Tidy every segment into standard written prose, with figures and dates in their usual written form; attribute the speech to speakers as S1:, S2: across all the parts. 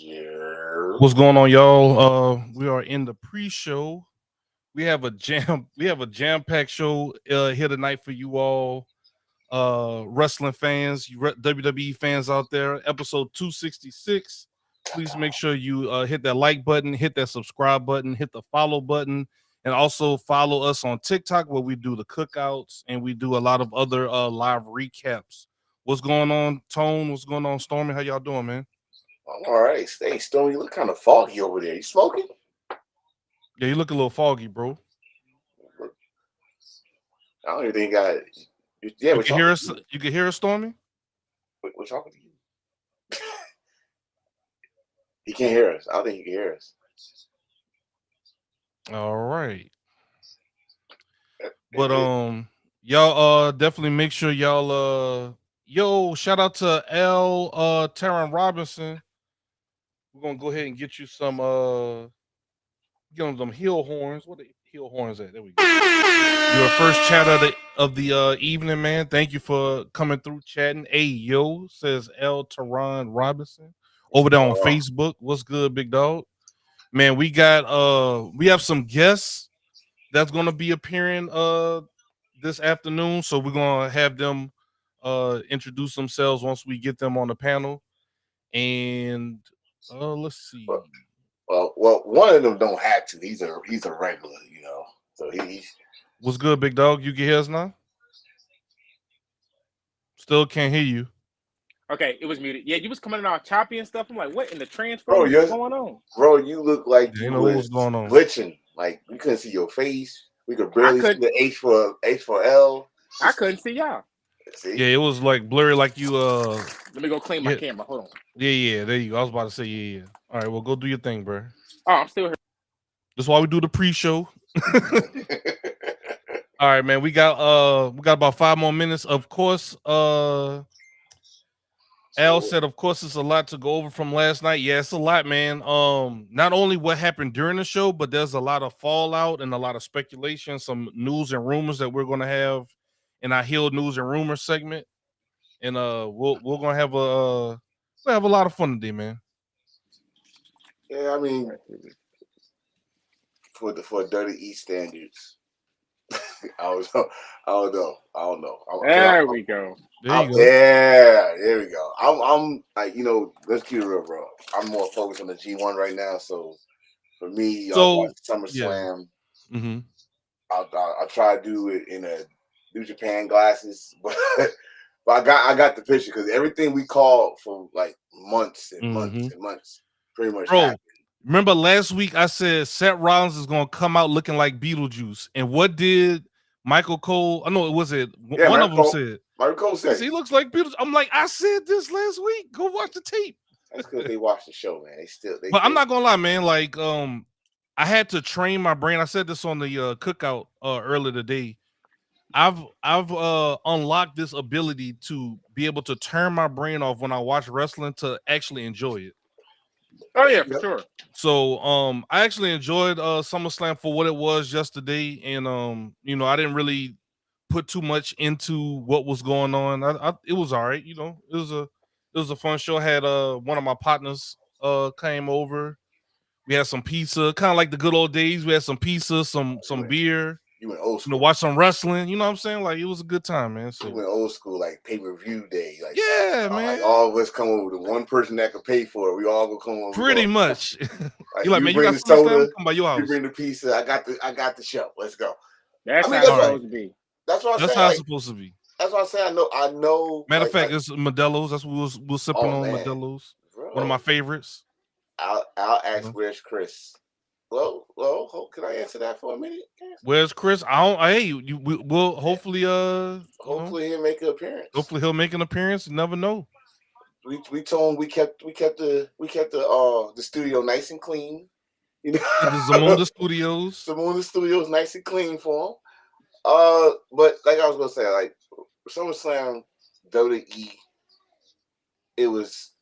S1: Yeah.
S2: What's going on, y'all? We are in the pre-show. We have a jam-packed show here tonight for you all, wrestling fans, WWE fans out there. Episode 266. Please make sure you hit that like button, hit that subscribe button, hit the follow button, and also follow us on TikTok where we do the cookouts and we do a lot of other live recaps. What's going on, Tone? What's going on, Stormy? How y'all doing, man?
S1: I'm all right. Hey, Stone, you look kind of foggy over there. You smoking?
S2: Yeah, you look a little foggy, bro.
S1: I don't even think I. Yeah,
S2: You
S1: we're
S2: can hear
S1: talking
S2: us.
S1: to you.
S2: You can hear us, Stormy.
S1: We're talking to you. He can't hear us. I don't think he can hear us.
S2: All right, but
S1: It-
S2: y'all definitely make sure y'all yo shout out to L Taron Robinson. We're gonna go ahead and get you some get on them heel horns. What the heel horns at? There we go. You're the first chat of the evening, man. Thank you for coming through chatting. Hey yo, says L Taron Robinson over there on
S1: oh,
S2: Facebook. What's good, big dog? Man, we have some guests that's gonna be appearing this afternoon. So we're gonna have them introduce themselves once we get them on the panel. And let's see.
S1: well, one of them don't have to. He's a regular, So he's
S2: What's good, big dog? You can hear us now? Still can't hear you.
S3: Okay, it was muted. Yeah, you was coming in all choppy and stuff. I'm like, what in the
S1: bro.
S3: transformers is going on?
S1: Bro, you look like
S2: Yeah,
S1: you
S2: you know what's
S1: was
S2: going on.
S1: glitching. Like we couldn't see your face. We could barely see
S3: couldn't-
S1: the H4L.
S3: I couldn't see y'all.
S1: See?
S2: Yeah, it was like blurry, like you
S3: Let me go clean my camera. Hold on.
S2: Yeah, there you go. I was about to say yeah. All right, well go do your thing, bro.
S3: Oh, I'm still here.
S2: That's why we do the pre-show. All right, man. We got about 5 more minutes. Of course, Al said, of course, it's a lot to go over from last night. Yeah, it's a lot, man. Not only what happened during the show, but there's a lot of fallout and a lot of speculation, some news and rumors that we're gonna have in our Hill News and Rumors segment. And we're gonna have we'll have a lot of fun today, man.
S1: Yeah, I mean, for Dirty E standards, I don't know.
S3: There we go.
S2: There you go.
S1: Yeah, there we go. I'm like, let's keep it real, bro. I'm more focused on the G1 right now. So for me, watching SummerSlam,
S2: Mm-hmm.
S1: I'll try to do it in a New Japan glasses, but I got the picture because everything we called for like months and months and months pretty much happened.
S2: Remember last week I said Seth Rollins is gonna come out looking like Beetlejuice, and what did Michael Cole? I know it was it.
S1: Yeah,
S2: one of them said.
S1: Michael Cole said
S2: he looks like Beetlejuice. I'm like, I said this last week. Go watch the tape.
S1: That's because they watched the show, man.
S2: But I'm not gonna lie, man. Like, I had to train my brain. I said this on the cookout earlier today. I've unlocked this ability to be able to turn my brain off when I watch wrestling to actually enjoy it.
S3: Oh yeah, for sure.
S2: So I actually enjoyed SummerSlam for what it was yesterday, and I didn't really put too much into what was going on. It was all right, it was a fun show. I had one of my partners came over. We had some pizza, kind of like the good old days. We had some pizza, some beer.
S1: You went old school.
S2: Watch some wrestling. You know what I'm saying? Like it was a good time, man. So
S1: you went old school, like pay-per-view day. Like
S2: man.
S1: Like all of us come over. The one person that could pay for it, we all go come over.
S2: Pretty much.
S1: Like,
S2: you like, man, you
S1: bring
S2: got
S1: the soda.
S2: Come by your house.
S1: You bring the pizza. I got the show. Let's go.
S3: That's how it's supposed to be.
S1: That's what I'm saying.
S2: That's how it's supposed to be.
S1: That's what I'm saying. I know.
S2: Matter of fact, it's Modelo's. That's what we're sipping on. Modelo's. Bro. One of my favorites.
S1: I'll ask where's Chris. Well, can I answer that for a minute?
S2: Where's Chris? We'll hopefully
S1: hopefully he'll make an appearance.
S2: Hopefully he'll make an appearance. You never know.
S1: We told him we kept the studio nice and clean.
S2: The Zamunda Studios.
S1: Zamunda Studios nice and clean for him. But like I was gonna say, like SummerSlam, WWE, it was.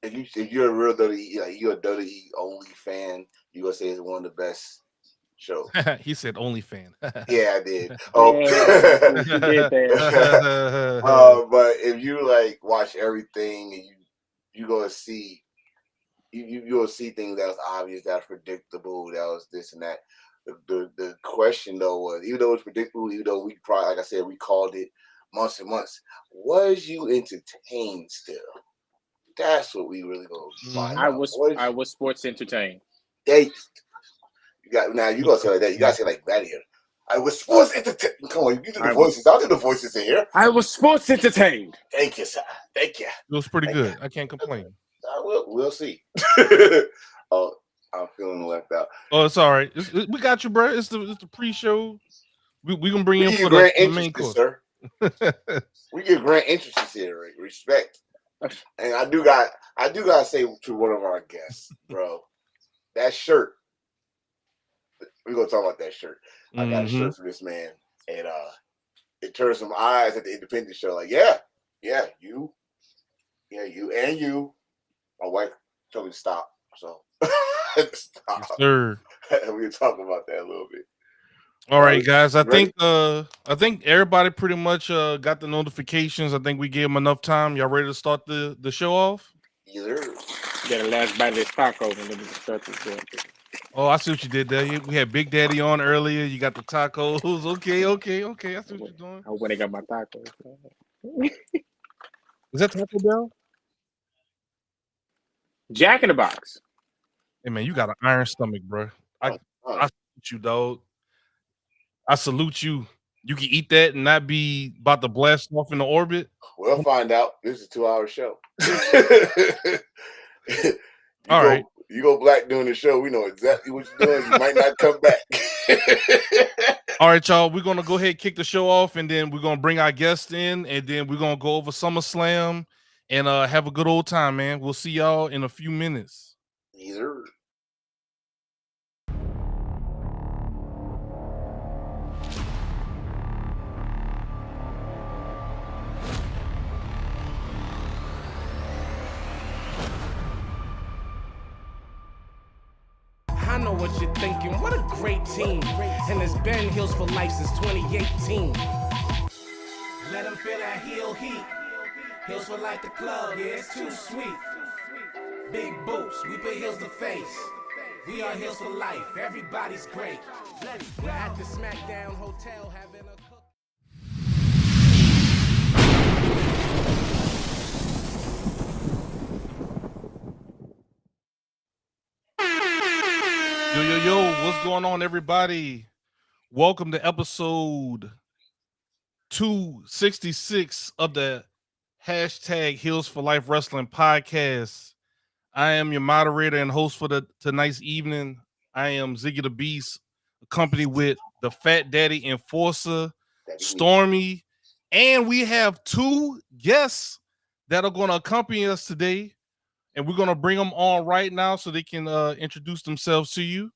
S1: If you're a real WWE, like you're a WWE only fan, you gonna say it's one of the best shows.
S2: He said only fan.
S1: Yeah, I did. Oh,
S3: you did
S1: that. But if you like watch everything and you gonna see, you'll see things that was obvious, that was predictable, that was this and that. The question though was, even though it was predictable, even though we probably, like I said, we called it months and months, was you entertained still? That's what we really gonna find
S3: I
S1: out.
S3: was sports entertained.
S1: You gonna say like that. You gotta say like that here. I was sports entertained. Come on, you do the voices. I'll do the voices in here.
S3: I was sports entertained.
S1: Thank you, sir. Thank you.
S2: It was pretty good. I can't complain.
S1: We'll see. Oh, I'm feeling left out.
S2: Oh, it's all right. We got you, bro. It's the pre-show. We can bring in for
S1: grant
S2: the main
S1: interest,
S2: course.
S1: sir. We get grant interests here, right? Respect. And I do gotta say to one of our guests, bro, that shirt. We're gonna talk about that shirt. I got a shirt for this man, and it turned some eyes at the independent show. Like, you. My wife told me to stop, so stop.
S2: Yes, sir.
S1: We can talk about that a little bit.
S2: All right, guys. I think everybody pretty much got the notifications. I think we gave them enough time. Y'all ready to start the show off?
S1: Either.
S3: Get a last bite of this taco and then we can start this.
S2: Oh, I see what you did there. We had Big Daddy on earlier. You got the tacos. Okay. I see what you're doing.
S3: I went and got my tacos.
S2: Is that Taco Bell?
S3: Jack in the Box.
S2: Hey man, you got an iron stomach, bro. I salute you, dog. I salute you. You can eat that and not be about to blast off into orbit.
S1: We'll find out. This is a 2-hour show.
S2: All right.
S1: You go black during the show. We know exactly what you're doing. You might not come back.
S2: All right, y'all. We're gonna go ahead and kick the show off, and then we're gonna bring our guests in, and then we're gonna go over SummerSlam and have a good old time, man. We'll see y'all in a few minutes.
S1: Either.
S4: I know what you're thinking. What a great team. And it's been Heels for Life since 2018. Let them feel that heel heat. Heels for Life the club, yeah, it's too sweet. Big boots, we put heels to face. We are Heels for Life, everybody's great. We're at the SmackDown Hotel having a cook.
S2: Yo, what's going on, everybody? Welcome to episode 266 of the hashtag Heels for Life Wrestling podcast. I am your moderator and host for tonight's evening. I am Ziggy the Beast, accompanied with the Fat Daddy Enforcer, Stormy, and we have two guests that are going to accompany us today, and we're going to bring them on right now so they can introduce themselves to you.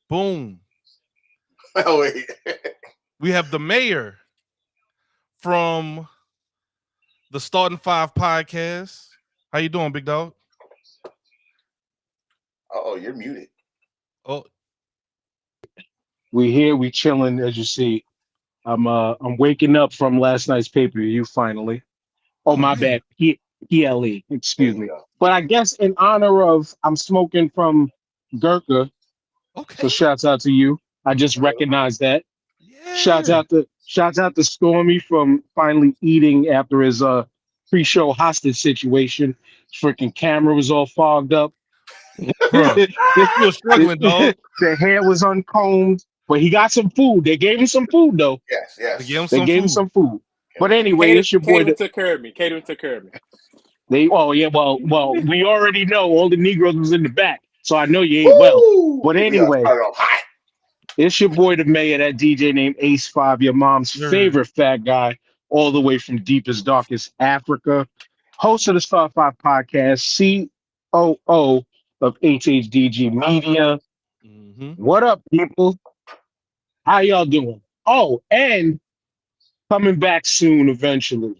S2: Boom.
S1: Oh, wait.
S2: We have the mayor from the Starting Five podcast. How you doing, big dog?
S1: Oh, you're muted.
S2: Oh,
S5: we here, we chilling, as you see. I'm waking up from last night's pay-per-view finally. Oh, my bad. PLE, excuse me. But I guess in honor of I'm smoking from Gurkha.
S2: Okay.
S5: So shouts out to you. I just recognized that.
S2: Yeah.
S5: Shouts out to Stormy from finally eating after his pre-show hostage situation. Freaking camera was all fogged up.
S2: Bro, you're struggling, dog.
S5: The hair was uncombed, but he got some food. They gave him some food though.
S1: Yes.
S5: They gave him some food. But anyway, it's your boy.
S3: Caden took care of me.
S5: We already know all the Negroes was in the back, so I know you ate well. But anyway, it's your boy, the mayor, that DJ named Ace5, your mom's favorite fat guy, all the way from deepest, darkest Africa, host of the Star 5 podcast, COO of HHDG Media.
S2: Mm-hmm.
S5: What up, people? How y'all doing? Oh, and coming back soon, eventually,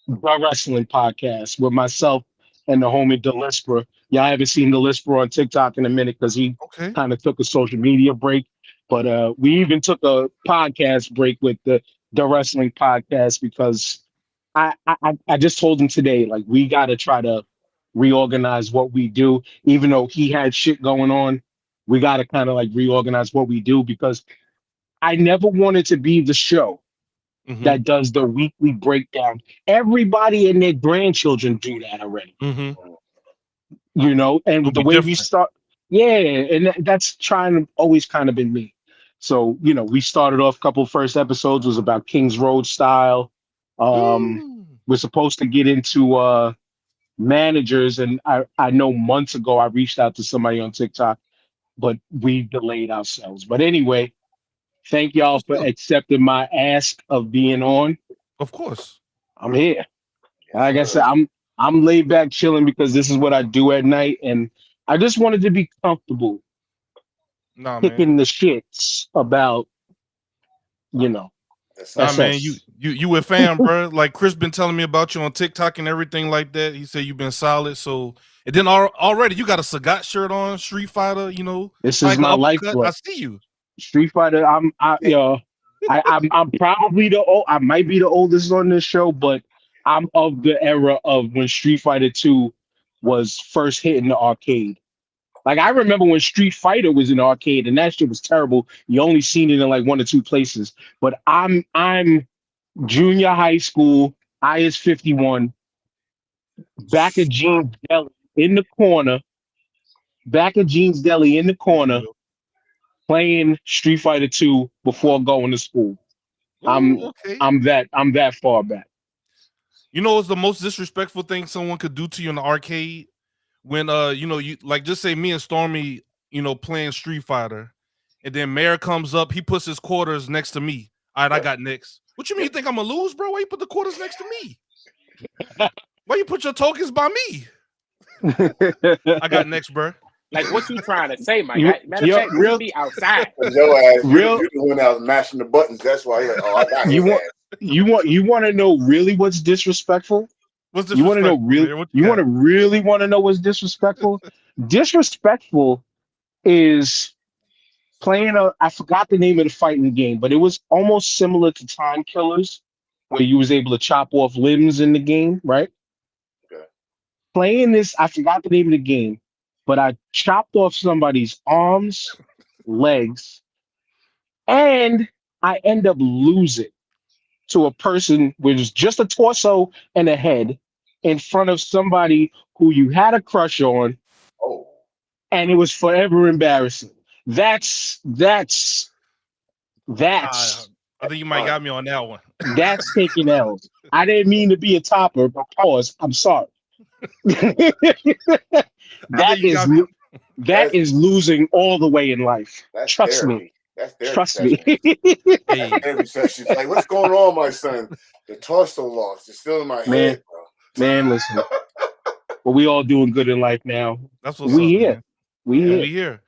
S5: the wrestling podcast with myself and the homie Delispera. Y'all haven't seen Delispera on TikTok in a minute because he kind of took a social media break. But we even took a podcast break with the wrestling podcast because I just told him today, like, we got to try to reorganize what we do. Even though he had shit going on, we got to kind of like reorganize what we do because I never wanted to be the show
S2: Mm-hmm.
S5: that does the weekly breakdown. Everybody and their grandchildren do that already.
S2: Mm-hmm.
S5: You know, and
S2: It'll
S5: the
S2: be
S5: way we
S2: different.
S5: start, yeah, and that's trying to always kind of been me. So, you know, we started off couple first episodes was about King's Road style.
S2: Mm.
S5: We're supposed to get into managers, and I know months ago I reached out to somebody on TikTok, but we delayed ourselves. But anyway, thank
S2: That's
S5: y'all
S2: what's
S5: for
S2: up.
S5: accepting my ask of being on.
S2: Of course.
S5: I'm here. Like I said,
S1: sir.
S5: I'm laid back chilling because this is what I do at night, and I just wanted to be comfortable
S2: Nah, man.
S5: kicking the shits about, you know,
S1: Yes,
S2: Nah,
S1: sir.
S2: man.
S5: SS.
S2: You a fan, bro. Like Chris been telling me about you on TikTok and everything like that. He said you've been solid. So and then already you got a Sagat shirt on, Street Fighter. You know,
S5: This is
S2: Tiger
S5: my
S2: uppercut. I
S5: lifeblood.
S2: see you.
S5: Street Fighter. I'm probably I might be the oldest on this show, but I'm of the era of when Street Fighter 2 was first hitting the arcade. Like I remember when Street Fighter was in the arcade and that shit was terrible. You only seen it in like one or two places. But I'm junior high school, IS 51, back of Jeans Deli in the corner, back of Jeans Deli in the
S2: If you
S5: corner,
S2: will.
S5: playing Street Fighter 2 before going to school.
S2: Oh, okay.
S5: I'm that far back.
S2: You know, it's the most disrespectful thing someone could do to you in the arcade when you know, you like just say me and Stormy, you know, playing Street Fighter, and then Mayor comes up, he puts his quarters next to me. All right, I got next. What you mean? You think I'm gonna lose, bro? Why you put the quarters next to me? Why you put your tokens by me? I got next, bro.
S3: Like, what you trying to say, Mike?
S5: You-
S3: Matter of fact,
S5: real-
S3: be outside.
S1: Your ass,
S5: Real-
S1: you're the one that was mashing the buttons. That's why you're like, oh, I got his
S5: You want
S1: ass.
S5: you want to know really what's disrespectful?
S2: What's
S5: You want to know
S2: disrespectful,
S5: really?
S2: Mayor? What
S5: You want
S2: got?
S5: to really want to know what's disrespectful? Disrespectful is playing a. I forgot the name of the fighting game, but it was almost similar to Time Killers, where you was able to chop off limbs in the game, right?
S1: Okay.
S5: Playing this, I forgot the name of the game, but I chopped off somebody's arms, legs, and I end up losing to a person with just a torso and a head in front of somebody who you had a crush on,
S1: Oh,
S5: and it was forever embarrassing. That's
S2: I think you might got me on that one.
S5: that's taking L's. I didn't mean to be a topper, but pause. I'm sorry. That is losing all the way in life.
S1: that's
S5: Trust me.
S1: therapy. That's therapy.
S5: Trust
S1: session.
S5: me.
S2: Hey,
S1: Therapy session. Like, what's going on, my son? The torso loss is still in my
S5: Man.
S1: head, bro.
S5: Man, listen. But we all doing good in life now.
S2: that's what's
S5: We
S2: up,
S5: here.
S2: man.
S5: We
S2: And
S5: here.
S2: we here.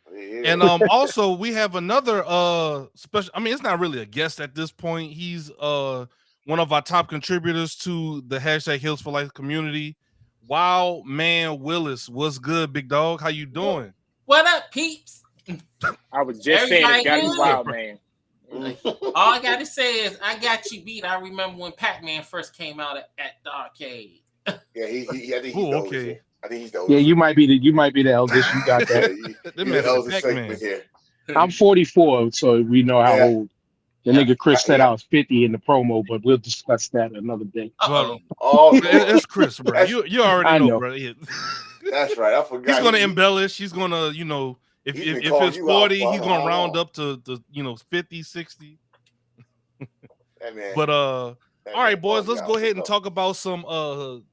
S1: Yeah.
S2: And also we have another special. I mean, it's not really a guest at this point. He's one of our top contributors to the hashtag Hills for Life community. Wow, man, Willis, what's good, big dog? How you doing?
S6: What up, peeps?
S3: I was just saying, it's gotta be
S6: Everybody
S3: wild, man.
S6: All I gotta say is I got you beat. I remember when Pac-Man first came out at the arcade.
S1: Yeah, I think he's
S2: Ooh,
S1: the
S2: okay.
S1: oldest. I think he's the
S5: Yeah,
S1: oldest.
S5: you might be the eldest. You got that.
S2: That
S1: He's
S2: man
S1: the eldest
S2: Pac-Man.
S1: segment here.
S5: I'm 44, so we know how
S1: Yeah.
S5: old. The nigga Chris said
S1: Yeah.
S5: I was 50 in the promo, but we'll discuss that another day.
S6: Uh-oh.
S1: Oh,
S2: It's Chris, bro.
S1: That's-
S2: You already
S5: I
S2: know,
S5: know.
S2: bro. Yeah.
S1: that's right. I forgot.
S2: He's gonna
S1: He-
S2: embellish. He's gonna, you know, if
S1: He's been
S2: if
S1: calling
S2: it's
S1: you out
S2: 40,
S1: for
S2: he's
S1: how
S2: gonna round
S1: long?
S2: up to 50, 60.
S1: That man.
S2: But
S1: that
S2: all
S1: man
S2: right, boys,
S1: called you
S2: let's
S1: out
S2: go
S1: for
S2: ahead and
S1: something.
S2: talk about some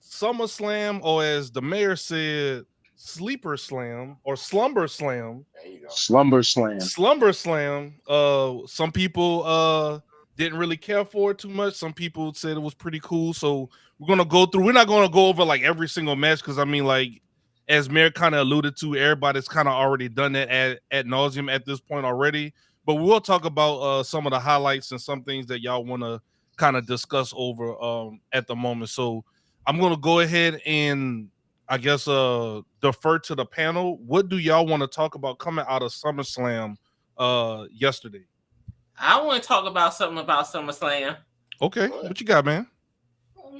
S2: SummerSlam, or as the mayor said, Sleeper Slam or Slumber Slam.
S1: There you go.
S5: Slumber Slam.
S2: Slumber Slam. Some people didn't really care for it too much. Some people said it was pretty cool. So we're gonna go through. We're not gonna go over like every single match because I mean, like as Mayor kind of alluded to, everybody's kind of already done that ad nauseum at this point already. But we will talk about some of the highlights and some things that y'all want to kind of discuss over at the moment. So I'm gonna go ahead and I guess defer to the panel. What do y'all want to talk about coming out of SummerSlam yesterday?
S6: I want to talk about something about SummerSlam.
S2: Okay, what you got, man?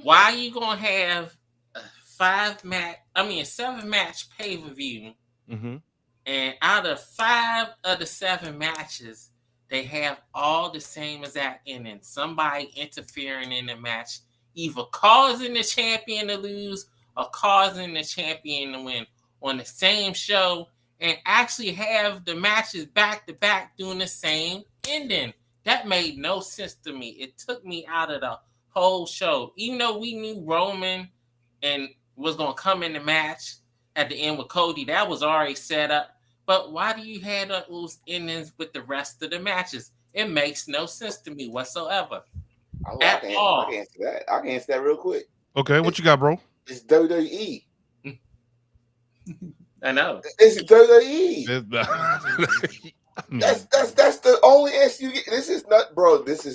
S6: Why are you gonna have 7-match pay-per-view.
S2: Mm-hmm.
S6: And out of 5 of the 7 matches, they have all the same exact ending. Somebody interfering in the match, either causing the champion to lose or causing the champion to win on the same show, and actually have the matches back to back doing the same ending. That made no sense to me. It took me out of the whole show. Even though we knew Roman and was going to come in the match at the end with Cody, that was already set up. But why do you have those endings with the rest of the matches? It makes no sense to me whatsoever.
S1: I can answer that. I can answer that real quick.
S2: Okay, what you got, bro?
S1: It's WWE.
S6: I know.
S1: It's WWE. That's the only answer you get. This is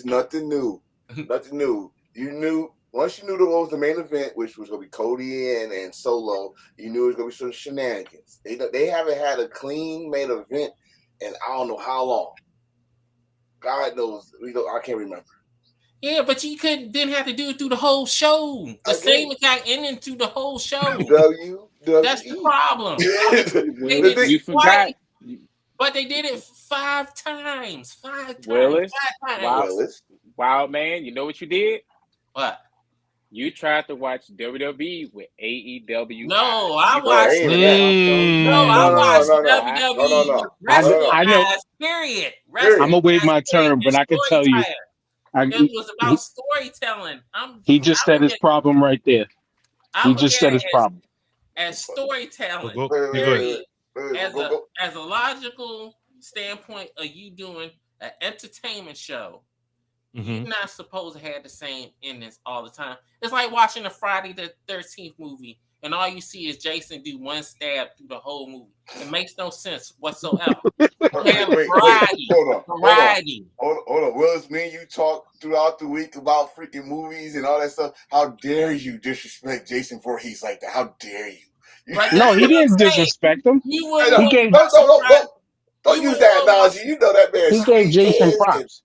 S1: nothing new. Nothing new. You knew once you knew what was the main event, which was gonna be Cody and Solo, you knew it was gonna be some shenanigans. They haven't had a clean main event in I don't know how long. God knows, I can't remember.
S6: Yeah, but you didn't have to do it through the whole show. The same exact ending through the whole show. That's the problem. They did it twice, but they did it 5 times. 5 times.
S3: Willis,
S6: 5 times.
S3: Wild man, you know what you did?
S6: What?
S3: You tried to watch WWE with AEW.
S6: No, I watched WWE with wrestling. Period.
S5: I'm gonna wait my turn, but I can tell you.
S6: It was about storytelling.
S5: He just said his problem right there. He just said his problem.
S6: As storytelling. As a logical standpoint of you doing an entertainment show, you're not supposed to have the same endings all the time. It's like watching a Friday the 13th movie and all you see is Jason do one stab through the whole movie. It makes no sense whatsoever. Variety.
S1: Hold on. Willis, me and you talk throughout the week about freaking movies and all that stuff. How dare you disrespect Jason Voorhees like that? How dare you?
S5: No, he didn't disrespect him. He gave
S1: don't use that analogy. You know that man.
S5: He gave Jason props.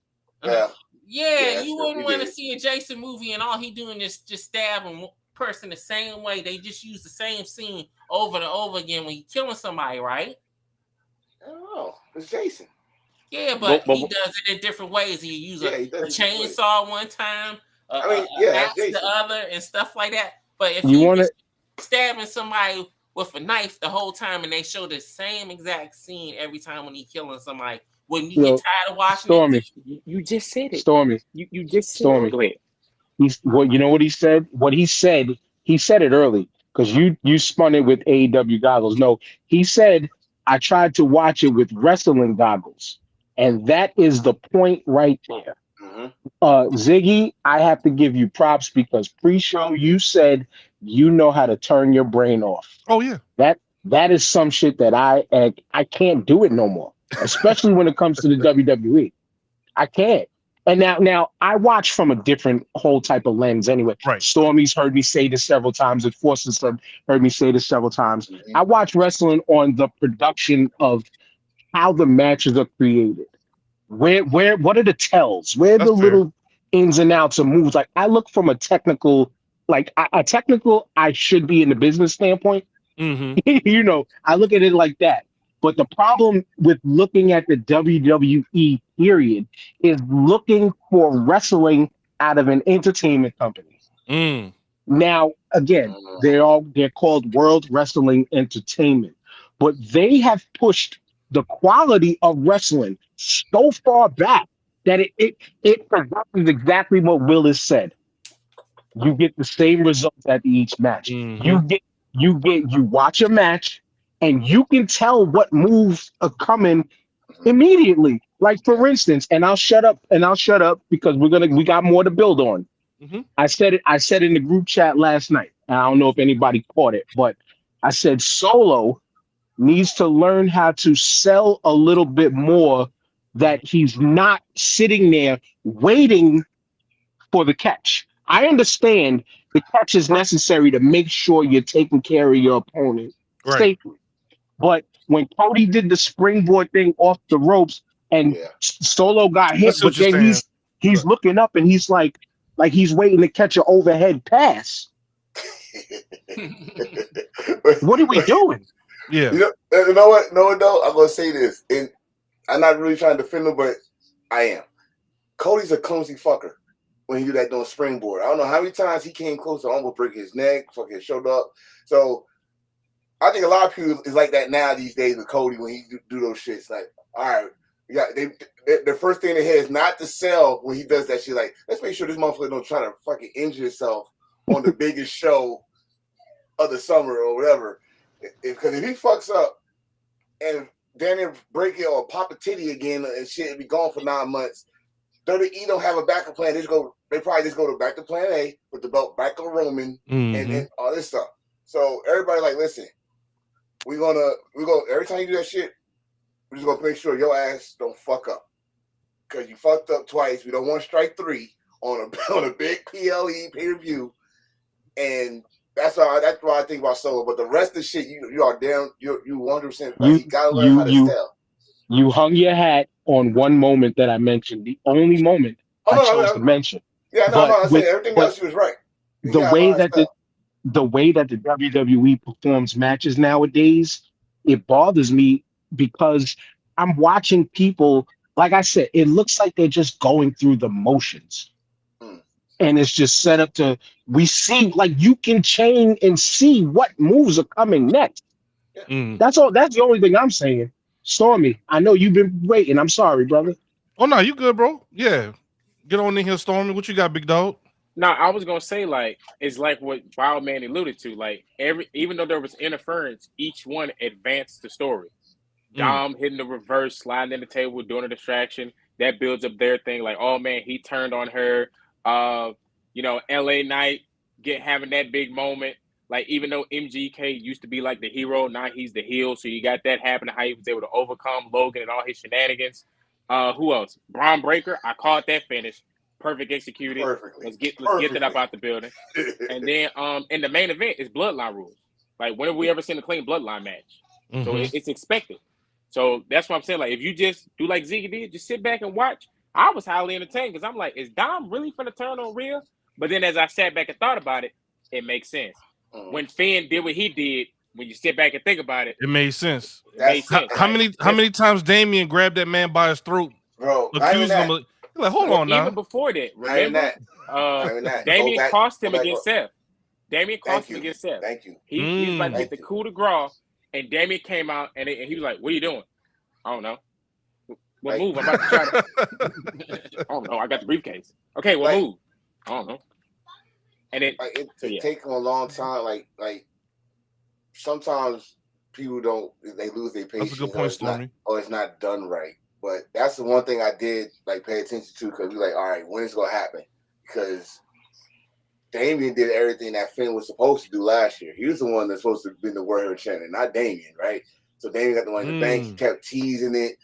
S6: Yeah, you wouldn't want to see a Jason movie and all he doing is just stabbing person the same way. They just use the same scene over and over again when he's killing somebody, right?
S1: Oh, it's Jason.
S6: Yeah, but he does it in different ways. He uses a chainsaw one time, axe the other, and stuff like that. But if you want stabbing somebody with a knife the whole time and they show the same exact scene every time when he's killing somebody, wouldn't you get tired of watching
S5: Stormy.
S6: it?
S3: You just said it.
S5: Stormy.
S3: You just said
S5: Stormy.
S3: it. Go ahead.
S5: You know what he said? What he said it early because you spun it with AEW goggles. No, he said, I tried to watch it with wrestling goggles. And that is the point right there. Ziggy, I have to give you props because pre-show you said you know how to turn your brain off.
S2: Oh, yeah.
S5: That is some shit that I can't do it no more, especially when it comes to the WWE. I can't. And now I watch from a different whole type of lens anyway.
S2: Right.
S5: Stormy's heard me say this several times. And Forces heard me say this several times. I watch wrestling on the production of how the matches are created. What are the tells? Where are the little ins and outs of moves? Like I look from a technical, I should be in the business standpoint. You know, I look at it like that. But the problem with looking at the WWE period is looking for wrestling out of an entertainment company. Now, again, they're called World Wrestling Entertainment, but they have pushed the quality of wrestling so far back that it produces exactly what Willis said. You get the same results at each match. You watch a match. And you can tell what moves are coming immediately. Like for instance, and I'll shut up because we got more to build on. I said it in the group chat last night. And I don't know if anybody caught it, but I said Solo needs to learn how to sell a little bit more that he's not sitting there waiting for the catch. I understand the catch is necessary to make sure you're taking care of your opponent safely. But when Cody did the springboard thing off the ropes and Solo got hit, but then he's looking up and he's like he's waiting to catch an overhead pass. What are we doing?
S2: Yeah.
S1: You know what? No, though. I'm gonna say this, and I'm not really trying to defend him, but I am. Cody's a clumsy fucker when he do that doing springboard. I don't know how many times he came close to almost breaking his neck, fucking showed up. So I think a lot of people is like that now these days with Cody when he do those shits. Like, all right, the first thing they hear is not to sell when he does that shit. Like, let's make sure this motherfucker don't try to fucking injure himself on the biggest show of the summer or whatever. Because if he fucks up and Daniel break it or pop a titty again and shit and be gone for 9 months, WWE don't have a backup plan. They probably just go back to plan A with the belt back on Roman and all this stuff. So everybody like, listen, we're gonna every time you do that shit, we're just gonna make sure your ass don't fuck up. Because you fucked up twice. We don't want strike 3 on a big PLE pay-per-view. And that's why I think about Solo. But the rest of the shit, you are damn, you 100%. Like, you gotta learn how to sell.
S5: You hung your hat on one moment that I mentioned. The only moment I chose to mention.
S1: Yeah, I'm saying everything else you was right.
S5: The way that the WWE performs matches nowadays, it bothers me because I'm watching people. Like I said, it looks like they're just going through the motions. And it's just set up to, we see, like, you can chain and see what moves are coming next. That's all. That's the only thing I'm saying. Stormy, I know you've been waiting. I'm sorry, brother.
S2: Oh, no, you good, bro. Yeah. Get on in here, Stormy. What you got, big dog?
S3: No, I was going to say, like, it's like what Wild Man alluded to. Like, even though there was interference, each one advanced the story. Dom hitting the reverse, sliding in the table, doing a distraction. That builds up their thing. Like, oh, man, he turned on her. LA Knight having that big moment. Like, even though MGK used to be like the hero, now he's the heel. So you got that happening, how he was able to overcome Logan and all his shenanigans. Who else? Braun Breaker. I called that finish. Perfect executed.
S1: Perfectly.
S3: Let's get that up out the building. And then in the main event is Bloodline rules. Like, when have we ever seen a clean Bloodline match? So it's expected. So that's what I'm saying. Like, if you just do like Ziggy did, just sit back and watch. I was highly entertained because I'm like, is Dom really finna turn on Rhea? But then as I sat back and thought about it, it makes sense. When Finn did what he did, when you sit back and think about it,
S2: it made sense.
S3: How
S2: many times Damien grabbed that man by his throat,
S1: bro?
S2: Accusing him of, like, hold on now.
S3: Even before that, remember, Damien cost him against Seth. Damien cost him against Seth.
S1: Thank you.
S3: He was about to get the coup de grace, and Damien came out and he was like, "What are you doing?" I don't know. What move? I'm about to try to. I don't know. I got the briefcase. Okay, what move? I don't know. And it
S1: takes them a long time. Like sometimes people they lose their patience.
S2: That's a good point, Stormy.
S1: Or it's not done right. But that's the one thing I did like pay attention to because we're like, all right, when is it gonna happen? Because Damien did everything that Finn was supposed to do last year. He was the one that's supposed to be the warrior champion, not Damien, right? So Damien got the one in the bank. He kept teasing it,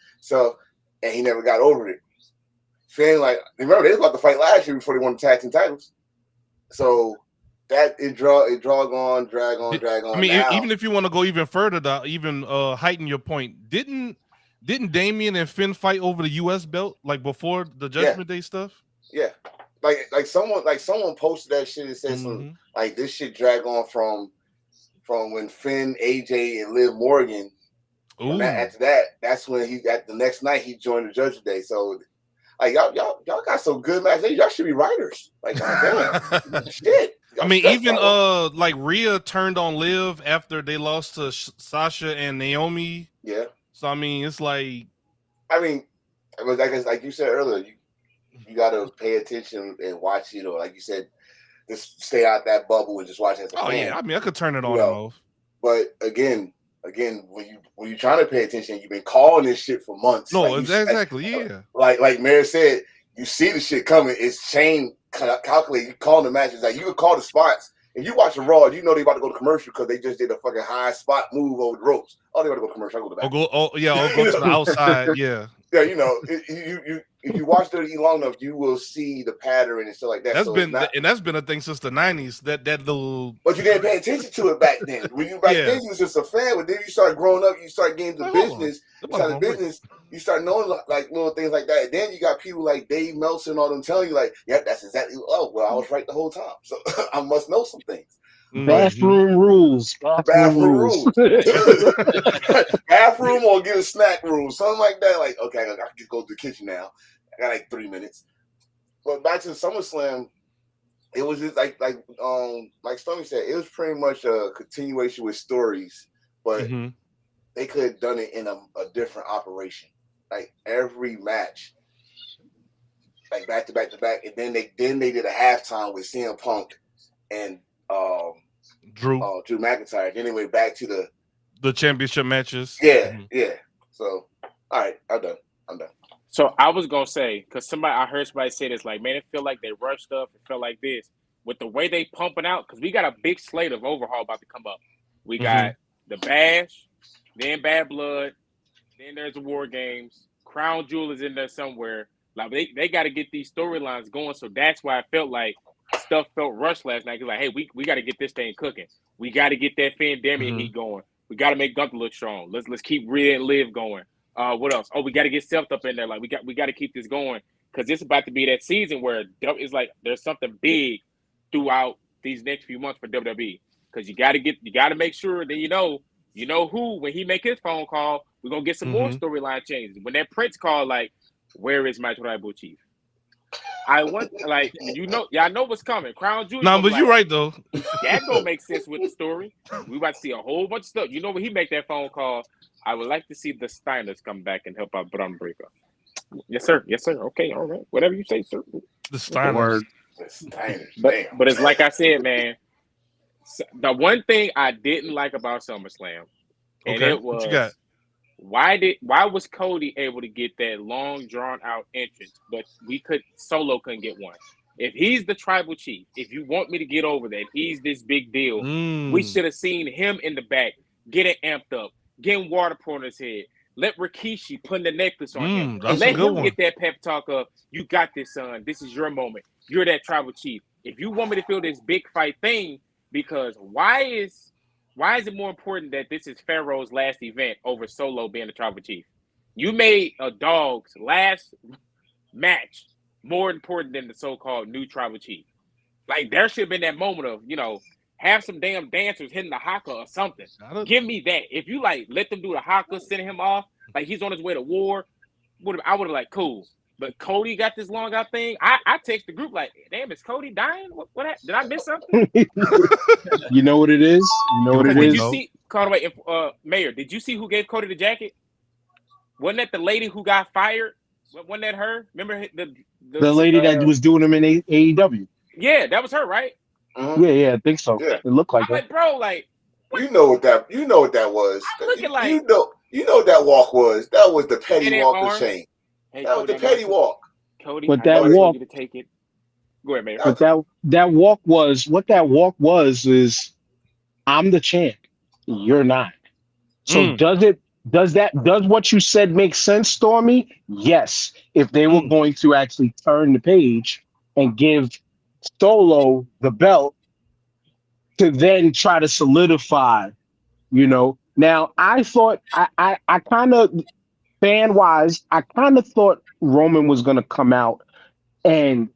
S1: and he never got over it. Finn, like, remember they was about to fight last year before they won the tag team titles. So that it drag on.
S2: I mean, even if you want to go even further, heighten your point, didn't Damien and Finn fight over the U.S. belt like before the Judgment Day stuff? Yeah,
S1: like someone posted that shit and said some like this shit drag on from when Finn, AJ, and Liv Morgan. After that, that's when the next night he joined the Judgment Day. So. Like y'all got some good matches. Y'all should be writers. Like, damn, shit.
S2: I mean, even like Rhea turned on Liv after they lost to Sasha and Naomi.
S1: Yeah.
S2: So I mean, it's like,
S1: like you said earlier, you got to pay attention and watch it, or like you said, just stay out that bubble and just watch it as a fan.
S2: Yeah, I mean, I could turn it on and off.
S1: But again, when you're trying to pay attention, you've been calling this shit for months.
S2: No,
S1: like
S2: exactly.
S1: Like Mary said, you see the shit coming. It's chain calculated. You calling the matches. Like you could call the spots. If you watch a Raw, you know they about to go to commercial because they just did a fucking high spot move over the ropes. Oh, they about to go to commercial. I'll go to the back.
S2: I'll go to the outside. Yeah.
S1: Yeah, you know, if you watch WWE long enough, you will see the pattern and stuff like that.
S2: That's been a thing since the 90s. That little.
S1: But you didn't pay attention to it back then. Then you was just a fan. But then you start growing up, you start getting the business. You start knowing like little things like that. And then you got people like Dave Meltzer and all them telling you like, yeah, that's exactly. Oh well, I was right the whole time, so I must know some things.
S5: Bathroom rules.
S1: Bathroom rules. Bathroom or get a snack room, something like that. Like, okay, I can go to the kitchen now. I got like 3 minutes. But back to SummerSlam, it was just like Stormy said, it was pretty much a continuation with stories, but they could have done it in a different operation. Like every match, like back to back to back, and then they did a halftime with CM Punk and Drew McIntyre. Then they went back to the
S2: championship matches.
S1: Yeah. So, all right, I'm done.
S3: So I was gonna say, because I heard somebody say this, like, man, it feel like they rushed stuff. It felt like this with the way they pumping out, because we got a big slate of overhaul about to come up. We got the Bash, then Bad Blood, then there's the War Games. Crown Jewel is in there somewhere. Like they got to get these storylines going. So that's why I felt like stuff felt rushed last night. Cause like, hey, we got to get this thing cooking. We got to get that Finn Damien heat going. We got to make Gunther look strong. Let's keep Rhea and Liv going. What else? Oh, we got to get Seth up in there. Like we got to keep this going because it's about to be that season where it's like there's something big throughout these next few months for WWE. Because you got to make sure that you know who when he make his phone call, we're gonna get some more storyline changes. When that Prince call, like, where is my tribal chief? I want y'all know what's coming. Crown Jewel.
S2: No, but you're right though.
S3: That don't make sense with the story. We about to see a whole bunch of stuff. You know when he make that phone call, I would like to see the Steiners come back and help out Braun Breaker. Yes, sir. Okay, all right. Whatever you say, sir.
S2: The Steiners.
S3: But it's like I said, man. The one thing I didn't like about SummerSlam, and it was, what you got? Why was Cody able to get that long drawn out entrance, but Solo couldn't get one? If he's the tribal chief, if you want me to get over that, he's this big deal. We should have seen him in the back, getting amped up, getting water poured on his head. Let Rikishi put the necklace on him. Let him get that pep talk of, you got this, son. This is your moment. You're that tribal chief. If you want me to feel this big fight thing, because why is it more important that this is Pharaoh's last event over Solo being the tribal chief? You made a dog's last match more important than the so-called new tribal chief. Like, there should have been that moment of, have some damn dancers hitting the haka or something. Give me that. If you, let them do the haka, send him off, like he's on his way to war, I would have, cool. But Cody got this long out thing. I text the group like, damn, is Cody dying? What happened? Did I miss something?
S5: You know what it is?
S3: Did you see, Conway, Mayor, did you see who gave Cody the jacket? Wasn't that the lady who got fired? Wasn't that her? Remember
S5: the lady that was doing them in AEW?
S3: Yeah, that was her, right?
S5: Yeah, I think so. Yeah. It looked like
S3: that. Bro, what?
S1: You know what that was.
S3: I'm looking
S1: you know what that walk was. That was the Petty Walker chain.
S3: Hey,
S1: that
S3: Cody,
S1: was the Petty walk.
S3: Cody,
S5: but that walk,
S3: you to take it. Go ahead, man.
S5: But that walk was is I'm the champ. You're not. So does what you said make sense, Stormy? Yes. If they were going to actually turn the page and give Solo the belt to then try to solidify, Now I thought I kind of fan-wise, I kind of thought Roman was going to come out and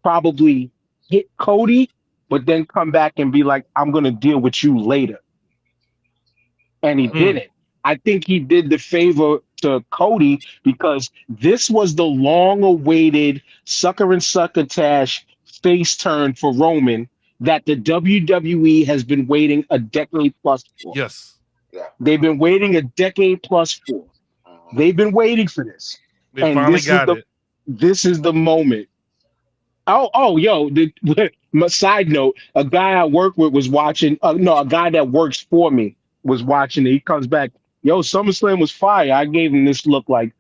S5: probably hit Cody, but then come back and be like, I'm going to deal with you later. And he didn't. I think he did the favor to Cody because this was the long-awaited sucker and succotash face turn for Roman that the WWE has been waiting a decade plus for.
S2: Yes.
S1: Yeah.
S5: They've been waiting a decade plus for. They've been waiting for this.
S2: They finally got it.
S5: This is the moment. Side note, a guy I work with was watching. A guy that works for me was watching it. He comes back, SummerSlam was fire. I gave him this look like,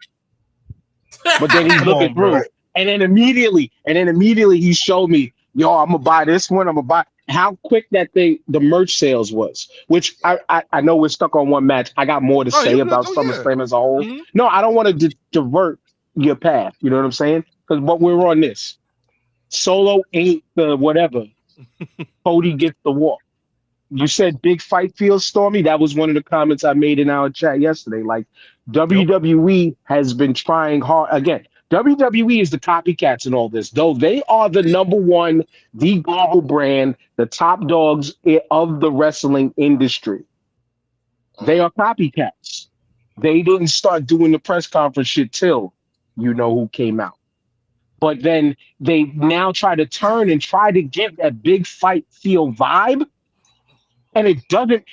S5: but then he's looking through. And then immediately he showed me, I'm gonna buy this one. I'm gonna buy. How quick the merch sales was, which I know we're stuck on one match. I got more to say about SummerSlam as a whole. No, I don't want to divert your path. You know what I'm saying? But we're on this. Solo ain't the whatever. Cody gets the walk. You said big fight feels Stormy. That was one of the comments I made in our chat yesterday. Like WWE has been trying hard. Again, WWE is the copycats in all this, though they are the number one, the global brand, the top dogs of the wrestling industry. They are copycats. They didn't start doing the press conference shit till you know who came out. But then they now try to turn and try to give that big fight feel vibe. And it doesn't,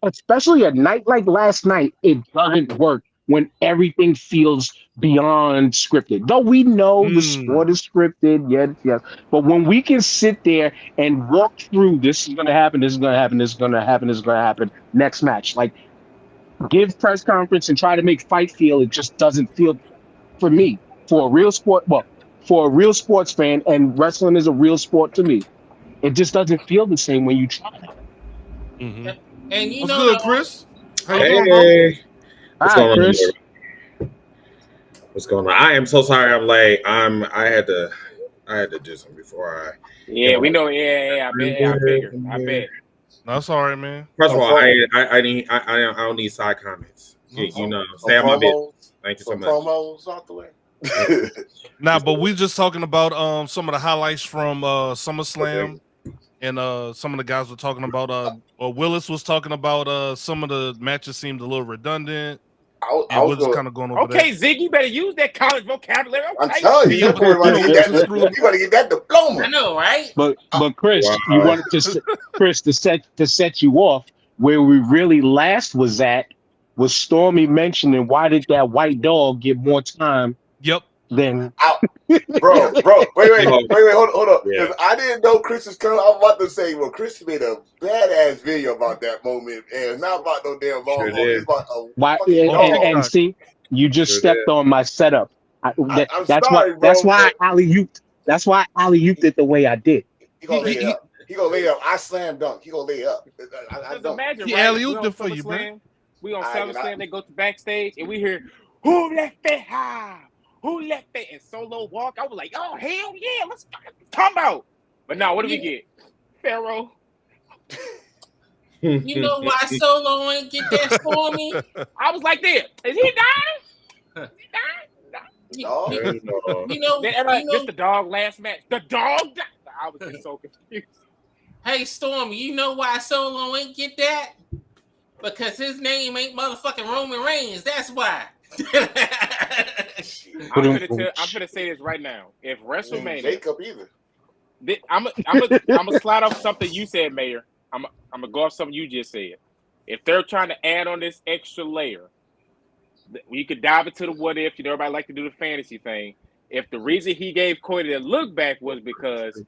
S5: especially a night like last night, it doesn't work when everything feels beyond scripted. Though we know the sport is scripted, yes. But when we can sit there and walk through, this is going to happen, this is going to happen, this is going to happen, this is going to happen, next match. Like, give press conference and try to make fight feel, it just doesn't feel, for me, for a real sport, well, for a real sports fan, and wrestling is a real sport to me, it just doesn't feel the same when you try.
S6: Mm-hmm. And you
S2: What's
S6: know,
S2: good, Chris? How you
S7: Hey,
S2: doing,
S7: what's
S5: Hi,
S7: going
S5: Chris.
S7: on? What's going on? I am so sorry I'm late. I had to do something before
S3: Yeah, we know. Yeah, I bet.
S2: No, that's all right, man.
S7: First of all, I don't need side comments. You know, stay on my business. Thank you so much.
S1: Promos out the way.
S2: Nah, but we just talking about some of the highlights from SummerSlam, and some of the guys were talking about Willis was talking about some of the matches seemed a little redundant.
S1: I was
S2: just kind of going over
S3: okay, Zig, you better use that college vocabulary.
S1: I'm telling you, you better get that diploma.
S6: I know, right?
S5: But Chris, you wanted to set you off. Where we really last was Stormy mentioning why did that white dog get more time?
S2: Yep.
S5: Than
S1: bro, wait, hold up. Yeah. I didn't know Chris was coming. I was about to say, well, Chris made a badass video about that moment, and it's not about no damn long. It's about
S5: and see, you just stepped on my setup. That's why alley-ooped. That's why alley-ooped it the way I did.
S1: He gonna lay up. He gonna lay up. I slam dunk. He gonna lay up. I don't.
S3: Imagine,
S2: he alley-ooped it for you, bro.
S3: We on SummerSlam. They go to backstage, and we hear, "Who left it high? Who left it?" And Solo walk. I was like, "Oh hell yeah, let's talk about." But now, what do we get? Pharaoh.
S6: You know why Solo ain't get that Stormy?
S3: I was like, "There, is he dying? Is he dying?" You know, just the dog last match. The dog. I was just so confused.
S6: Hey, Stormy, you know why Solo ain't get that? Because his name ain't motherfucking Roman Reigns. That's why.
S3: I'm gonna say this right now. If WrestleMania,
S1: Jacob either.
S3: I'm gonna slide off something you said, Mayor. I'm gonna go off something you just said. If they're trying to add on this extra layer, we could dive into the what if. You know, everybody like to do the fantasy thing. If the reason he gave Cody the look back was because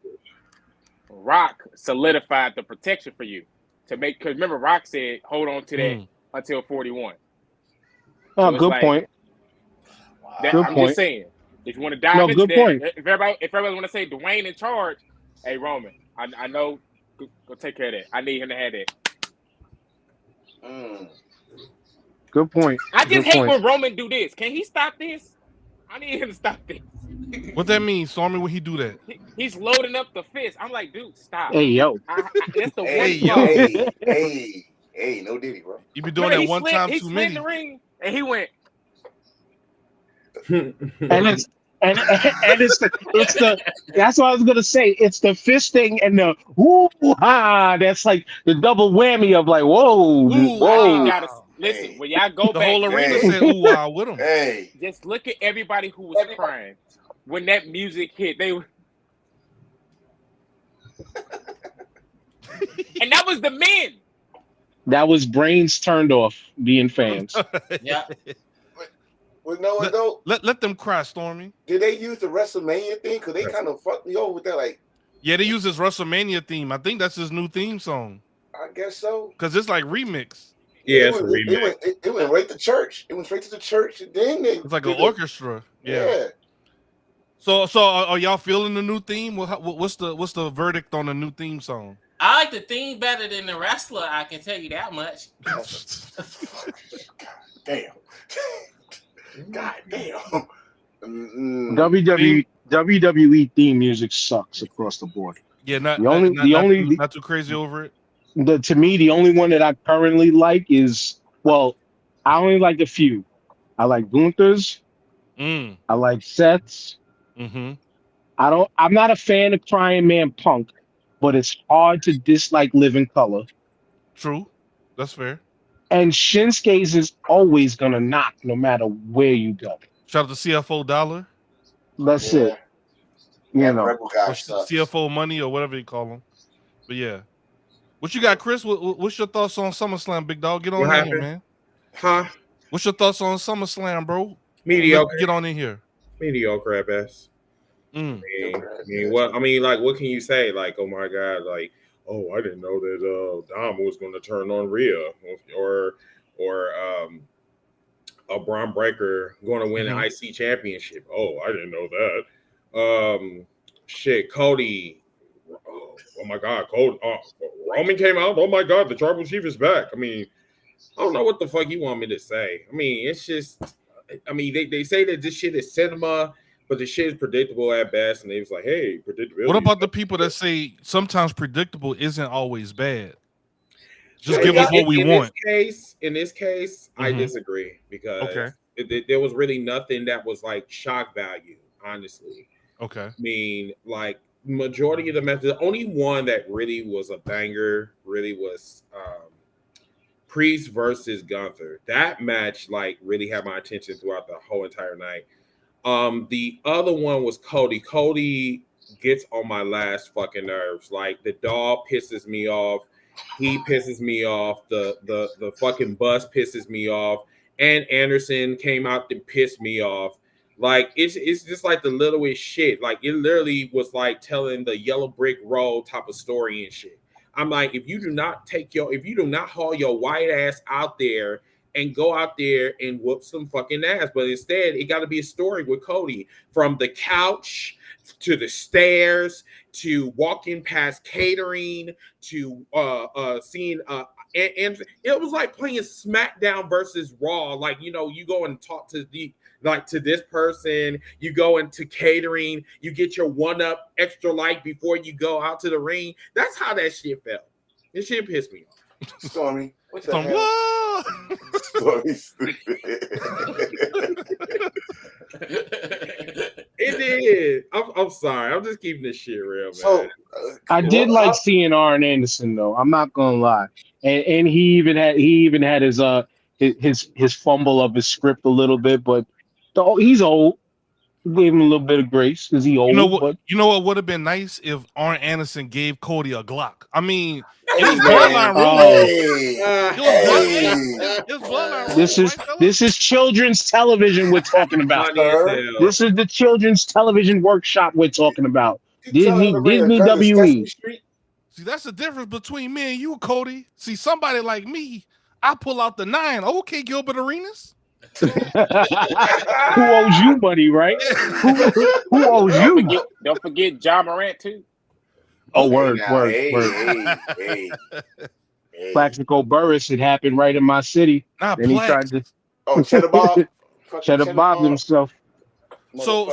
S3: Rock solidified the protection for you to make, because remember Rock said hold on to that until 41.
S5: Oh, so good point.
S3: I'm just saying, if you want to dive into that, if everybody want to say Dwayne in charge, hey Roman, I know, go take care of that. I need him to have that.
S5: Good point.
S3: I just hate when Roman do this. Can he stop this? I need him to stop this.
S2: What that mean, Stormy? When he do that?
S3: He's loading up the fist. I'm like, dude, stop.
S5: Hey yo.
S3: That's the
S1: hey, no Diddy, bro.
S2: You be doing that one time too many.
S3: He slid the ring and he went.
S5: and it's the that's what I was gonna say. It's the fisting and the woo-ha. That's like the double whammy of like whoa.
S3: Listen, when y'all go
S2: the
S3: back,
S2: whole arena said ooh-ah with him.
S1: Hey,
S3: just look at everybody who was crying when that music hit. They were, and that was the men.
S5: That was brains turned off being fans.
S6: Yeah.
S1: Well, no,
S2: let them cry, Stormy.
S1: Did they use the WrestleMania thing? Because they kind of fucked me over with that. Like,
S2: yeah, they use his WrestleMania theme. I think that's his new theme song.
S1: I guess so.
S2: Because it's like remix.
S7: Yeah, it's a remix.
S1: It went right to church. It went straight to the church, and then
S2: it's like an orchestra. Yeah. So are y'all feeling the new theme? What's the verdict on the new theme song?
S6: I like the theme better than the wrestler. I can tell you that much.
S1: God damn.
S5: WWE theme music sucks across the board.
S2: Yeah, not too crazy over it.
S5: To me, the only one that I currently like is, well, I only like a few. I like Gunther's, I like Seth's.
S2: Mm-hmm.
S5: I'm not a fan of Crying Man Punk, but it's hard to dislike Living Color.
S2: True. That's fair.
S5: And Shinsuke's is always gonna knock no matter where you go.
S2: Shout out to CFO Dollar
S5: That's it. You
S1: That
S5: know.
S1: purple guy
S2: or
S1: sucks.
S2: CFO Money or whatever you call them. But yeah. What you got, Chris? What's your thoughts on SummerSlam, big dog? Get on
S7: What
S2: in here,
S7: happened?
S2: man.
S7: Huh?
S2: What's your thoughts on SummerSlam, bro?
S7: Mediocre.
S2: Get on in here.
S7: Mediocre at best.
S2: Mm.
S7: What can you say? Like, oh my god, like, oh, I didn't know that Dom was going to turn on Rhea, or a Braun Breaker going to win an IC championship. Oh, I didn't know that. Cody. Oh my god, Cody. Roman came out. Oh my god, the Tribal Chief is back. I mean, I don't know what the fuck you want me to say. I mean, it's just. I mean, they say that this shit is cinema. But the shit is predictable at best, and they was like, "Hey, predictability."
S2: What about the people that say sometimes predictable isn't always bad? Just give us what we want.
S7: In this case, I disagree because there was really nothing that was like shock value, honestly.
S2: Okay.
S7: I mean, like majority of the matches, the only one that really was a banger really was Priest versus Gunther. That match like really had my attention throughout the whole entire night. The other one was Cody. Cody gets on my last fucking nerves. Like the dog pisses me off. He pisses me off. The fucking bus pisses me off. And Anderson came out to piss me off. Like it's just like the littlest shit. Like it literally was like telling the yellow brick road type of story and shit. I'm like, if you do not haul your white ass out there and go out there and whoop some fucking ass. But instead, it got to be a story with Cody from the couch to the stairs to walking past catering to seeing and it was like playing SmackDown versus Raw. Like, you know, you go and talk to to this person, you go into catering, you get your one up extra light before you go out to the ring. That's how that shit felt. This shit pissed me off.
S1: Stormy, what the hell? Stormy stupid.
S7: It is. I'm sorry. I'm just keeping this shit real, man.
S1: So
S5: I did like seeing Arn Anderson though. I'm not gonna lie, and he even had his fumble of his script a little bit, but he's old. Gave him a little bit of grace because he old.
S2: You know what would have been nice if Arn Anderson gave Cody a Glock. I mean, his bloodline
S5: This is children's television we're talking about. This is the children's television workshop we're talking about. Disney WWE.
S2: See, that's the difference between me and you, Cody. See, somebody like me, I pull out the 9. Okay, Gilbert Arenas.
S5: Who owes you money, right? Who owes you?
S3: Don't forget John Morant too.
S5: Oh, word. Plaxico Burris, it happened right in my city. Then he tried to
S1: Cheddar Bob.
S5: Cheddar Bob himself.
S2: So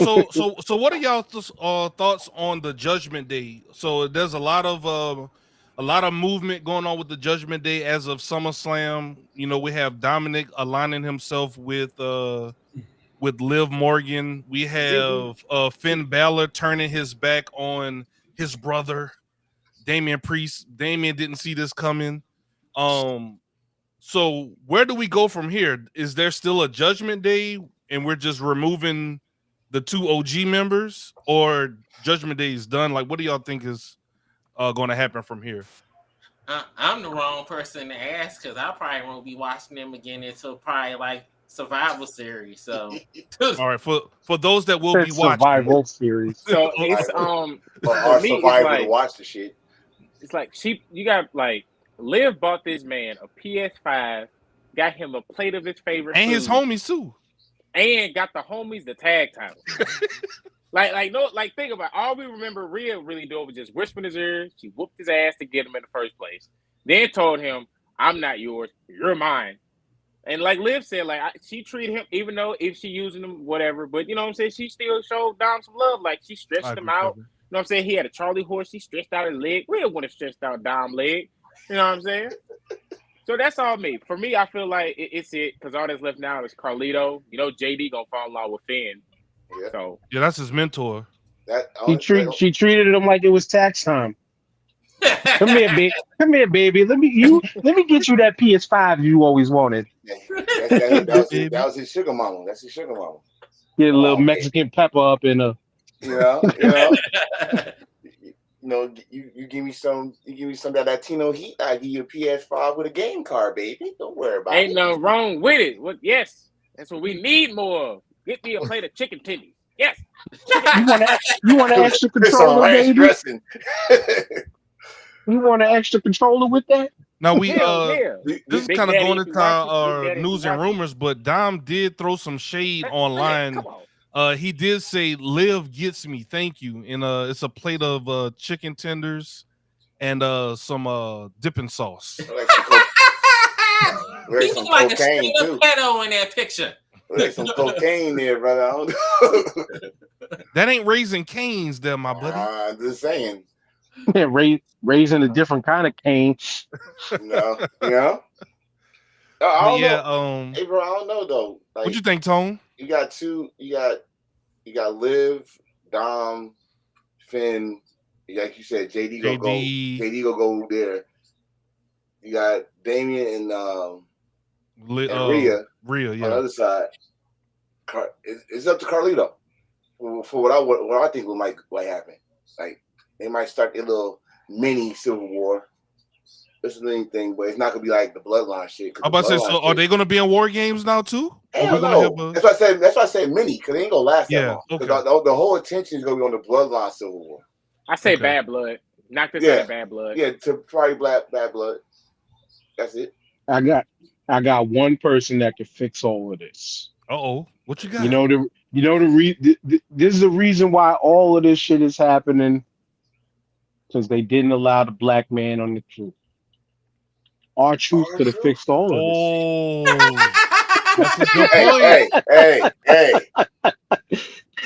S2: what are y'all thoughts on the Judgment Day? So there's a lot of movement going on with the Judgment Day as of SummerSlam. You know, we have Dominic aligning himself with Liv Morgan. We have Finn Balor turning his back on his brother, Damian Priest. Damian didn't see this coming. So where do we go from here? Is there still a Judgment Day and we're just removing the 2 OG members, or Judgment Day is done? Like, what do y'all think is going to happen from here?
S6: I'm the wrong person to ask because I probably won't be watching them again until probably like Survival Series. So,
S2: all right, for those that will be watching
S5: Survival Series,
S3: so it's
S1: our survivor to watch the shit.
S3: It's like you got like Liv bought this man a PS5, got him a plate of his favorite
S2: and
S3: food,
S2: his homies too,
S3: and got the homies the tag title. Think about it. All we remember Rhea really doing was just whispering his ear. She whooped his ass to get him in the first place. Then told him, "I'm not yours, you're mine." And like Liv said, she treated him, even though if she using him, whatever. But you know what I'm saying? She still showed Dom some love. Like she stretched him out. You know what I'm saying? He had a Charlie horse. She stretched out his leg. Rhea wouldn't have stretched out Dom's leg. You know what I'm saying? So that's all me. For me, I feel like it's it because all that's left now is Carlito. You know, JD gonna fall in love with Finn.
S1: Yeah.
S3: So
S2: Yeah, that's his mentor.
S5: She treated him like it was tax time. Come here, baby. Come here, baby. Let me get you that PS5 you always wanted.
S1: That was his sugar mama. That's his sugar mama.
S5: Get a little Mexican pepper up in her.
S1: You give me some of that Latino heat. I give you a PS5 with a game card, baby. Don't worry about it.
S3: Ain't nothing wrong with it. Yes, that's what we need more of. Get me a plate of chicken tenders. Yes.
S5: You want an extra controller, baby? You want an extra controller with that?
S2: Now we
S3: this
S2: is kind of going into our news and rumors, but Dom did throw some shade online. He did say Liv gets me, thank you. And it's a plate of chicken tenders and some dipping sauce.
S6: He look like a straight up pedo in that picture.
S1: There's some cocaine there, brother. I don't know.
S2: That ain't Raising Cane's there, my buddy.
S1: I'm just saying.
S5: Yeah, raising a different kind of cane.
S1: No. I don't
S2: know.
S1: Hey, bro, I don't know though. Like,
S2: what you think, Tone?
S1: You got two. You got Liv, Dom, Finn. Like you said, JD gonna go there. You got Damian and Rhea.
S2: Yeah.
S1: On the other side. It's up to Carlito for what I think might happen. Like they might start a little mini civil war. This is anything, but it's not gonna be like the bloodline shit.
S2: I'm about to say, so are they gonna be in war games now too?
S1: Hell no. That's why I said mini, because they ain't gonna last that long. Okay. The whole attention is gonna be on the bloodline civil war.
S3: I say Bad Blood. Knock this out of Bad Blood.
S1: Yeah, to probably Bad Blood. That's it.
S5: I got one person that can fix all of this.
S2: What you got?
S5: This is the reason why all of this shit is happening, because they didn't allow the black man on the truth. Our truth could have fixed all of this.
S2: That's a good point.
S1: Hey.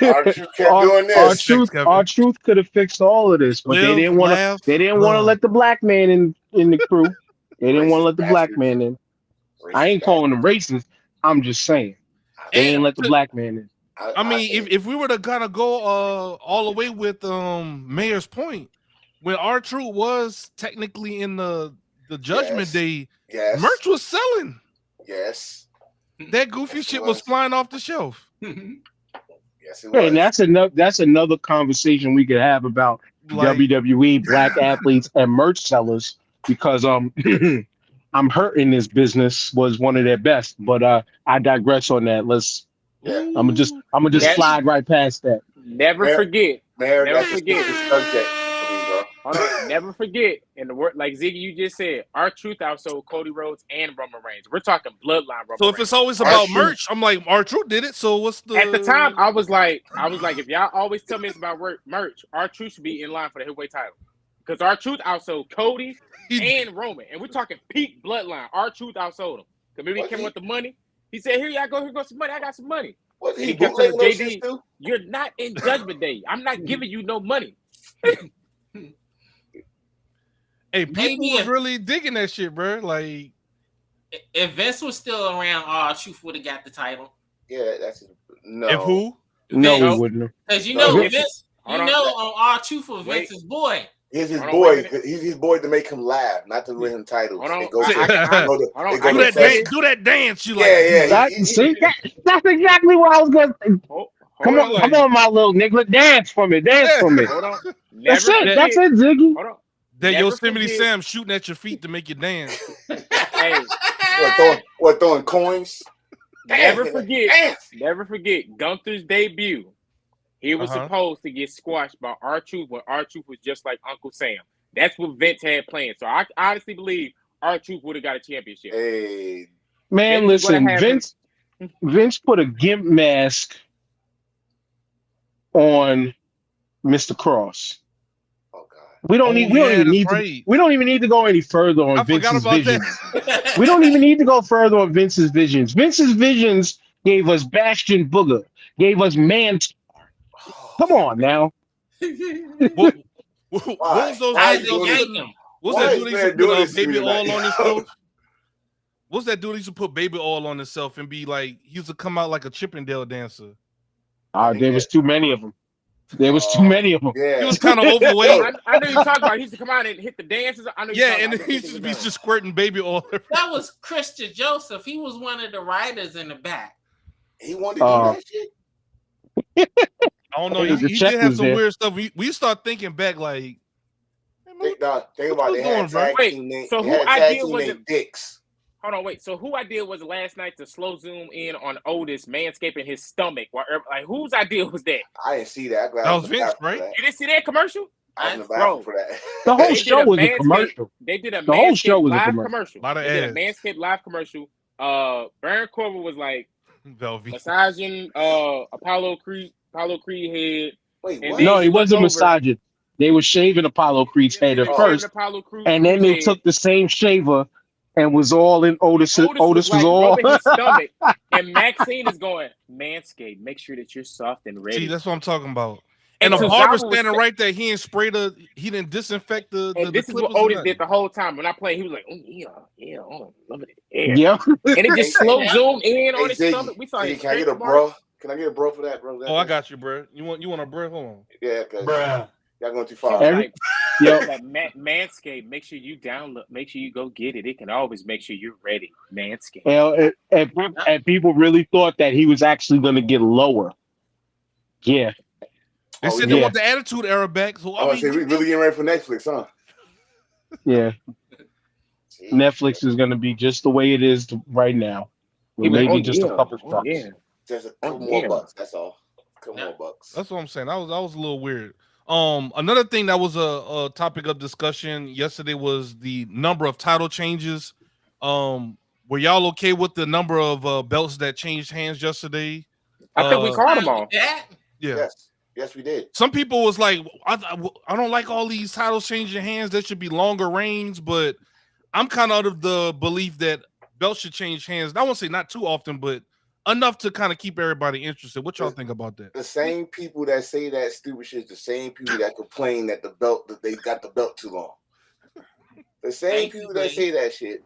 S1: Our truth kept doing this.
S5: Our truth could have fixed all of this, but they didn't want to let the black man in the crew. They didn't want to let the black man in. I ain't calling them racist. I'm just saying they ain't let the black man in.
S2: I mean, if we were to kind of go all the way with Mayor's point, when R-Truth was technically in the Judgment Day, merch was selling.
S1: Yes.
S2: That goofy shit was flying off the shelf.
S1: Yes, it was.
S5: And that's another conversation we could have about WWE, black athletes, and merch sellers, because I'm hurting this business was one of their best, but I digress on that. I'm gonna just slide right past that.
S3: Never forget
S1: the subject.
S3: Never forget, in the word like Ziggy, you just said, R-Truth outsold Cody Rhodes and Roman Reigns. We're talking bloodline Roman
S2: So if it's always about merch, I'm like, R-Truth did it. So what's the?
S3: At the time, I was like, if y'all always tell me it's about merch, R-Truth should be in line for the heavyweight title, because R-Truth outsold Cody and Roman, and we're talking peak bloodline. R-Truth outsold him. Because maybe he came with the money. He said, "Here y'all go. Here goes some money. I got some money."
S1: What
S3: he kept telling JD, "You're not in Judgment Day. I'm not giving you no money."
S2: Hey, people was really digging that shit, bro. Like,
S6: if Vince was still around, R-Truth would have got the title.
S1: Yeah, that's no.
S2: If who?
S5: No, he wouldn't.
S6: Because Vince, R-Truth was Vince's boy.
S1: He's his boy. He's his boy to make him laugh, not to win him titles.
S2: Do that dance. You like?
S5: Yeah. That's exactly what I was gonna say. Come on, my little nigga, dance for me.
S3: Hold on.
S5: That's it, Ziggy.
S3: Hold on.
S2: That Yosemite Sam shooting at your feet to make you dance.
S3: Hey,
S1: throwing coins?
S3: Never forget Gunther's debut. He was supposed to get squashed by R-Truth when R-Truth was just like Uncle Sam. That's what Vince had planned. So I honestly believe R-Truth would have got a championship.
S1: Hey,
S5: man, listen, Vince put a gimp mask on Mr. Cross. We don't even need to go any further on Vince's visions. We don't even need to go further on Vince's visions. Vince's visions gave us Bastion Booger, gave us Mantar. Come on now.
S2: What was those? What's that dude that put baby all on his throat? What's that dude that used to put baby oil on himself and be like, he used to come out like a Chippendale dancer?
S5: There was too many of them. There was too many of them.
S1: Yeah.
S2: He was kind of overweight.
S3: I know you talking about. He used to come out and hit the dances. I know.
S2: And then he used to be just squirting baby oil.
S6: That was Christian Joseph. He was one of the writers in the back.
S1: He wanted to do that shit.
S2: I don't know. He did have some weird stuff. We start thinking back, like,
S1: think about it. They had a tag team named,
S3: so who idea was it?
S1: Dicks.
S3: Hold on, wait. So who idea was it last night to slow zoom in on Otis manscaping his stomach? Like, whose idea was that?
S1: I didn't see that.
S2: That was Vince, right?
S3: You didn't see that commercial?
S1: I was in the bathroom for that.
S5: The whole show was a commercial.
S3: They did a
S5: the whole show was
S3: live
S5: a commercial.
S3: A lot of ads. They did a Manscaped live commercial. Baron Corbin was like massaging Apollo Creed head.
S1: Wait, what?
S5: No, he wasn't massaging. They were shaving Apollo Creed's head at first, and then they took the same shaver and was all in Otis. Otis was all
S3: rubbing his stomach, and Maxine is going, Manscaped, make sure that you're soft and ready.
S2: See, that's what I'm talking about. And the barber standing right there, he didn't disinfect the.
S3: And this is what Otis did the whole time. When I played, he was like, "Oh, love it."
S5: Yeah,
S3: and it just slow zoomed in on his stomach. We saw his.
S1: Can I get a bro? Can I get a bro for that, bro?
S2: I got you, bro. You want a bro? Hold on.
S1: Yeah,
S5: bruh.
S1: Y'all going too far.
S3: Manscaped, make sure you download. Make sure you go get it. It can always make sure you're ready. Manscaped.
S5: And people really thought that he was actually going to get lower. Yeah.
S2: They said they want the Attitude Era back. So
S1: we really getting ready for Netflix, huh?
S5: Yeah. Netflix is going to be just the way it is right now. Maybe just a couple bucks.
S1: Yeah. Just a couple more bucks. That's all. More bucks.
S2: That's what I'm saying. That was a little weird. Another thing that was a topic of discussion yesterday was the number of title changes. Were y'all okay with the number of belts that changed hands yesterday?
S3: I think we called them all.
S2: Yeah.
S1: Yes, we did.
S2: Some people was like, I don't like all these titles changing hands. There should be longer reigns, but I'm kind of the belief that belts should change hands. I won't say not too often, but enough to kind of keep everybody interested. What y'all think about that?
S1: The same people that say that stupid shit, the same people that complain that they got the belt too long. The same people that say that shit.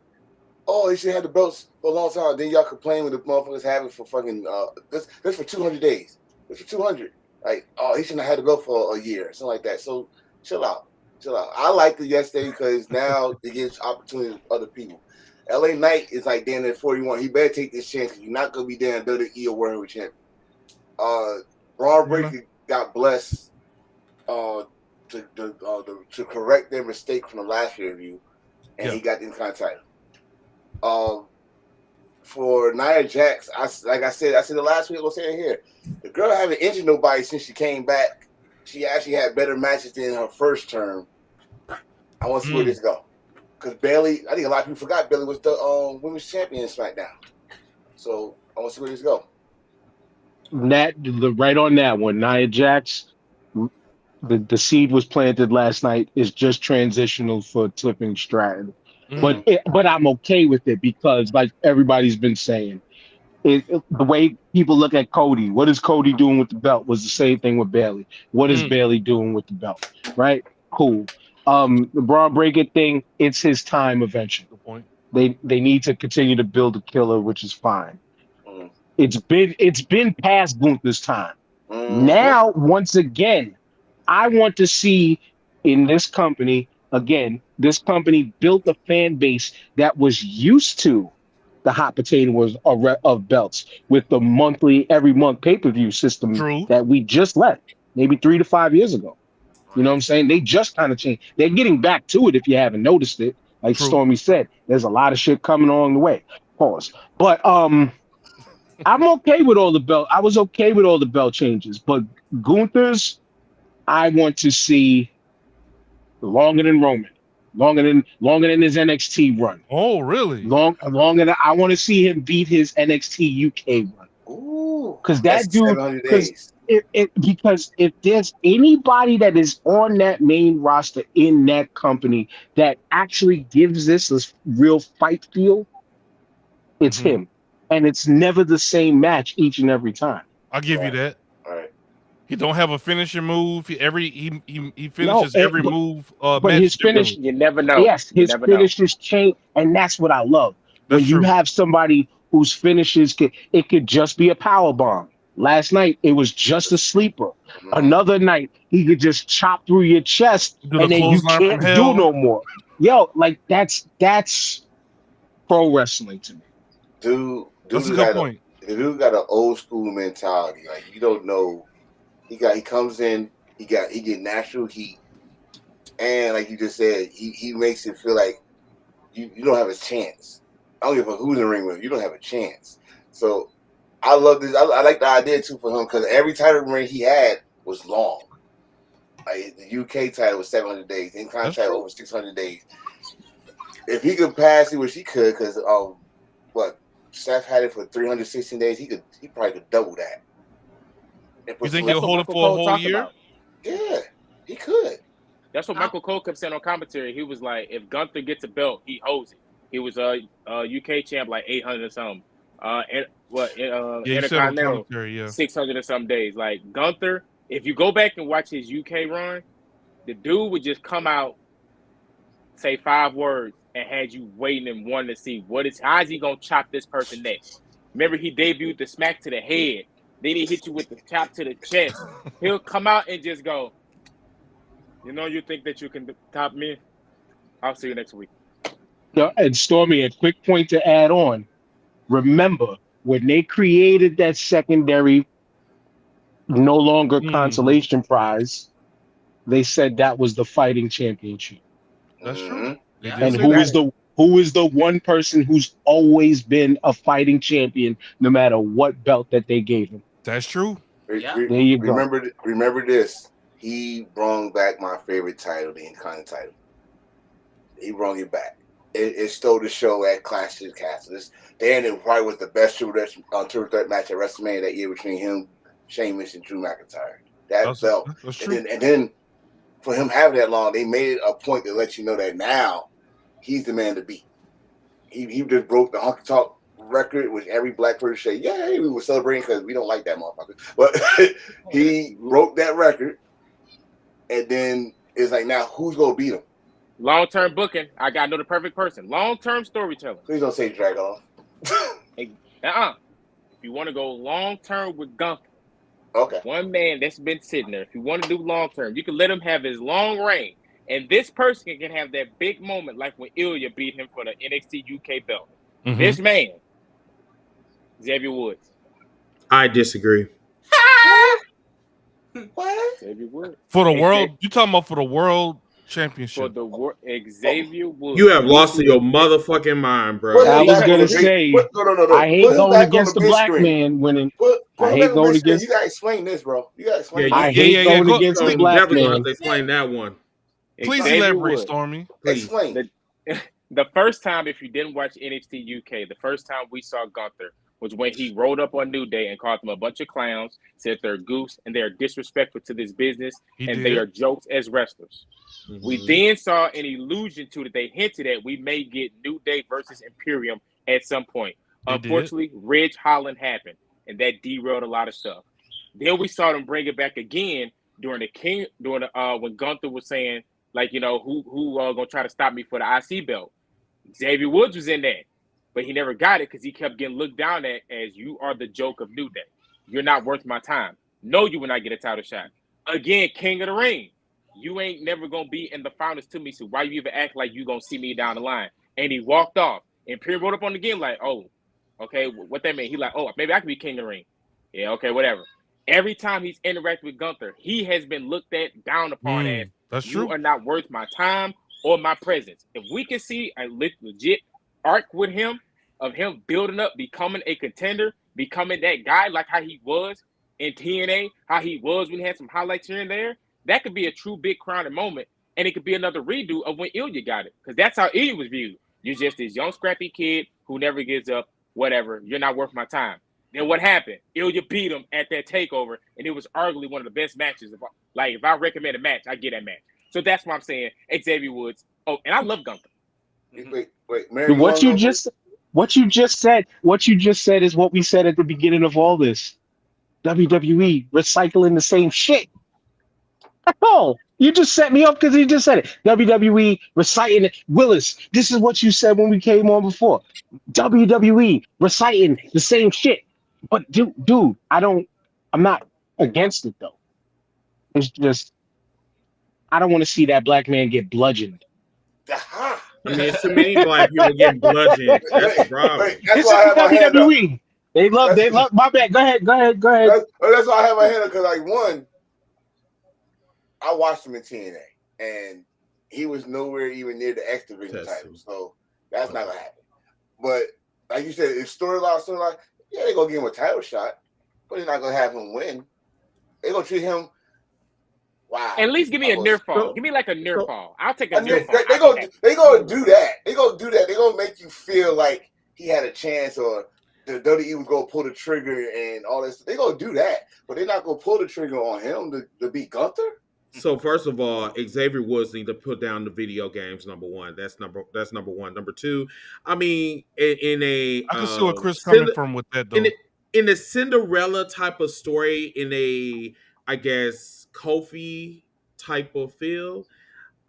S1: Oh, they should have the belts for a long time. Then y'all complain when the motherfuckers have it for fucking this for 200 days. It's for 200. Like, oh, he shouldn't have had to go for a year, something like that. So chill out. I liked it yesterday because now it gives opportunity to other people. LA Knight is like damn at 41. He better take this chance because you're not gonna be damn WWE or World Champion. Braun Breaker got blessed to correct their mistake from the last review, and he got the Intercontinental title. For Nia Jax, I said the last week, I'm gonna say it here. The girl haven't injured nobody since she came back. She actually had better matches than her first term. I want to see where this go. Because Bayley, I think a lot of people forgot Bayley was the women's champion in SmackDown. So I want to see where this go.
S5: Right on that one, Nia Jax, the seed was planted last night. Is just transitional for Tiffany Stratton. But I'm okay with it because, like everybody's been saying, the way people look at Cody, what is Cody doing with the belt was the same thing with Bayley. What is Bayley doing with the belt? Right? Cool. The Braun Breaker thing, it's his time eventually.
S2: Good point.
S5: They need to continue to build a killer, which is fine. It's been past Gunther's time. Now, once again, I want to see in this company. Again, this company built a fan base that was used to the hot potato of belts with the every month pay-per-view system that we just left maybe 3 to 5 years ago. You know what I'm saying? They just kind of changed. They're getting back to it if you haven't noticed it. Like Stormy said, there's a lot of shit coming along the way. Pause. But I'm okay with all the belt. I was okay with all the belt changes. But Gunther's, I want to see longer than Roman, longer than his NXT run.
S2: Oh, really?
S5: Longer than I want to see him beat his NXT UK run.
S1: Ooh,
S5: because that dude. Because if there's anybody that is on that main roster in that company that actually gives this a real fight feel, it's him, and it's never the same match each and every time.
S2: I'll give you that.
S1: All right.
S2: He don't have a finishing move. He finishes every move.
S5: But his finish,
S3: you never know.
S5: Yes, his finishes change, and that's what I love. when you
S2: true.
S5: have somebody whose finishes could just be a power bomb. Last night it was just a sleeper. Another night he could just chop through your chest
S2: Do the
S5: and then you
S2: clothesline from
S5: can't do
S2: hell.
S5: no more. Yo, like that's pro wrestling to me.
S1: Dude
S2: That's a good point.
S1: The dude got an old school mentality. Like you don't know. He comes in. He get natural heat, and like you just said, he makes it feel like you don't have a chance. I don't give a fuck who's in the ring with him. You don't have a chance. So I love this. I like the idea too for him because every title reign he had was long. Like the UK title was 700 days. The Intercontinental title over 600 days. If he could pass it, which he could, because Seth had it for 316 days. He probably could double that.
S2: You think he'll hold it for a whole year?
S1: Yeah, he could.
S3: That's what Michael Cole kept saying on commentary. He was like, if Gunther gets a belt, he holds it. He was a UK champ like 800 or something. Intercontinental 600 or some days. Like Gunther, if you go back and watch his UK run, the dude would just come out, say 5 words, and had you waiting and wanting to see how is he gonna chop this person next. Remember, he debuted the smack to the head, then he hit you with the chop to the chest. He'll come out and just go, you think that you can top me? I'll see you next week.
S5: And Stormy, a quick point to add on. Remember, when they created that secondary, no longer consolation prize, they said that was the fighting championship.
S2: That's true.
S5: And who is the one person who's always been a fighting champion, no matter what belt that they gave him?
S2: That's true.
S6: Yeah.
S5: There you go.
S1: Remember this. He brought back my favorite title, the Intercontinental title. He brought it back. It stole the show at Clash of the Castle. It probably was the best triple threat match at WrestleMania that year between him, Sheamus, and Drew McIntyre. That's true. And then for him having that long, they made it a point to let you know that now he's the man to beat. He just broke the Honky Tonk record, which every black person say, yeah, we were celebrating because we don't like that motherfucker. But he broke that record, and then it's like, now who's going to beat him?
S3: Long-term booking. I got to know the perfect person. Long-term storytelling.
S1: Please don't say Dragon.
S3: If you want to go long-term with Gunther,
S1: okay,
S3: one man that's been sitting there, if you want to do long-term, you can let him have his long reign. And this person can have that big moment like when Ilya beat him for the NXT UK belt. Mm-hmm. This man, Xavier Woods.
S7: I disagree.
S1: What?
S3: Xavier Woods.
S2: For the world? You talking about for the world championship?
S3: For the Xavier Woods.
S7: You have lost your motherfucking mind, bro.
S5: I was going to say, I hate going against the black man winning. I hate going against.
S1: You got to explain this, bro. You got to explain.
S5: I hate going against the black man.
S7: Explain that one.
S2: Please elaborate, Stormy.
S1: Please. Explain.
S3: The first time, if you didn't watch NXT UK, the first time we saw Gunther was when he rolled up on New Day and called them a bunch of clowns, said they're goofs and they're disrespectful to this business, they are jokes as wrestlers. Mm-hmm. We then saw an allusion to that they hinted at we may get New Day versus Imperium at some point. Unfortunately, Ridge Holland happened, and that derailed a lot of stuff. Then we saw them bring it back again when Gunther was saying, like, who gonna try to stop me for the IC belt? Xavier Woods was in that, but he never got it because he kept getting looked down at as you are the joke of New Day. You're not worth my time. No, you will not get a title shot. Again, King of the Ring. You ain't never gonna be in the finals to me, so why you even act like you gonna see me down the line? And he walked off. And Pierre wrote up on the game like, oh, okay, what that mean? He like, oh, maybe I can be King of the Ring. Yeah, okay, whatever. Every time he's interacted with Gunther, he has been looked at, down upon as
S2: that's
S3: you
S2: true.
S3: are not worth my time or my presence. If we can see a legit arc with him, of him building up, becoming a contender, becoming that guy like how he was in TNA, how he was when he had some highlights here and there, that could be a true big crowning moment, and it could be another redo of when Ilya got it, because that's how Ilya was viewed. You're just this young, scrappy kid who never gives up, whatever. You're not worth my time. Then what happened? Ilya beat him at that takeover, and it was arguably one of the best matches. If I recommend a match, I get that match. So that's why I'm saying Xavier Woods. Oh, and I love Gunther.
S1: Wait, Mary,
S5: what you just said is what we said at the beginning of all this. WWE recycling the same shit. Oh, You just set me up because you just said it. WWE reciting it. Willis, this is what you said when we came on before. WWE reciting the same shit. But dude, I'm not against it though. It's just I don't want to see that black man get bludgeoned.
S1: Aha.
S7: I mean, it's too many black people getting bludgeoned. That's the problem.
S1: That's
S5: This
S1: why I
S5: is
S1: have my hand up.
S5: WWE. They love. My bad. Go ahead.
S1: That's why I have my hand up because, like, one, I watched him in TNA, and he was nowhere even near the X Division title, so that's not gonna happen. But like you said, it's storyline, yeah, they're gonna give him a title shot, but they're not gonna have him win. They're gonna treat him. Wow.
S3: At least give me a near fall. Give me like a near fall. I'll take a near fall.
S1: They gonna do that. They gonna do that. They gonna make you feel like he had a chance, or the WWE was gonna pull the trigger and all this. They gonna do that, but they're not gonna pull the trigger on him to beat Gunther.
S7: So first of all, Xavier Woods need to put down the video games. Number one, that's number one. Number two, I mean, I
S2: can see where Chris coming from with that though.
S7: In a Cinderella type of story, in a I guess Kofi type of feel,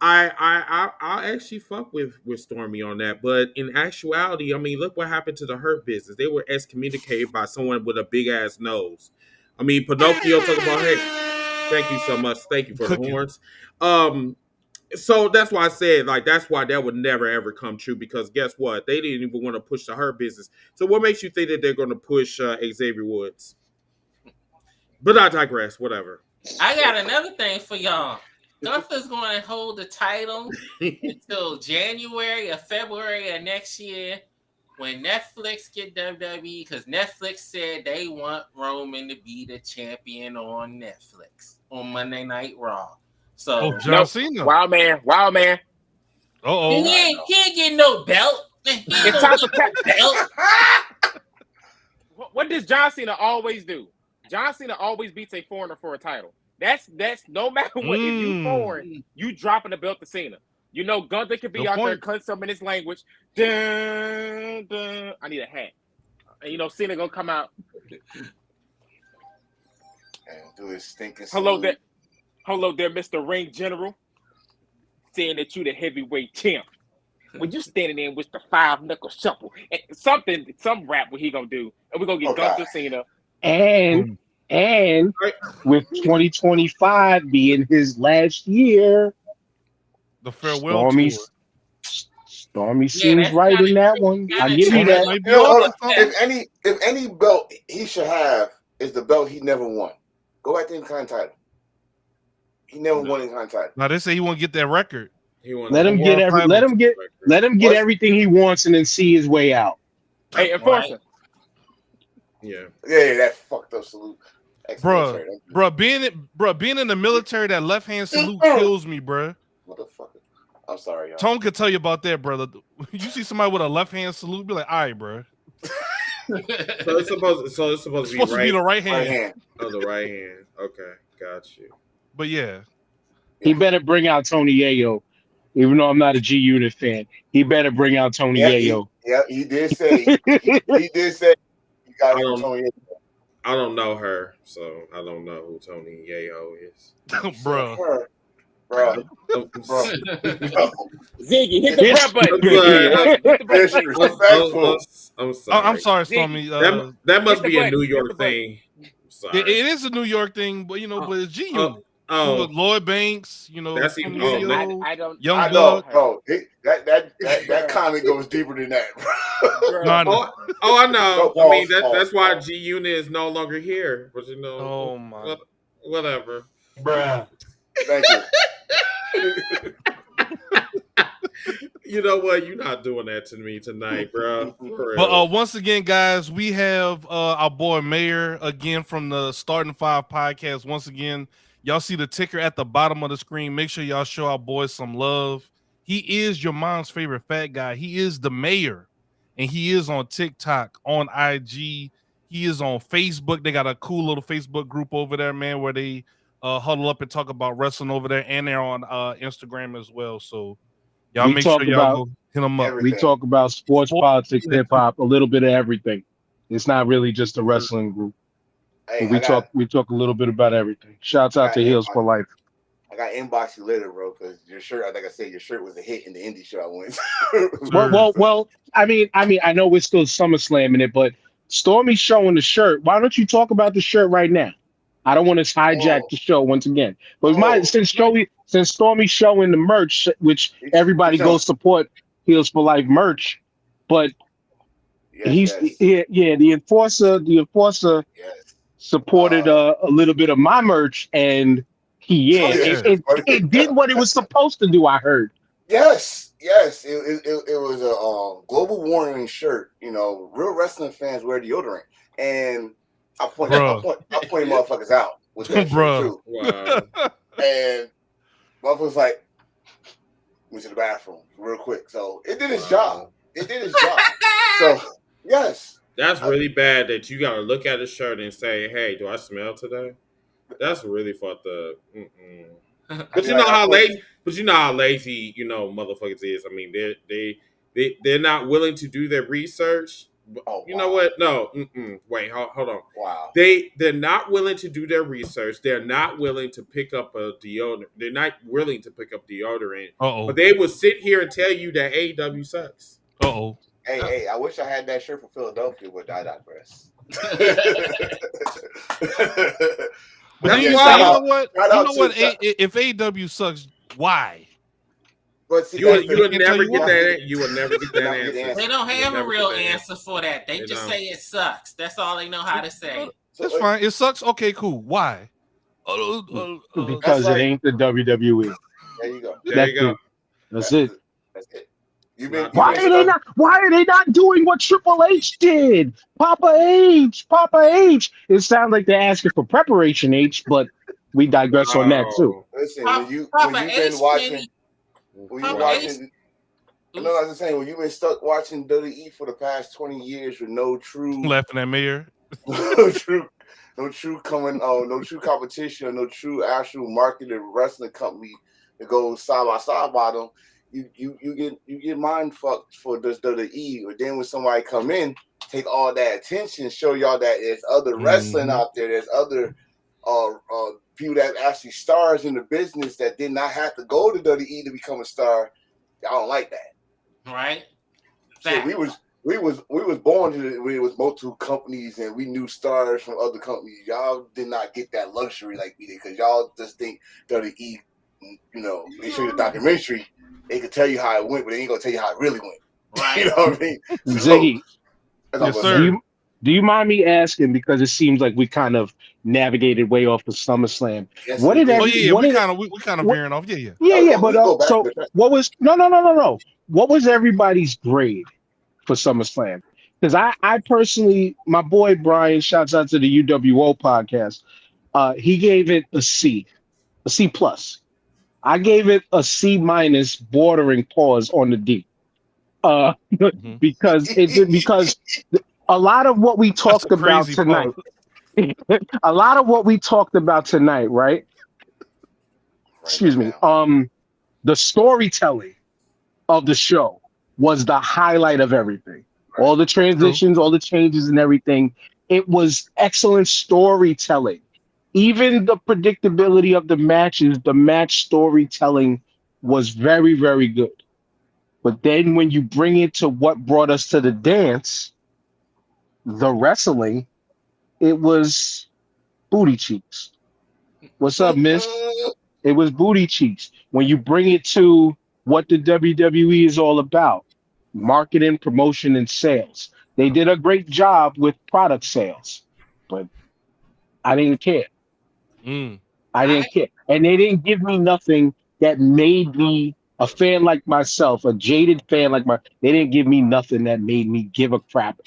S7: I actually fuck with Stormy on that. But in actuality, I mean, look what happened to the Hurt Business. They were excommunicated by someone with a big ass nose. I mean, Pinocchio talk about, hey, thank you so much. Thank you for the horns. So that's why I said, like, that's why that would never ever come true, because guess what? They didn't even want to push the Hurt Business. So what makes you think that they're going to push Xavier Woods? But I digress. Whatever.
S6: I got another thing for y'all. Gunther's going to hold the title until January or February of next year when Netflix get WWE, because Netflix said they want Roman to be the champion on Netflix on Monday Night Raw. So
S2: John Cena.
S3: Wild man.
S2: Uh-oh.
S6: He ain't getting no belt.
S3: It's time for belt. What does John Cena always do? John Cena always beats a foreigner for a title. That's no matter what. If you foreign, you dropping the belt to Cena. You know, Gunther could be out there cutting some in his language. Dun, dun. I need a hat. And you know, Cena gonna come out
S1: and do his stinking.
S3: Hello there, Mr. Ring General. Saying that you the heavyweight champ. When you standing there with the 5-knuckle shuffle, and some rap what he gonna do, and we're gonna get Gunther Cena.
S5: And with 2025 being his last year,
S2: the farewell tour.
S5: Stormy seems right in that one. I give you that.
S1: If any belt he should have is the belt he never won. Go back to the Intercontinental title. He never won the Intercontinental title.
S2: Now they say he won't get that record.
S5: Let him get everything he wants and then see his way out.
S3: Hey, Enforcer.
S7: Yeah,
S1: that fucked up salute.
S2: Bro, being in the military, that left hand salute kills me, bro.
S1: Motherfucker. I'm sorry, y'all.
S2: Tone could tell you about that, brother. You see somebody with a left hand salute, be like, all right, bro.
S7: So it's supposed to be
S2: the right hand.
S7: Oh, the right hand. Okay, got you.
S2: But yeah,
S5: he better bring out Tony Yayo. Even though I'm not a G Unit fan, he better bring out Tony Yayo.
S1: He did say. he did say. You got Tony Yayo.
S7: I don't know her, so I don't know who Tony Yayo is.
S2: Bro.
S3: Ziggy, hit the front button.
S7: I'm sorry.
S2: I'm sorry, Stormy.
S7: That must be a New York thing.
S2: It is a New York thing, but but it's G Unit. Lloyd Banks,
S7: that's even.
S3: I don't.
S2: Young
S1: Buck. That comment goes deeper than that.
S7: I know. I mean, that's why G Unit is no longer here. But
S2: oh my,
S7: whatever,
S5: bruh.
S1: Thank you.
S7: You know what? You're not doing that to me tonight, bro.
S2: But once again, guys, we have our boy Mayor again from the Starting Five podcast. Once again, y'all see the ticker at the bottom of the screen. Make sure y'all show our boy some love. He is your mom's favorite fat guy. He is the mayor, and he is on TikTok, on IG. He is on Facebook. They got a cool little Facebook group over there, man, where they huddle up and talk about wrestling over there, and they're on Instagram as well. So y'all make sure y'all go hit them up.
S5: We talk about sports, politics, hip hop, a little bit of everything. It's not really just a wrestling group. Hey, we talk a little bit about everything. Shouts out to Heels for Life.
S1: I got inbox you later, bro, because your shirt, like I said, your shirt was a hit in the indie show I went.
S5: Well. I mean, I know we're still SummerSlam in it, but Stormy's showing the shirt. Why don't you talk about the shirt right now? I don't want to hijack the show once again. But since Stormy's showing the merch, which everybody go support Heels for Life merch, but the enforcer supported a little bit of my merch, and it did what it was supposed to do. I heard.
S1: Yes, it was a global warming shirt. You know, real wrestling fans wear deodorant, and I point motherfuckers out with that shirt too.
S7: Wow.
S1: And motherfuckers like went to the bathroom real quick, so it did its job. So yes,
S7: that's really bad that you got to look at a shirt and say, "Hey, do I smell today?" That's really fucked up. But you know how lazy. But you know how lazy motherfuckers is. I mean, they're not willing to do their research. You know what? No. Wait. Hold on.
S1: Wow.
S7: They're not willing to do their research. They're not willing to pick up a deodorant. They're not willing to pick up deodorant. But they will sit here and tell you that AEW sucks.
S1: Hey, I wish I had that shirt for Philadelphia, but I digress.
S2: But you know what? If AEW sucks, why?
S1: But see,
S7: you will never get that. You will never get that answer.
S6: They don't have a real answer for that. They just say it sucks. That's all they know how to say.
S2: That's fine. It sucks. Okay, cool. Why?
S5: Because it ain't the WWE.
S1: There you go.
S5: That's it.
S1: That's it.
S5: Why are they not doing what Triple H did? Papa H. It sounds like they're asking for preparation H, but we digress on that too.
S1: Listen, when you've been watching, when you've been stuck watching WWE for the past 20 years with no true
S2: laughing at Mayor,
S1: no true competition, or no true actual marketed wrestling company that goes side by side by them. You get mind fucked for this WWE, or then when somebody come in, take all that attention, show y'all that there's other wrestling out there, there's other people that actually stars in the business that did not have to go to WWE to become a star. Y'all don't like that,
S6: right?
S1: So we was born we was multiple companies and we knew stars from other companies. Y'all did not get that luxury like we did because y'all just think WWE, they show you the documentary. They could tell you how it went, but they ain't gonna tell you how it really went.
S6: Right.
S1: You know what I mean?
S5: Ziggy,
S2: yes, sir.
S5: Do you mind me asking, because it seems like we kind of navigated way off of SummerSlam?
S1: Yes,
S2: we kind of veering off.
S5: Yeah. But so what was no? What was everybody's grade for SummerSlam? Because I personally, my boy Brian, shouts out to the UWO podcast. He gave it a C plus. I gave it a C minus, bordering pause on the D, because a lot of what we talked about tonight, right? Excuse me. The storytelling of the show was the highlight of everything. All the transitions, all the changes, and everything. It was excellent storytelling. Even the predictability of the matches, the match storytelling was very, very good. But then when you bring it to what brought us to the dance, the wrestling, it was booty cheeks. What's up, miss? It was booty cheeks. When you bring it to what the WWE is all about, marketing, promotion, and sales. They did a great job with product sales, but I didn't care. I didn't care. And they didn't give me nothing that made me a fan like myself, a jaded fan like they didn't give me nothing that made me give a crap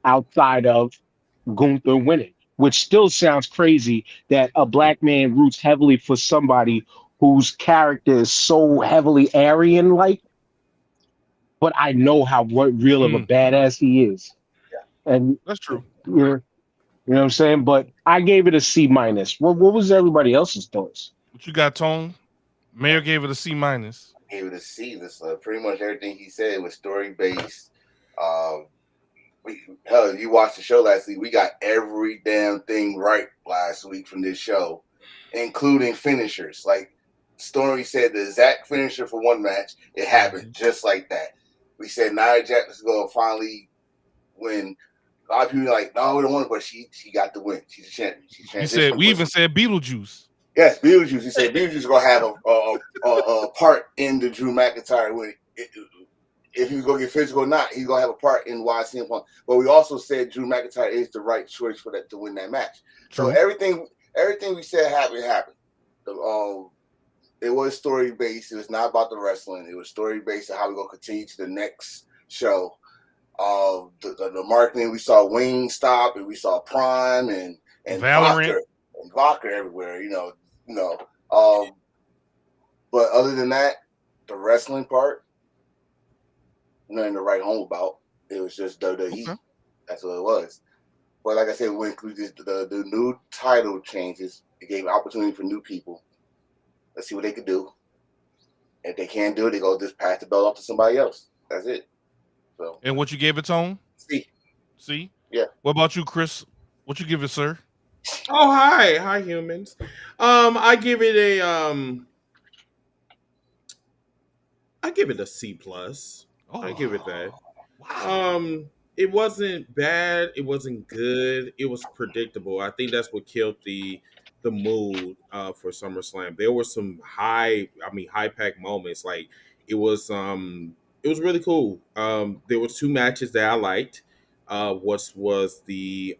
S5: outside of Gunther winning, which still sounds crazy that a black man roots heavily for somebody whose character is so heavily Aryan-like, but I know how real of a badass he is.
S1: Yeah.
S2: And that's true.
S5: You know what I'm saying? But I gave it a C minus. What was everybody else's thoughts?
S2: What you got, Tone? Mayor gave it a C minus.
S1: I gave it a C. This pretty much everything he said was story based. You watched the show last week. We got every damn thing right last week from this show, including finishers. Like Stormy said the exact finisher for one match. It happened just like that. We said Nia Jax is going to finally win. A lot of people are like, no, we don't want it, but she got the win. She's a champion. She's transitioned.
S2: We even said Beetlejuice.
S1: Yes, Beetlejuice. He said Beetlejuice is going to have a part in the Drew McIntyre win. If he's going to get physical or not, he's going to have a part in why CM Punk. But we also said Drew McIntyre is the right choice for that to win that match.
S2: True.
S1: So everything we said happened. It was story based. It was not about the wrestling. It was story based on how we're going to continue to the next show. The marketing, we saw Wingstop and we saw Prime and
S2: Valorant
S1: and vodka everywhere. But other than that, the wrestling part, nothing to write home about. It was just WWE. Okay. That's what it was. But like I said, when the new title changes, it gave opportunity for new people. Let's see what they could do. If they can't do it, they go just pass the belt off to somebody else. That's it. So.
S2: And what you gave it, Tone?
S1: C.
S2: Yeah. What about you, Chris? What you give it, sir?
S7: Oh, hi, humans. I give it a C plus. I give it that. Wow. It wasn't bad. It wasn't good. It was predictable. I think that's what killed the mood for SummerSlam. There were some high pack moments. Like it was really cool. There was two matches that I liked. Was the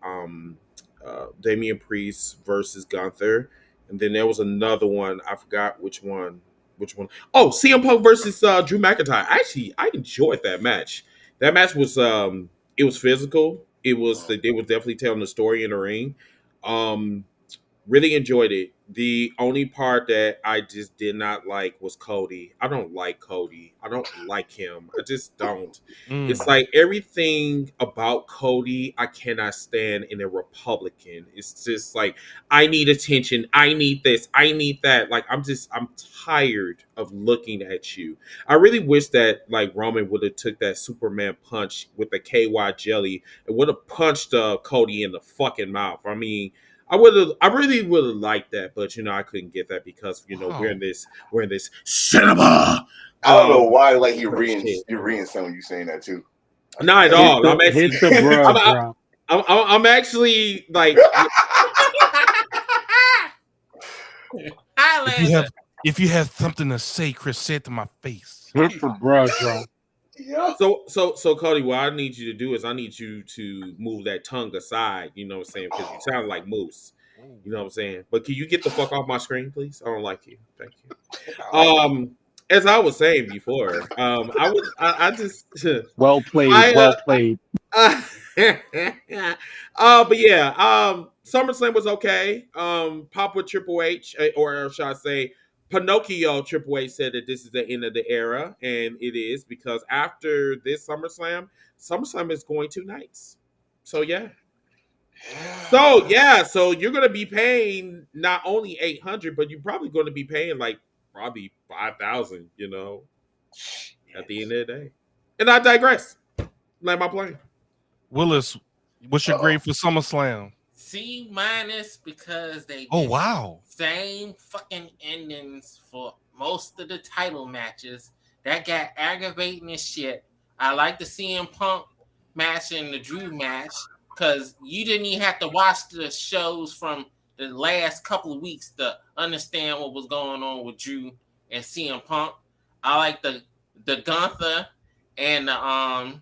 S7: Damian Priest versus Gunther, and then there was another one. I forgot which one. Oh, CM Punk versus Drew McIntyre. Actually, I enjoyed that match. That match was it was physical. They was definitely telling the story in the ring. Really enjoyed it. The only part that I just did not like was Cody. I don't like Cody. I don't like him. I just don't. It's like everything about Cody I cannot stand in a Republican. It's just like, I need attention. I need this. I need that. Like, I'm tired of looking at you. I really wish that like Roman would have took that Superman punch with the KY jelly and would have punched Cody in the fucking mouth. I mean, I really would have liked that, but I couldn't get that because we're in this cinema.
S1: I don't know why, like you're reading some of you saying that too.
S7: Not at all. I'm actually
S5: hit the bro drop.
S7: I'm actually like.
S2: If you have something to say, Chris, say it to my face.
S5: Hit the bro drop.
S7: Yeah. So Cody, what I need you to do is I need you to move that tongue aside, you know what I'm saying? Because you sound like Moose. You know what I'm saying? But can you get the fuck off my screen, please? I don't like you. Thank you. As I was saying before, I just
S5: well played.
S7: But yeah, SummerSlam was okay. Papa Triple H, or should I say Pinocchio Triple H, said that this is the end of the era, and it is, because after this SummerSlam is going 2 nights. So yeah. So you're gonna be paying not only $800, but you're probably going to be paying like probably $5,000. At the end of the day. And I digress. Land my plane.
S2: Willis, what's your grade for SummerSlam?
S6: C minus, because they same fucking endings for most of the title matches. That got aggravating as shit. I like the CM Punk match and the Drew match because you didn't even have to watch the shows from the last couple of weeks to understand what was going on with Drew and CM Punk. I like the Gunther and the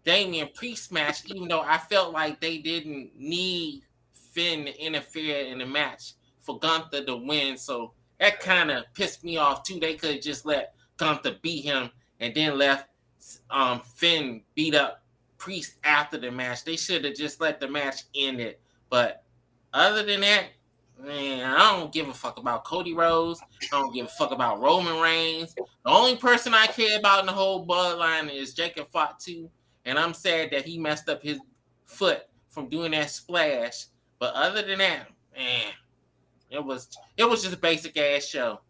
S6: Damian Priest match, even though I felt like they didn't need Finn to interfere in the match for Gunther to win. So that kind of pissed me off too. They could have just let Gunther beat him and then left Finn beat up Priest after the match. They should have just let the match end it. But other than that, man, I don't give a fuck about Cody Rhodes. I don't give a fuck about Roman Reigns. The only person I care about in the whole bloodline is Jacob Fatu. And I'm sad that he messed up his foot from doing that splash. But other than that, man, it was just a basic ass show.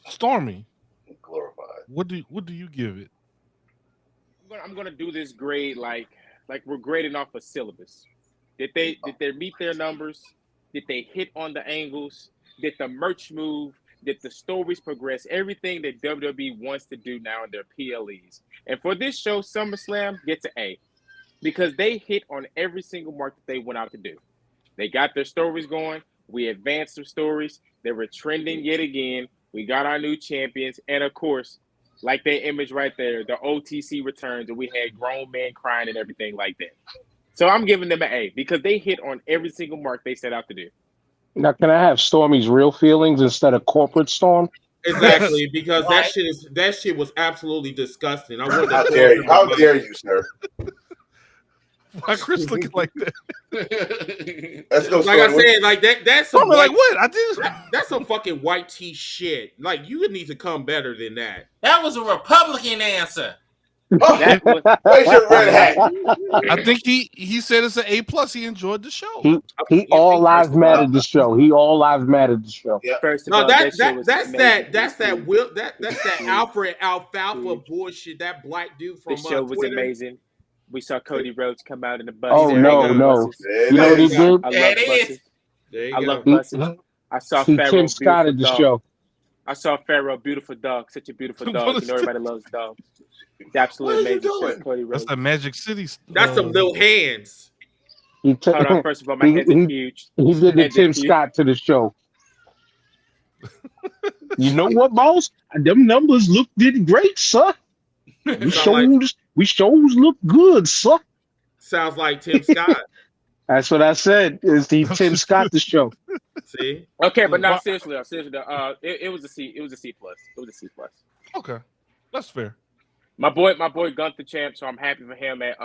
S2: Stormy,
S1: glorified.
S2: What do you give it?
S3: I'm gonna do this grade like we're grading off a syllabus. Did they meet their numbers? Did they hit on the angles? Did the merch move? that the stories progress, everything that WWE wants to do now in their PLEs. And for this show, SummerSlam gets an A because they hit on every single mark that they went out to do. They got their stories going. We advanced some stories. They were trending yet again. We got our new champions. And of course, like that image right there, the OTC returns, and we had grown men crying and everything like that. So I'm giving them an A because they hit on every single mark they set out to do.
S5: Now, can I have Stormy's real feelings instead of corporate Storm?
S7: Exactly, because that shit was absolutely disgusting. I wanted
S1: How dare you? How dare you, sir?
S2: Why Chris looking like that?
S1: Let's go.
S7: Like I said, like that's some
S2: like what? I did.
S7: That's some fucking white tea shit. Like you would need to come better than that.
S6: That was a Republican answer.
S3: That was,
S1: Where's your red hat?
S2: I think he said it's an A+. He enjoyed the show.
S5: He all lives mattered the show. He all lives mattered the show.
S1: Yeah.
S3: first of
S7: No,
S3: all,
S7: that's that Alfred Alfalfa bullshit. That black dude from
S3: the show was
S7: Twitter.
S3: amazing. We saw Cody Rhodes come out in the bus.
S5: Oh, no.
S1: There
S5: You know what he
S1: it is.
S5: did?
S3: I
S6: There
S3: love
S6: it
S3: buses.
S6: is.
S7: There you
S3: I
S7: go.
S3: love buses. I saw
S5: He
S3: Pharaoh,
S5: Tim Scott at the
S3: beautiful
S5: show.
S3: dog. I saw Pharaoh, beautiful dog, such a beautiful dog. You know everybody loves dogs. It's absolutely
S1: What are you
S3: amazing.
S1: doing?
S3: Cody
S2: That's
S3: Rhodes.
S2: the Magic City.
S7: That's some little hands.
S5: He took.
S3: Hold on, first of all, my heads are huge.
S5: He did the
S3: Heads are
S5: Tim
S3: huge.
S5: Scott to the show. You know what, boss? Them numbers did great, sir. We shows look good, sir.
S7: Sounds like Tim Scott.
S5: That's what I said. Is the Tim Scott the show?
S7: See,
S3: Okay, but not seriously. It was a C. It was a C plus. It was a C plus.
S2: Okay, that's fair.
S3: My boy Gunther champ. So I'm happy for him at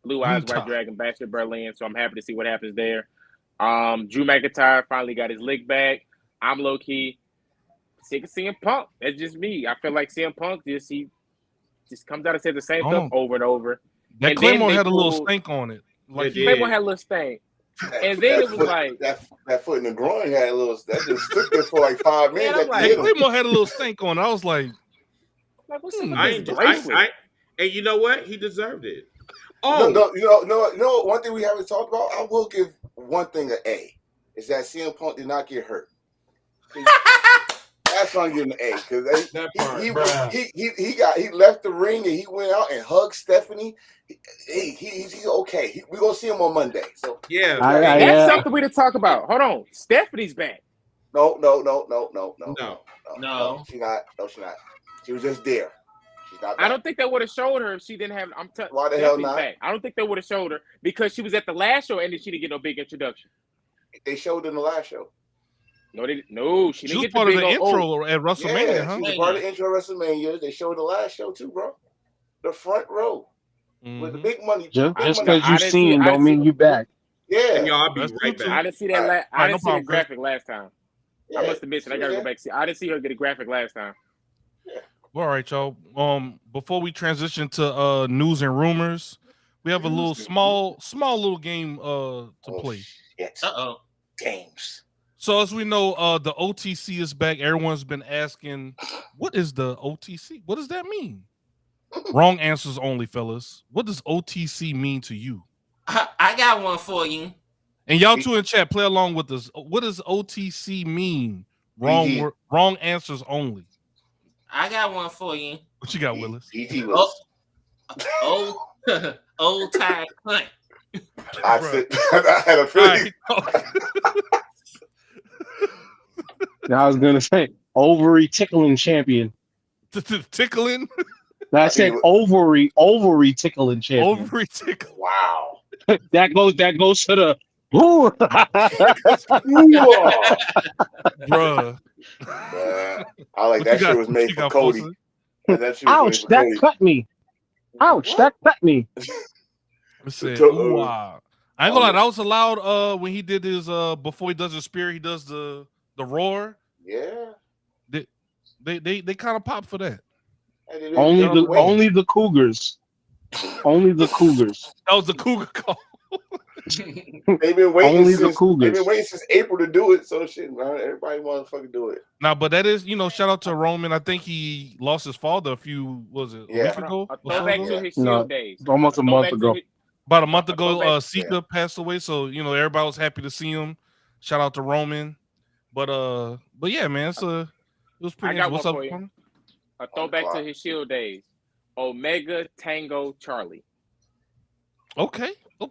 S3: Blue Eyes
S2: Utah.
S3: White Dragon Bachelor Berlin. So I'm happy to see what happens there. Drew McIntyre finally got his lick back. I'm low key sick of CM Punk. That's just me. I feel like CM Punk just comes out and says the same stuff over and over.
S2: That
S3: And then
S2: Claymore
S3: they
S2: had a little
S3: pulled-
S2: stank on it. Like
S7: It did.
S3: Claymore had a little stain. And then it was
S1: foot,
S3: like-
S1: that foot in the groin had a little. That just stood there for like 5 minutes.
S3: Man, I'm
S1: That
S3: like-
S2: Hey,
S1: hit him.
S2: Claymore had a little stank on it. I was like,
S3: what's up with
S7: I
S3: this
S7: ain't.
S3: bracelet?
S7: And you know what? He deserved it.
S1: No,
S7: Oh,
S1: you know. One thing we haven't talked about. I will give one thing an A. Is that CM Punk did not get hurt. That's why I'm giving an A because
S7: that part,
S1: he left the ring and he went out and hugged Stephanie. He's okay. We're gonna see him on Monday. So
S7: yeah.
S3: That's something we didn't talk about. Hold on. Stephanie's back.
S1: no.
S6: No.
S1: She's not. No, she's not. She was just there. She's not.
S3: I don't think they would have showed her if she didn't have.
S1: Why the hell
S3: Stephanie's
S1: not?
S3: back. I don't think they would have showed her because she was at the last show and then she didn't get no big introduction.
S1: They showed in the last show.
S3: No, she
S2: she
S3: didn't
S2: was
S3: get
S2: part
S3: the
S2: of
S3: big
S2: the
S3: old.
S2: intro at WrestleMania,
S1: Yeah,
S2: huh?
S1: she was part of the intro of WrestleMania. They showed the last show too, bro. The front row with the
S2: Mhm.
S1: big money.
S5: Just
S1: big money.
S5: because
S3: I
S5: you
S3: didn't
S5: seen
S3: see-
S5: him
S3: I
S5: don't
S3: didn't
S5: mean
S3: see-
S5: you back.
S1: Yeah.
S7: Y'all, I'll be
S2: That's
S7: right
S2: true,
S7: back.
S3: I didn't see that.
S1: All right.
S3: I
S2: No
S3: didn't see
S2: problem,
S3: the graphic last time.
S1: Yeah.
S3: I must have missed it. I gotta
S1: Yeah.
S3: go back and see. I didn't see her get a graphic last time.
S2: All right, y'all. Before we transition to news and rumors, we have a little small little game to play.
S1: Yes.
S6: Uh-oh.
S1: Games.
S2: So as we know, the OTC is back. Everyone's been asking, what is the OTC? What does that mean? Wrong answers only, fellas. What does OTC mean to you?
S6: I got one for you.
S2: And y'all two in chat, play along with us. What does OTC mean?
S1: Mhm.
S2: Wrong answers only.
S6: I got one for you.
S2: What you got, Willis?
S1: E.T. Willis.
S6: Old time Clint.
S1: I had a feeling.
S5: Now I was gonna say ovary tickling champion.
S2: Tickling?
S5: I said ovary tickling champion.
S2: Ovary tickle.
S1: Wow.
S5: That goes to the ooh.
S2: Bruh.
S1: I like that shit was made for Cody. And that shit was
S5: Ouch,
S1: made for
S5: that
S1: Cody.
S5: cut me. Ouch, that cut me.
S2: I said, wow. I ain't gonna lie, that was allowed when he did his before he does his spear, he does the roar.
S1: Yeah.
S2: They kind of pop for that.
S5: Only the Cougars. Only the Cougars.
S2: That was the Cougar call.
S1: They've been waiting
S5: Only the
S1: since
S5: Cougars.
S1: they've been waiting since April to do it. So shit, man. Everybody motherfucking do it.
S2: Now, but that is, shout out to Roman. I think he lost his father a few, a week ago?
S3: A throwback to his Shield days.
S5: Almost a month ago.
S2: About a month ago,
S3: throwback-
S2: Sika passed away. So, everybody was happy to see him. Shout out to Roman. But yeah, man, was
S3: I
S2: pretty
S3: got
S2: interesting. What's
S3: one
S2: up,
S3: for you.
S2: Tony?
S3: A throwback to
S1: clock.
S3: his Shield days. Omega Tango Charlie.
S2: Okay.
S1: Oh,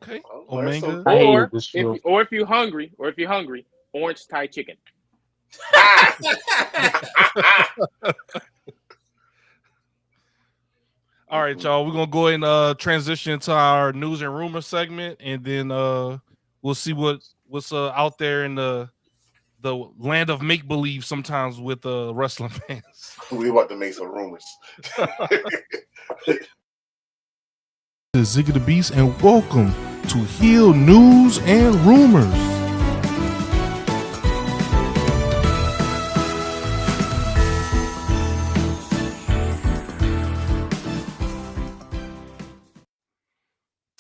S2: Omega.
S5: I hated
S3: Or
S5: this
S3: if
S5: show.
S3: if you're hungry, orange Thai chicken.
S2: All right, y'all. We're gonna go ahead and transition to our news and rumor segment, and then we'll see what's out there in the land of make believe. Sometimes with wrestling fans.
S1: We about to make some rumors.
S2: Ziggy the Beast, and welcome to Heel News and Rumors.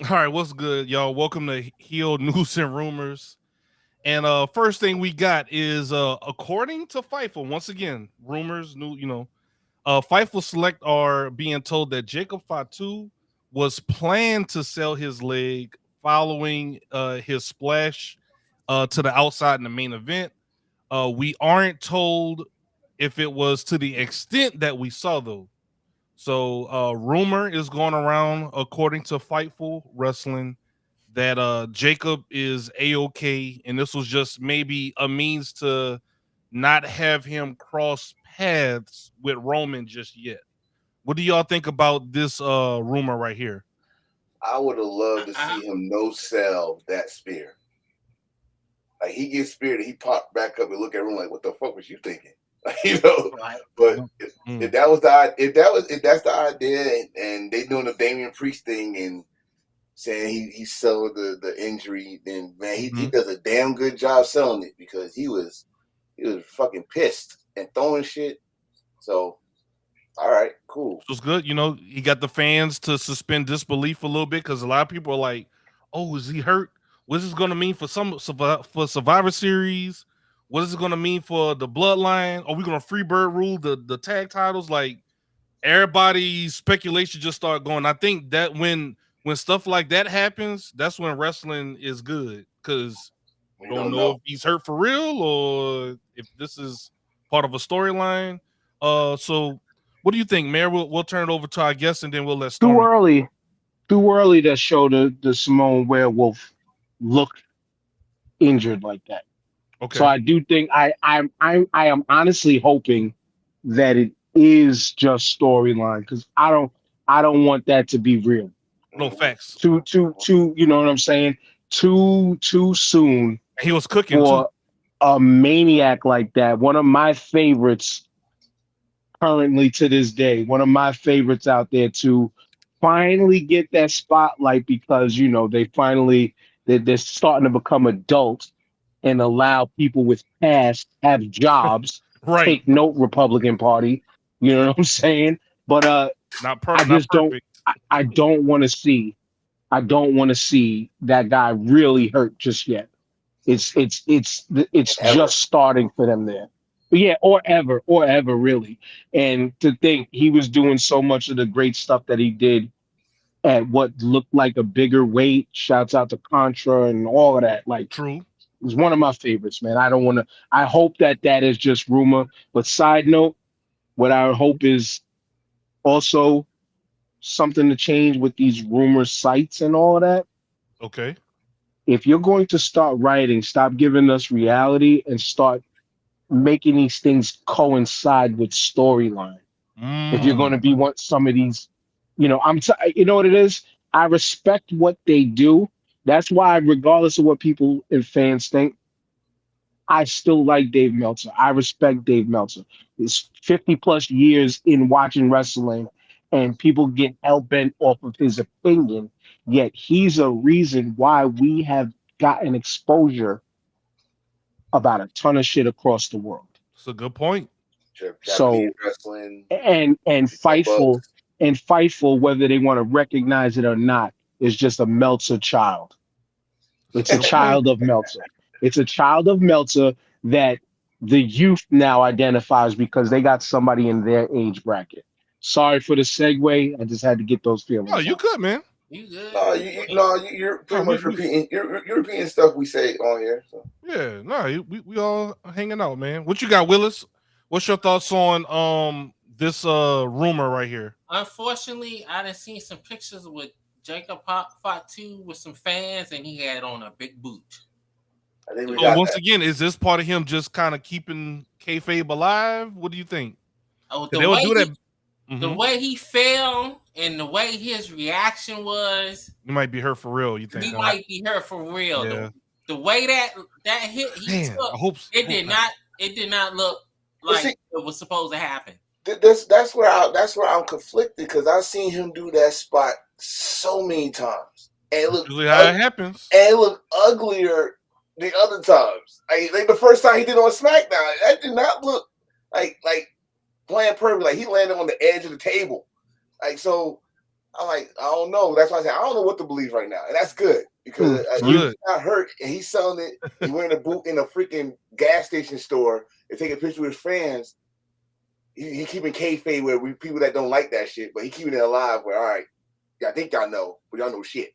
S2: All right, what's good, y'all? Welcome to Heel News and Rumors. And first thing we got is according to Fightful, once again, rumors, Fightful Select are being told that Jacob Fatu was planned to sell his leg following his splash to the outside in the main event. We aren't told if it was to the extent that we saw, though. So rumor is going around, according to Fightful Wrestling, that Jacob is A-OK, and this was just maybe a means to not have him cross paths with Roman just yet. What do y'all think about this rumor right here?
S1: I would have loved to see him no sell that spear. Like he gets speared and he popped back up and look at everyone like, "What the fuck was you thinking?" You know.
S6: Right.
S1: But if that was if that's the idea, and they doing the Damian Priest thing and saying he sold the injury, then man, he does a damn good job selling it, because he was fucking pissed and throwing shit. So, all right, cool.
S2: It was good. He got the fans to suspend disbelief a little bit, because a lot of people are like, "Oh, is he hurt? What is this going to mean for Survivor Series? What is it going to mean for the Bloodline? Are we going to Freebird rule the tag titles?" Like, everybody's speculation just started going. I think that when stuff like that happens, that's when wrestling is good, because you don't know if he's hurt for real or if this is part of a storyline. So what do you think, Mayor? We'll turn it over to our guest, and then we'll let Stormy.
S5: Too early to show the Simone Werewolf look injured like that.
S2: Okay.
S5: So I do think I am honestly hoping that it is just storyline, because I don't want that to be real.
S2: No facts.
S5: Too you know what I'm saying? Too soon.
S2: He was cooking
S5: for
S2: too.
S5: A maniac like that. One of my favorites currently to this day. One of my favorites out there to finally get that spotlight, because they're starting to become adults and allow people with past have jobs.
S2: Right.
S5: Take note, Republican Party. You know what I'm saying? But I just don't. I don't want to see. I don't want to see that guy really hurt just yet. It's just starting for them there. But yeah, or ever really. And to think he was doing so much of the great stuff that he did at what looked like a bigger weight. Shouts out to Contra and all of that. Like,
S2: true.
S5: It was one of my favorites, man. I hope that is just rumor. But side note, what I hope is also something to change with these rumor sites and all of that.
S2: Okay.
S5: If you're going to start writing, stop giving us reality and start making these things coincide with storyline. If you're going to be some of these, you know what it is? I respect what they do. That's why, regardless of what people and fans think, I still like Dave Meltzer. I respect Dave Meltzer. It's 50 plus years in watching wrestling, and people get hell-bent off of his opinion, yet he's a reason why we have gotten exposure about a ton of shit across the world.
S2: That's a good point.
S5: So, and Fightful, whether they want to recognize it or not, is just a Meltzer child. It's a child of Meltzer. It's a child of Meltzer that the youth now identifies because they got somebody in their age bracket. Sorry for the segue. I just had to get those feelings.
S2: Oh, you good, man.
S6: You good?
S1: You're pretty much repeating. You're repeating stuff we say on here. So.
S2: Yeah, we all hanging out, man. What you got, Willis? What's your thoughts on this rumor right here?
S6: Unfortunately, I done seen some pictures with Jacob Fatu with some fans, and he had on a big boot.
S1: I think we
S2: So
S1: got
S2: once
S1: that.
S2: again, is this part of him just kind of keeping kayfabe alive? What do you think?
S6: Oh,
S2: They will do that.
S6: The way he fell and the way his reaction was,
S2: He might be hurt for real. You think?
S6: he might be hurt for real.
S2: Yeah.
S6: The way that hit he
S2: Man,
S6: took,
S2: I hope
S6: it did not look like it was supposed to happen.
S1: That's where I'm conflicted because I've seen him do that spot so many times, and it looked
S2: usually how it happens.
S1: And it looked uglier the other times. Like the first time he did on SmackDown, that did not look like playing perfect. Like he landed on the edge of the table. Like so, I'm like, I don't know. That's why I said I don't know what to believe right now, and that's good because he's not hurt and he's selling it. He's wearing a boot in a freaking gas station store and taking pictures with his fans. He keeping kayfabe where we people that don't like that shit, but he keeping it alive. Where all right, I think y'all know, but y'all know shit.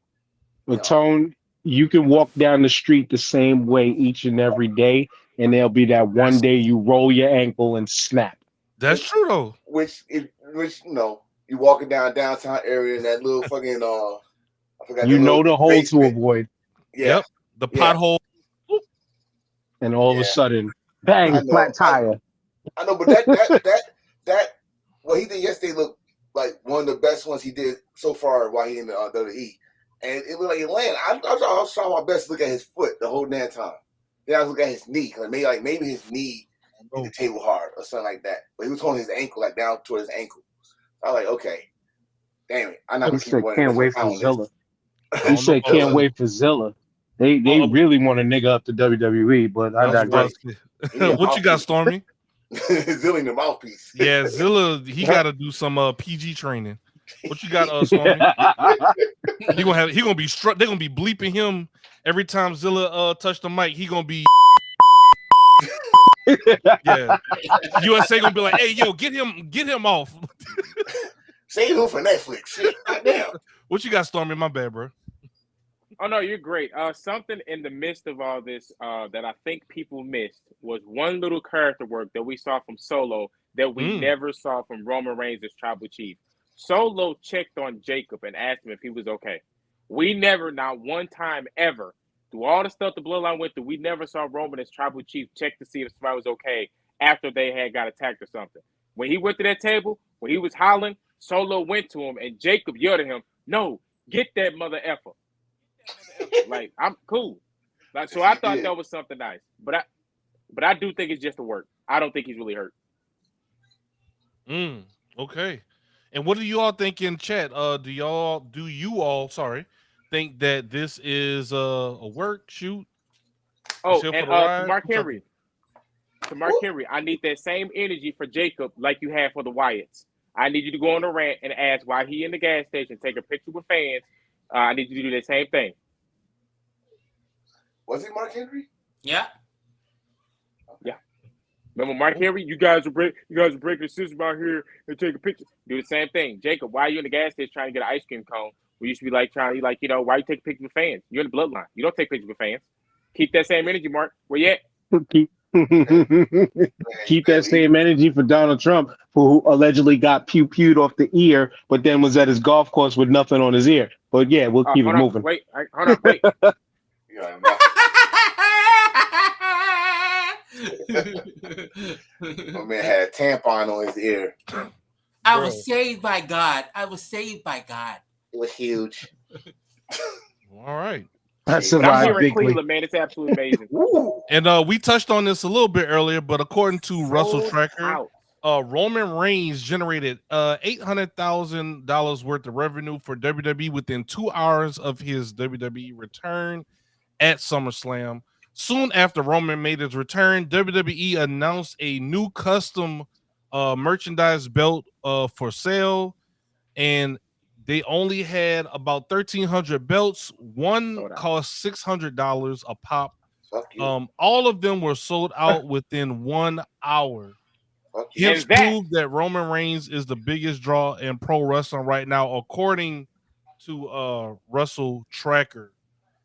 S5: But Tone, you can walk down the street the same way each and every day, and there'll be that one day you roll your ankle and snap.
S2: That's true though.
S1: Which you know, you walking downtown area in that little fucking I forgot.
S5: You know the hole
S1: basement.
S5: to avoid.
S1: Yeah.
S2: Yep. The pothole.
S5: And all of a sudden, bang, flat tire.
S1: I know, but that what he did yesterday looked like one of the best ones he did so far while he in the WWE. And it looked like it landed. I was trying my best to look at his foot the whole damn time. Then I was looking at his knee. Maybe his knee hit the table hard or something like that. But he was holding his ankle like down toward his ankle. I was like, okay. Damn it. I'm not gonna keep going.
S5: Can't wait for Zilla. He said can't wait for Zilla. They really want a nigga up to WWE, but I digress.
S2: What you got, Stormy?
S1: Zilla in the mouthpiece.
S2: Yeah, Zilla, he got to do some PG training. What you got, Stormy? He gonna be struck. They're gonna be bleeping him every time Zilla touch the mic. He gonna be. Yeah, USA gonna be like, hey, yo, get him off.
S1: Save him for Netflix. Shit, goddamn.
S2: What you got, Stormy? My bad, bro.
S3: Oh no, you're great. Something in the midst of all this that I think people missed was one little character work that we saw from Solo that we never saw from Roman Reigns as Tribal Chief. Solo checked on Jacob and asked him if he was okay. We never, not one time ever, through all the stuff the Bloodline went through, we never saw Roman as Tribal Chief check to see if somebody was okay after they had got attacked or something. When he went to that table, when he was hollering, Solo went to him and Jacob yelled at him, "No, get that mother effer." Like, I'm cool. Like, so I thought that was something nice. But I do think it's just a work. I don't think he's really hurt.
S2: Okay. And what do you all think in chat? Do you all think that this is a work shoot?
S3: Oh, and to Mark Henry. To Mark Henry, I need that same energy for Jacob like you had for the Wyatts. I need you to go on a rant and ask why he in the gas station, take a picture with fans. I need you to do the same thing.
S1: Was it Mark Henry?
S6: Yeah.
S3: Yeah. Remember Mark Henry? You guys are breaking the system out here and take a picture. Do the same thing. Jacob, why are you in the gas station trying to get an ice cream cone? We used to be like why you take pictures with fans? You're in the Bloodline. You don't take pictures with fans. Keep that same energy, Mark. Where you at?
S5: Keep that same energy for Donald Trump, who allegedly got pew-pewed off the ear, but then was at his golf course with nothing on his ear. But yeah, we'll keep it moving.
S3: Wait.
S1: My man had a tampon on his ear.
S6: I was saved by God. It
S1: was huge.
S2: All right.
S5: I survived
S3: I'm here in Cleveland, man. It's absolutely amazing.
S2: And we touched on this a little bit earlier, but according to Russell Tracker, Roman Reigns generated $800,000 worth of revenue for WWE within 2 hours of his WWE return at SummerSlam. Soon after Roman made his return, WWE announced a new custom merchandise belt for sale, and they only had about 1,300 belts. One cost $600 a pop. All of them were sold out within 1 hour. Hence proved that Roman Reigns is the biggest draw in pro wrestling right now, according to Russell Tracker.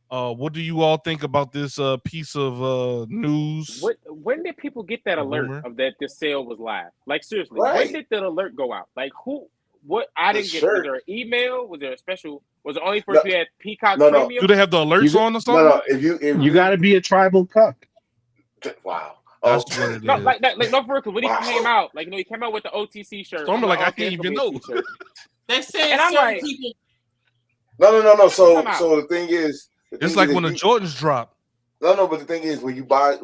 S2: What do you all think about this piece of news?
S3: When did people get that alert
S2: Rumor?
S3: of that this sale was live? Like seriously,
S1: Right.
S3: when did that alert go out? Like who? What? I
S1: The
S3: didn't get. Was
S1: shirt.
S3: there an email? Was there a special? Was it only for
S1: No.
S3: if you had Peacock
S1: No.
S3: Premium?
S2: Do they have the alerts on or something?
S1: No. If
S5: You got to be a tribal cuck.
S1: Wow.
S2: That's what it is.
S3: No, like no, for real. When he
S1: Wow.
S3: came out, like he came out with the OTC shirt.
S2: So I'm like, I
S3: okay,
S2: can't
S3: it's
S2: even
S3: gonna
S2: know.
S3: be a t-shirt.
S6: They said
S3: And I'm
S6: certain
S3: like-
S6: people.
S1: No. So
S3: Come out.
S1: the thing is,
S2: It's like when the Jordans drop.
S1: No, but the thing is, when you buy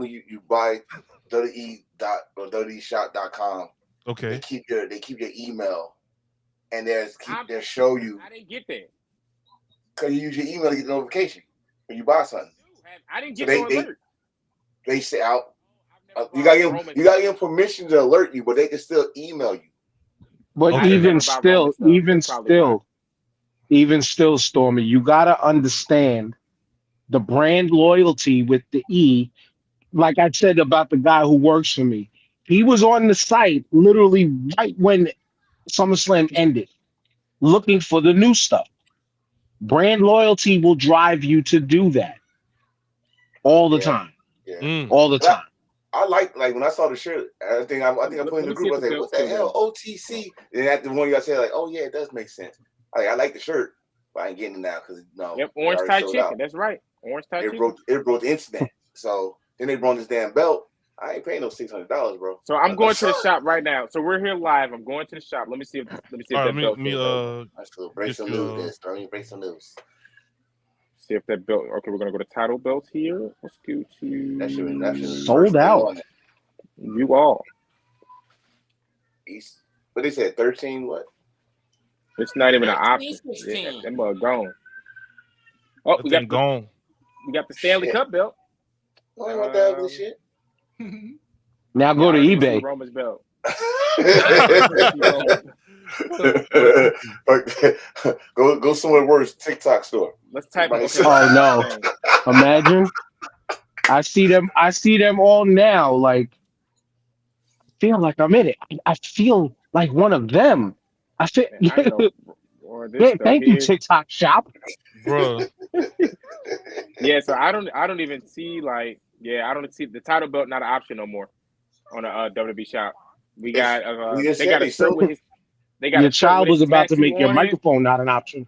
S1: WWE.shop.com,
S2: Okay.
S1: they keep your email, and they show you
S3: I didn't get that.
S1: because you use your email to get the notification when you buy something.
S3: I didn't get
S1: So
S3: no alert.
S1: They say out.
S3: I've
S1: You
S3: never
S1: got
S3: bought
S1: to give them permission to alert you, but they can still email you.
S5: But
S3: I
S5: even
S3: never buy Roman stuff. That's probably
S5: even still, Stormy, you gotta understand the brand loyalty with the E. Like I said about the guy who works for me, he was on the site literally right when SummerSlam ended, looking for the new stuff. Brand loyalty will drive you to do that all the time,
S1: Yeah.
S5: all the time.
S1: I like when I saw the shirt. I think I put in the group. I was like, "What the hell, OTC?" And after one, y'all said like, "Oh yeah, it does make sense." I like the shirt, but I ain't getting it now because
S3: Yep, orange
S1: it already
S3: tie
S1: sold
S3: chicken.
S1: out.
S3: That's right, orange tie chicken.
S1: It broke the internet. So then they brought this damn belt. I ain't paying no $600, bro.
S3: So I'm going to the shop right now. So we're here live. I'm going to the shop. Let me see if
S2: All
S3: that
S2: right,
S3: belt.
S1: Let's go break some news. There, Stormy. Break some news.
S3: See if that belt. Okay, we're gonna go to title belt here. Let's go to
S1: That should
S5: Sold out.
S3: You all.
S1: But they said 13. What?
S3: It's not even an option.
S6: 16.
S3: Yeah, that mug gone. Oh,
S2: That
S3: we
S2: thing
S3: got
S2: gone.
S3: the Stanley
S1: Shit.
S3: Cup belt.
S1: I ain't want that ugly shit.
S5: Now go to
S3: I already see
S5: eBay.
S3: Roman's belt.
S1: Go somewhere worse. TikTok store.
S3: Let's type it.
S1: Okay.
S5: Oh no! Imagine. I see them all now. Like, I feel like I'm in it. I feel like one of them. I feel. Thank you, TikTok shop.
S2: Bro.
S3: Yeah, so I don't even see I don't see the title belt not an option no more on a WWE shop. We got they got a shirt with his. They got
S5: Your
S3: a shirt
S5: child
S3: with
S5: was
S3: his
S5: about to
S3: tattoo
S5: make your
S3: on it.
S5: microphone not an option.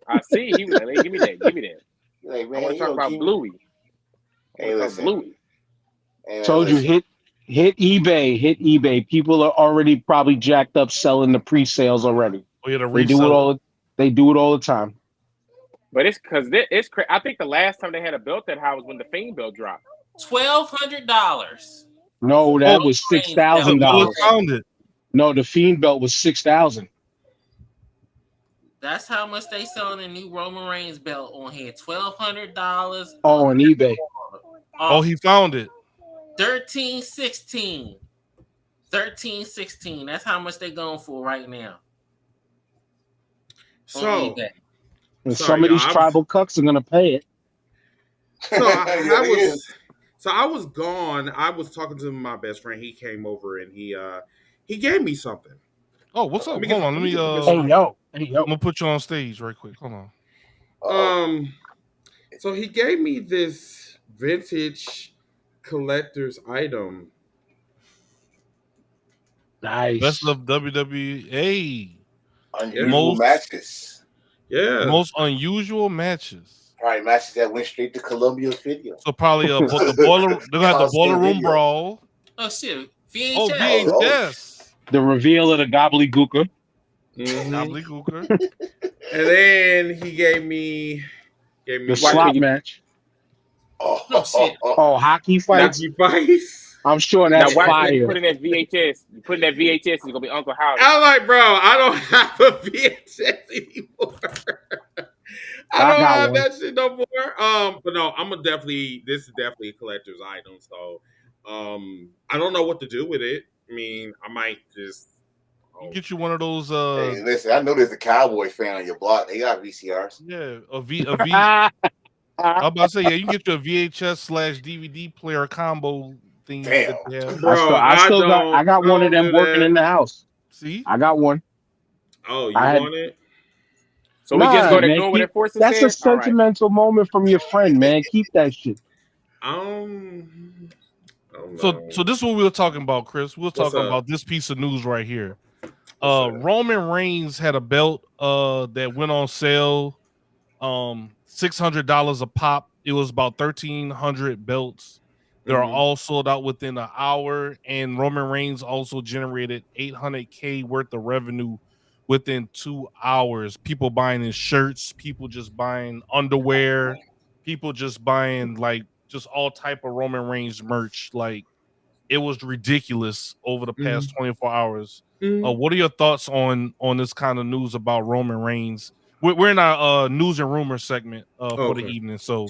S3: I see. He was like, hey, give me that.
S1: Like,
S3: I
S1: man,
S3: want to talk about Bluey.
S1: Hey, listen.
S3: Bluey.
S1: Hey,
S5: Told you, hit eBay. People are already probably jacked up selling the pre-sales already.
S2: Oh, yeah,
S5: They do it all the time.
S3: But it's because it's crazy. I think the last time they had a belt that high was when the Fiend belt dropped.
S6: $1,200.
S5: No, that was $6,000.
S2: Found it.
S5: No, the Fiend belt was $6,000.
S6: That's how much they selling a new Roman Reigns belt on here. $1,200.
S5: Oh, on eBay.
S2: Oh, he found it.
S6: $13.16. $13.16. That's how much they going for right now.
S7: So,
S5: and some of these tribal cucks are gonna pay it.
S7: So I was gone. I was talking to my best friend. He came over and he gave me something.
S2: Oh, what's up? Hold on. Let me
S5: Hey yo.
S2: I'm gonna put you on stage right quick. Hold
S7: on. So he gave me this vintage collector's item.
S5: Nice.
S2: Best of WWE.
S1: Unusual matches.
S7: Yeah.
S2: Most unusual matches.
S1: Probably matches that went straight to Columbia's video.
S2: So probably the boiler. They're gonna have the boiler room brawl.
S6: Oh shit! VHS.
S2: Oh, VHS.
S5: The reveal of the gobbledygooker.
S2: Gobbledygooker.
S7: And then he gave me
S5: the slot match. Oh, hockey fights. I'm sure that's fire.
S3: You put in that VHS. You put in that VHS. It's gonna be Uncle Howdy.
S7: I'm like, bro, I don't have a VHS anymore. I don't have that shit no more. But no, this is definitely a collector's item. So, I don't know what to do with it. I mean, I might just
S2: get you one of those.
S1: Hey, listen, I know there's a Cowboy fan on your block. They got VCRs.
S2: Yeah, I'm about to say, yeah, you can get you a VHS/DVD player combo thing.
S1: Damn.
S7: Bro,
S5: I got one of them working in the house.
S2: See,
S5: I got one.
S7: Oh, you want it?
S3: So we just going to
S5: man.
S3: ignore what Enforcer
S5: That's a
S3: said? All right.
S5: sentimental moment from your friend, man. Keep that shit.
S7: I don't
S2: So
S7: know.
S2: this is what we were talking about, Chris. We were
S7: What's
S2: talking
S7: up?
S2: about this piece of news right here.
S7: What's up?
S2: Roman Reigns had a belt that went on sale, $600 a pop. It was about 1,300 belts. They're all sold out within an hour, and Roman Reigns also generated $800K worth of revenue within 2 hours. People buying his shirts, people just buying underwear, people just buying like just all type of Roman Reigns merch. Like, it was ridiculous over the past 24 hours. What are your thoughts on this kind of news about Roman Reigns? We're in our news and rumor segment for the evening. So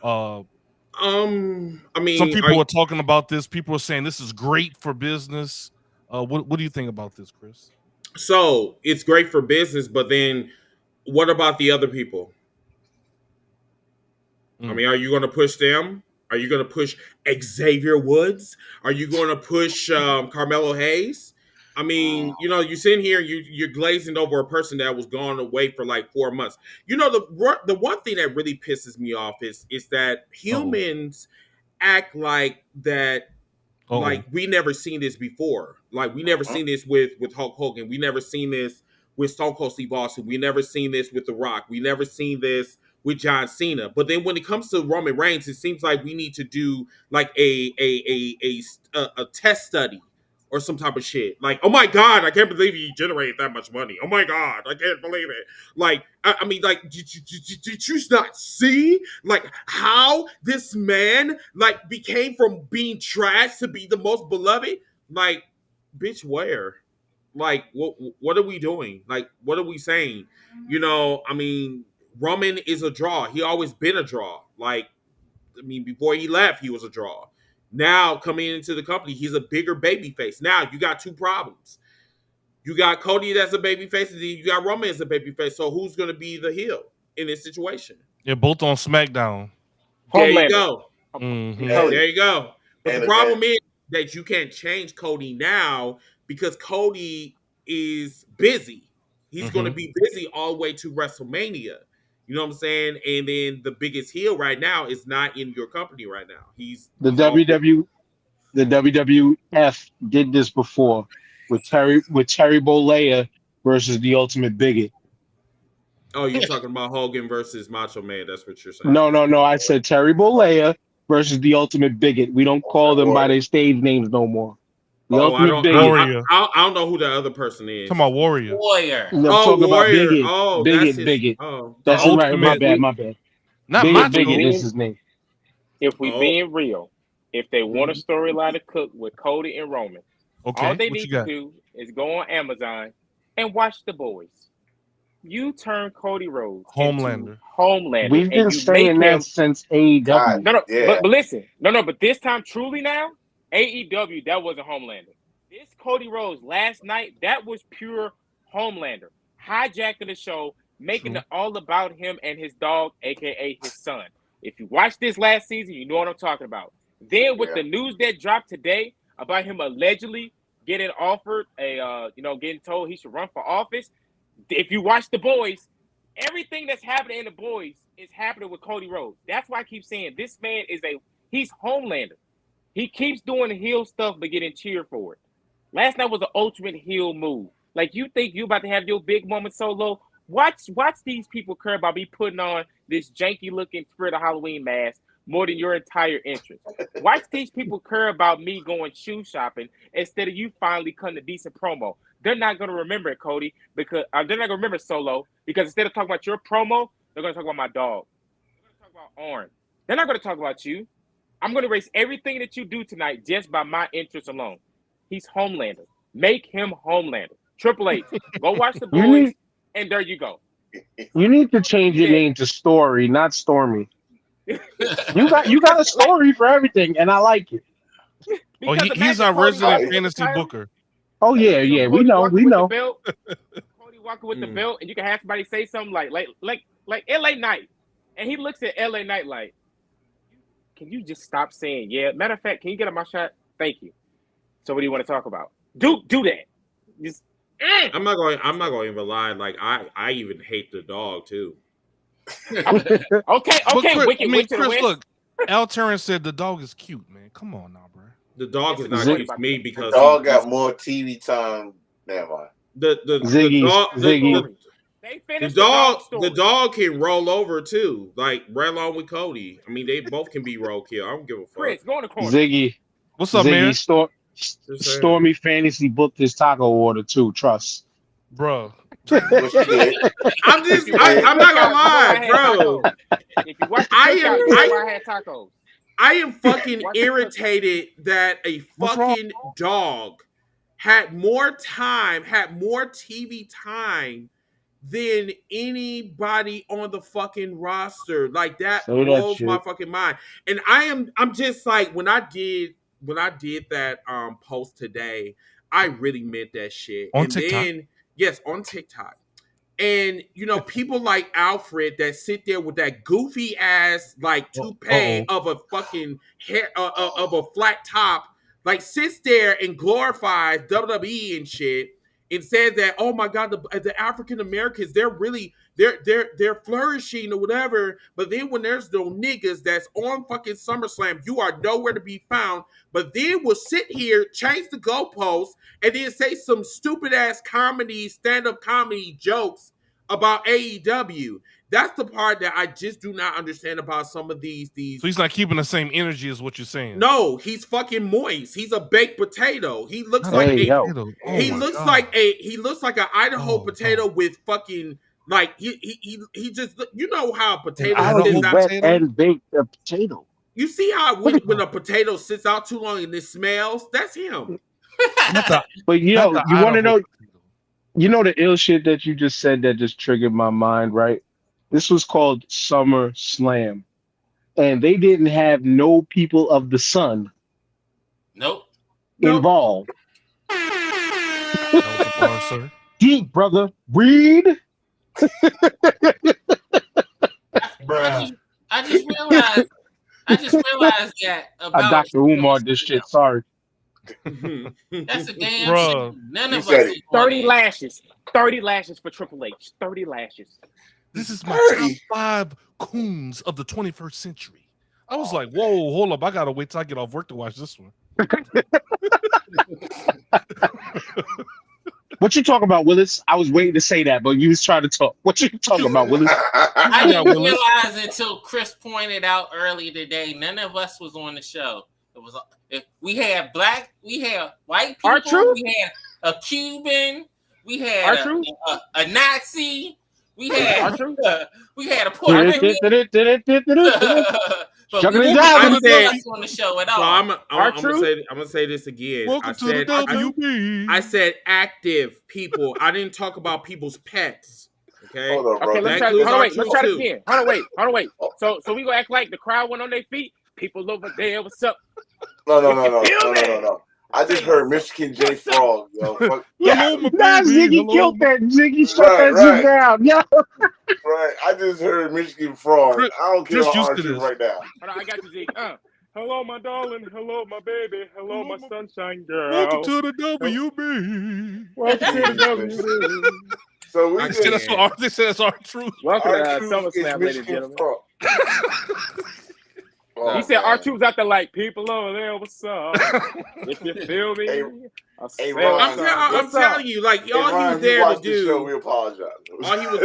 S7: I mean,
S2: some people are talking about this. People are saying this is great for business. What do you think about this, Chris?
S7: so it's great for business, but then what about the other people? I mean, are you going to push them? Are you going to push Xavier Woods? Are you going to push Carmelo Hayes? I mean, you know, you sit here, you're glazing over a person that was gone away for like 4 months. You know, the one thing that really pisses me off is that humans act like that. Like we never seen this before. Like we never seen this with Hulk Hogan. We never seen this with Stone Cold Steve Austin. We never seen this with The Rock. We never seen this with John Cena. But then when it comes to Roman Reigns, it seems like we need to do like a test study or some type of shit. Like, oh my God, I can't believe he generated that much money. Oh my God, I can't believe it. Like, I mean, like, did you not see like how this man like became from being trash to be the most beloved? Like, bitch, where? Like, what are we doing? Like, what are we saying? You know, I mean, Roman is a draw. He always been a draw. Like, I mean, before he left, he was a draw. Now coming into the company, he's a bigger baby face. Now you got two problems. You got Cody that's a baby face, and then you got Roman as a baby face. So who's going to be the heel in this situation?
S2: They're both on SmackDown.
S7: There you
S3: Homelander.
S7: go.
S3: Cody.
S7: There you go. But the problem is that you can't change Cody now because Cody is busy. He's going to be busy all the way to WrestleMania. You know what I'm saying? And then the biggest heel right now is not in your company right now. He's
S5: The WWF did this before with Terry Bollea versus the Ultimate Bigot.
S7: Oh, you're talking about Hogan versus Macho Man. That's what you're saying.
S5: No. I said Terry Bollea versus the Ultimate Bigot. We don't call them by their stage names no more. The Ultimate Bigot.
S7: I don't know who the other person is.
S2: Talking about Warrior.
S5: I'm talking about Bigot.
S7: Oh,
S5: Bigot.
S7: Oh,
S5: that's right. My bad.
S2: Not
S5: Bigot is his name.
S3: If we being real, if they want a storyline to cook with Cody and Roman, all they need to do is go on Amazon and watch The Boys. You turn Cody Rhodes into Homelander.
S5: We've been saying that since AEW.
S3: But listen, but this time truly now, AEW, that wasn't Homelander. This Cody Rhodes last night, that was pure Homelander. Hijacking the show, making it all about him and his dog, aka his son. If you watched this last season, you know what I'm talking about. Then with the news that dropped today about him allegedly getting offered getting told he should run for office. If you watch The Boys, everything that's happening in The Boys is happening with Cody Rhodes. That's why I keep saying this man he's Homelander. He keeps doing heel stuff but getting cheered for it. Last night was an ultimate heel move. Like, you think you about to have your big moment solo? Watch these people care about me putting on this janky looking Spirit of Halloween mask more than your entire entrance. Watch these people care about me going shoe shopping instead of you finally cutting a decent promo. They're not going to remember it, Cody, because they're not going to remember Solo, because instead of talking about your promo, they're going to talk about my dog. They're going to talk about Orin. They're not going to talk about you. I'm going to erase everything that you do tonight just by my interest alone. He's Homelander. Make him Homelander. Triple H, go watch The Boys, and there you go.
S5: You need to change your name to Story, not Stormy. You got a story for everything, and I like it.
S2: He's our resident fantasy booker.
S5: Oh yeah, we know.
S3: Cody walking with the belt, and you can have somebody say something like LA Knight, and he looks at LA Knight like, "Can you just stop saying yeah?" Matter of fact, can you get on my shot? Thank you. So what do you want to talk about? Do that.
S7: I'm not going to even lie. Like I even hate the dog too.
S3: Okay,
S2: Chris,
S3: Wicked, Wicked
S2: Chris,
S3: wins.
S2: look, Al Terrence said the dog is cute, man. Come on now, bro.
S7: The dog is
S3: Yes,
S7: not
S5: Zig-
S7: cute to me because
S1: The dog got more TV time. Never mind.
S7: the
S5: Ziggy.
S7: dog
S3: They finished the dog story.
S7: the dog can roll over too, like right along with Cody. I mean, they both can be roadkill. I don't give a fuck.
S3: Chris, go in the corner.
S5: Ziggy.
S2: What's up, man?
S5: Stormy Fantasy booked this taco order too. Trust,
S2: Bro.
S7: I'm not gonna lie, bro.
S3: If you watch the I had tacos.
S7: I am fucking irritated that a fucking dog had more TV time than anybody on the fucking roster. Like that blows my fucking mind. And I'm just like, when I did that post today, I really meant that shit.
S2: On TikTok?
S7: Then yes, on TikTok. And people like Alfred that sit there with that goofy ass like toupee of a fucking hair of a flat top, like sits there and glorifies WWE and shit, and says that, oh my god, the African Americans, they're flourishing or whatever. But then when there's no niggas that's on fucking SummerSlam, you are nowhere to be found. But then we'll sit here, change the goalposts, and then say some stupid ass stand-up comedy jokes about AEW. That's the part that I just do not understand about some of these.
S2: So he's not keeping the same energy as what you're saying.
S7: No, he's fucking moist. He's a baked potato. He looks
S5: like
S7: he looks like an Idaho potato with fucking like he just, you know how a potato
S5: is wet and baked a potato.
S7: You see how when a potato sits out too long and it smells? That's him.
S5: But you want to know? You know the ill shit that you just said that just triggered my mind, right? This was called SummerSlam, and they didn't have no people of the Sun. Involved.
S2: That was a bar, sir.
S5: Deep, brother. Read.
S6: I just realized that about
S5: Dr. Umar this shit. Sorry.
S6: That's a damn
S2: Bro.
S6: None of us
S3: 30 lashes. 30 lashes for Triple H. 30 lashes.
S2: This is my top 5 coons of the 21st century. I was like, whoa, hold up. I gotta wait till I get off work to watch this one.
S5: What you talking about, Willis? I was waiting to say that, but you was trying to talk. What you talking about, Willis?
S6: I didn't realize until Chris pointed out earlier today, none of us was on the show. It was we had white people, we had a Cuban, we had a Nazi, we had a Puerto Rican. But we didn't on the show at all.
S7: So I'm gonna say this again.
S2: Welcome to the WB.
S7: I said active people. I didn't talk about people's pets. Okay.
S1: Hold on, bro.
S3: Okay, let's try it again. Hold on, wait. So we gonna act like the crowd went on their feet. People over there, what's up?
S1: No. I just heard Michigan J Frog.
S5: Ziggy killed that. Ziggy shut that shit down. Yeah.
S1: Right. I just heard Michigan Frog. I don't care about R2 right now.
S3: Hold on, I got you, Zeke. Hello, my darling. Hello, my baby. Hello, my sunshine girl.
S2: Welcome to the WB.
S3: Welcome to the WB.
S1: So
S2: they said that's our truth.
S3: Welcome to SummerSlam, ladies and gentlemen. He said R2's out there like, people over there, what's up? If you feel me,
S7: I'm telling you, like, all he was there to do.
S1: Show, we apologize.
S7: All he was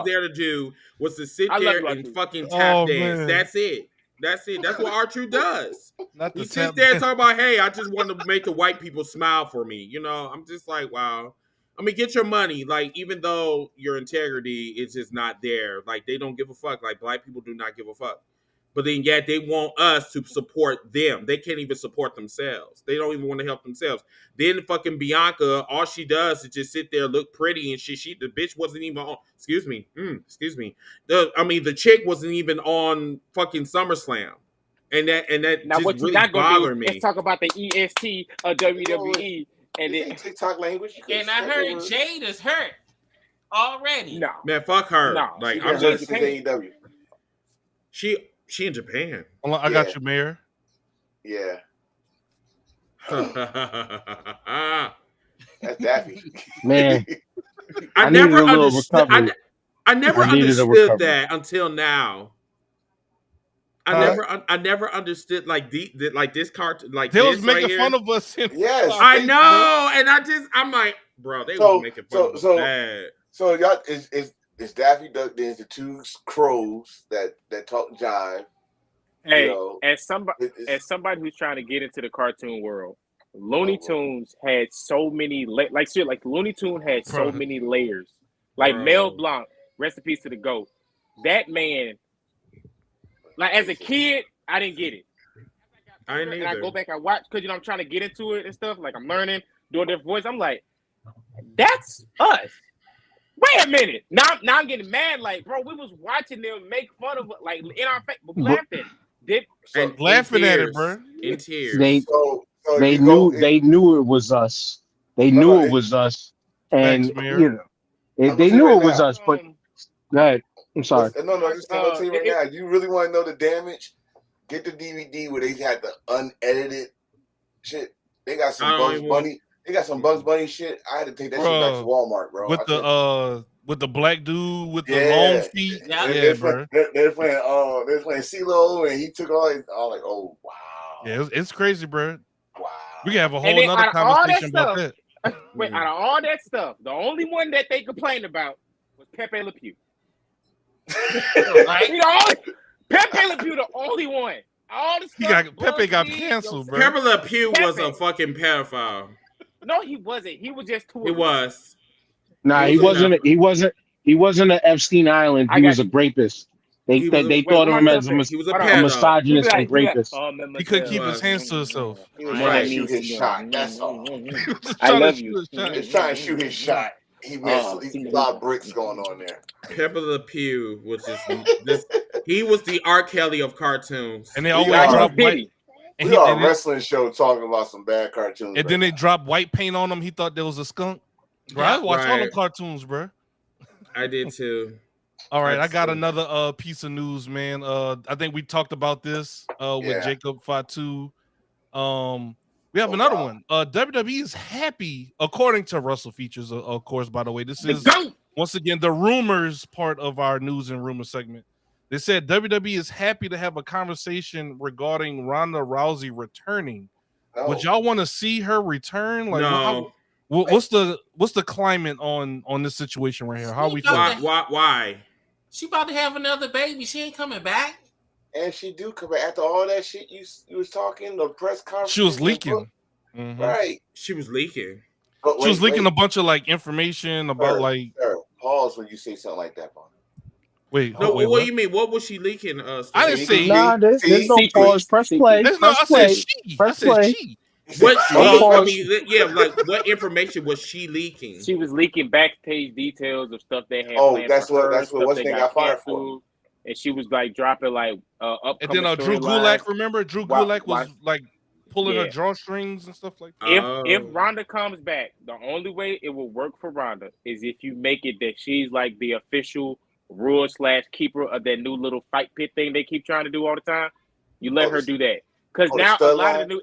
S7: there to do was to sit there and fucking tap dance. Man. That's it. That's what R2 does. He sits there and talk about, hey, I just want to make the white people smile for me. You know, I'm just like, wow. I mean, get your money. Like, even though your integrity is just not there, like, they don't give a fuck. Like, black people do not give a fuck. But then yet they want us to support them. They can't even support themselves. They don't even want to help themselves. Then fucking Bianca, all she does is just sit there, look pretty and shit. The bitch wasn't even on. Excuse me. The chick wasn't even on fucking SummerSlam. And that
S3: now
S7: just
S3: what you
S7: really
S3: not gonna
S7: bothered
S3: do,
S7: me.
S3: Let's talk about the EST of WWE. And then
S1: TikTok language.
S6: And I heard Jade is hurt already.
S3: No.
S7: Man, fuck her.
S3: No,
S7: like,
S1: I'm just AEW.
S7: She in Japan.
S2: I got you, Mayor.
S1: Yeah. That's Daffy.
S5: Man,
S7: I
S5: needed
S7: never
S5: a little
S7: understood.
S5: recovery.
S7: I never
S5: I needed a
S7: understood
S5: recovery.
S7: that until now.
S2: Huh?
S7: I never understood like like this cartoon, like
S2: They was
S7: this right
S2: making
S7: here.
S2: fun of us.
S1: Yes.
S7: I know, and I'm like, bro, they was making fun of us bad.
S1: So y'all is Daffy Duck Dance the two crows that talk jive.
S3: Hey,
S1: you know,
S3: as somebody who's trying to get into the cartoon world, Looney Tunes had so many like Looney Tune had so
S2: Bro.
S3: many layers. Like
S7: Bro.
S3: Mel Blanc, rest in peace to the GOAT. That man, like as a kid, I didn't get it.
S7: I didn't
S3: and I
S7: either.
S3: go back and watch because I'm trying to get into it and stuff. Like I'm learning, doing their voice. I'm like, that's us. Wait a minute. Now I'm getting mad. Like, bro, we was watching them make fun of like in our face, but we laughed at it.
S7: And
S2: laughing at it,
S7: tears,
S2: bro.
S7: in tears.
S5: They knew it was us. They knew it was us, and
S2: Thanks, Mayor.
S5: you know, they knew it was us. But go ahead. I'm sorry.
S1: No, just tell you right now. You really want to know the damage? Get the DVD where they had the unedited shit. They got some Bugs Bunny. They got some Bugs Bunny shit. I had to take that shit back to Walmart, bro.
S2: With the black dude with the long feet.
S1: Yeah,
S2: bro.
S1: They're playing CeeLo, and he took all his. I was like, oh wow.
S2: Yeah, it's crazy, bro.
S1: Wow.
S2: We can have a whole nother conversation about that.
S3: Wait, out of all that stuff, the only one that they complained about was Pepe Le Pew. Right? Pepe Le Pew, the only one. All the stuff.
S2: Pepe got canceled, bro.
S7: Pepe Le Pew was a fucking pedophile.
S3: No, he wasn't. He was just too.
S7: He was.
S5: Nah, he wasn't. He wasn't an Epstein Island. He was a rapist. They thought of him as a misogynist and rapist.
S2: He couldn't keep his hands to himself.
S1: He was trying to shoot his shot. That's all.
S3: I love you.
S1: He was trying to shoot his shot. He missed. A lot of bricks going on there.
S7: Pepe Le Pew was just he was the R. Kelly of cartoons.
S2: And they always drop white.
S1: We are a wrestling show talking about some bad cartoons.
S2: And then they drop white paint on him. He thought there was a skunk. Bro, I watched all the cartoons, bro.
S7: I did too.
S2: All right, I got another piece of news, man. I think we talked about this with Jacob Fatu. We have another one. WWE is happy, according to Russell Features, of course, by the way. This is, once again, the rumors part of our news and rumor segment. They said WWE is happy to have a conversation regarding Ronda Rousey returning.
S1: No.
S2: Would y'all want to see her return? Like,
S7: no.
S2: What's the climate on this situation right here? How we feel?
S7: Why?
S6: She about to have another baby. She ain't coming back.
S1: And she do come back after all that shit you was talking, the press conference.
S2: She was leaking.
S1: Mm-hmm. Right.
S7: She was leaking.
S2: She was leaking a bunch of like information about
S1: pause when you say something like that, Bob.
S2: Wait,
S7: no. What do you mean? What was she leaking?
S2: I didn't say.
S5: Nah, there's no pause. Press play. Press play. Press play.
S7: What? I mean, like what information was she leaking?
S3: She was leaking backstage details of stuff they had.
S1: Oh, that's what what's they got fired for.
S3: And she was like dropping like upcoming.
S2: And then Drew Gulak, remember? Drew Gulak was like pulling her drawstrings and stuff like that.
S3: If Ronda comes back, the only way it will work for Ronda is if you make it that she's like the official ruler/keeper of that new little fight pit thing they keep trying to do all the time. You let her do that because now a lot of the new.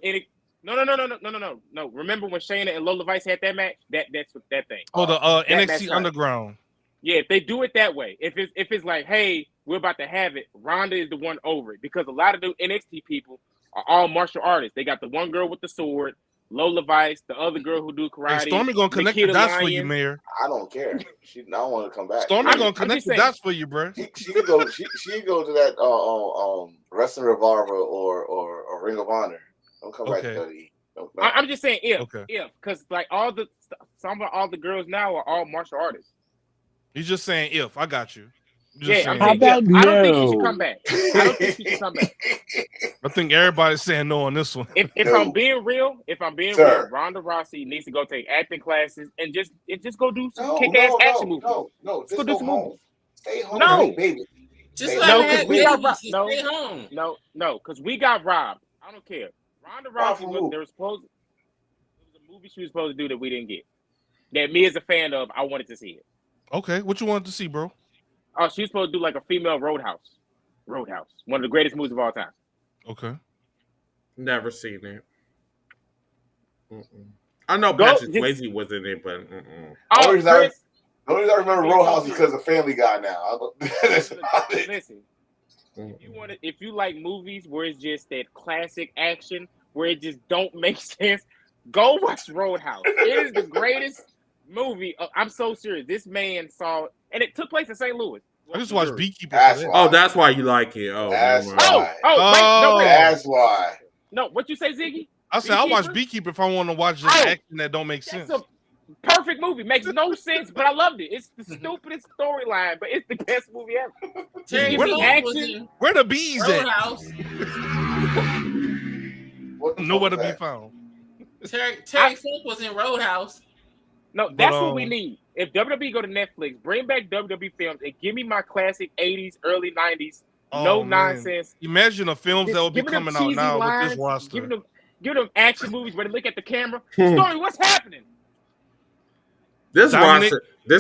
S3: No. Remember when Shayna and Lola Vice had that match? That's what that thing.
S2: Oh, the NXT Underground.
S3: Yeah, if they do it that way, if it's like, hey, we're about to have it, Ronda is the one over it because a lot of the NXT people are all martial artists. They got the one girl with the sword, Lola Vice, the other girl who do karate.
S2: Hey, Stormy gonna connect the dots for you, Mayor.
S1: I don't care. She don't want to come back.
S2: Stormy gonna connect the dots for you, bro.
S1: She can go. She can go to that Wrestling Revolver or Ring of Honor. Don't come back to WWE.
S3: I'm just saying if because like some of all the girls now are all martial artists.
S2: He's just saying if. I got you.
S3: I'm saying, I don't think she should come back. I don't think she should come back.
S2: I think everybody's saying no on this one.
S3: If I'm being real, Ronda Rousey needs to go take acting classes and just go do some kick-ass action movies.
S1: No,
S3: just go do some movies.
S1: Stay home,
S3: no,
S1: baby.
S6: Just let her stay home.
S3: No, because we got robbed. I don't care. Ronda Rousey was supposed. It was a movie she was supposed to do that we didn't get. That me as a fan of, I wanted to see it.
S2: Okay, what you wanted to see, bro?
S3: Oh, she was supposed to do like a female Roadhouse. One of the greatest movies of all time.
S2: Okay.
S7: Never seen it. I know
S3: Go-
S7: Patrick
S3: just-
S7: Swayze was in it, but
S3: Oh,
S1: Only reason I-
S3: Chris,
S1: The only reason I remember Roadhouse is because of Family Guy now. That's about it.
S3: listen. If you like movies where it's just that classic action where it just don't make sense, go watch Roadhouse. It is the greatest movie. I'm so serious. This man saw, and it took place in St. Louis.
S2: I just watched Beekeeper.
S1: That's
S2: For
S1: why.
S7: Oh, that's why you like it. Oh,
S1: That's
S7: never mind.
S1: why.
S3: Wait.
S1: That's why.
S3: No, what you say, Ziggy?
S2: I said I watch
S3: Beekeeper?
S2: Beekeeper if I want to watch just action that don't make
S3: That's
S2: sense.
S3: a perfect movie. Makes no sense, but I loved it. It's the stupidest storyline, but it's the best movie ever.
S6: Terry
S3: Give me
S6: Funk was
S3: action.
S6: in
S2: Where the bees at?
S6: Roadhouse.
S1: What the
S2: Nowhere
S1: fuck
S2: to
S1: is
S2: be
S1: that?
S2: found.
S6: Terry Funk was in Roadhouse.
S3: No, that's what we need. If WWE go to Netflix, bring back WWE films and give me my classic 80s, early 90s, no
S2: man.
S3: nonsense.
S2: Imagine the films that will be
S3: Give me them
S2: coming out
S3: cheesy
S2: now
S3: lines,
S2: with this roster.
S3: Give them action movies where they look at the camera. Story, what's happening?
S7: This
S2: Dominic-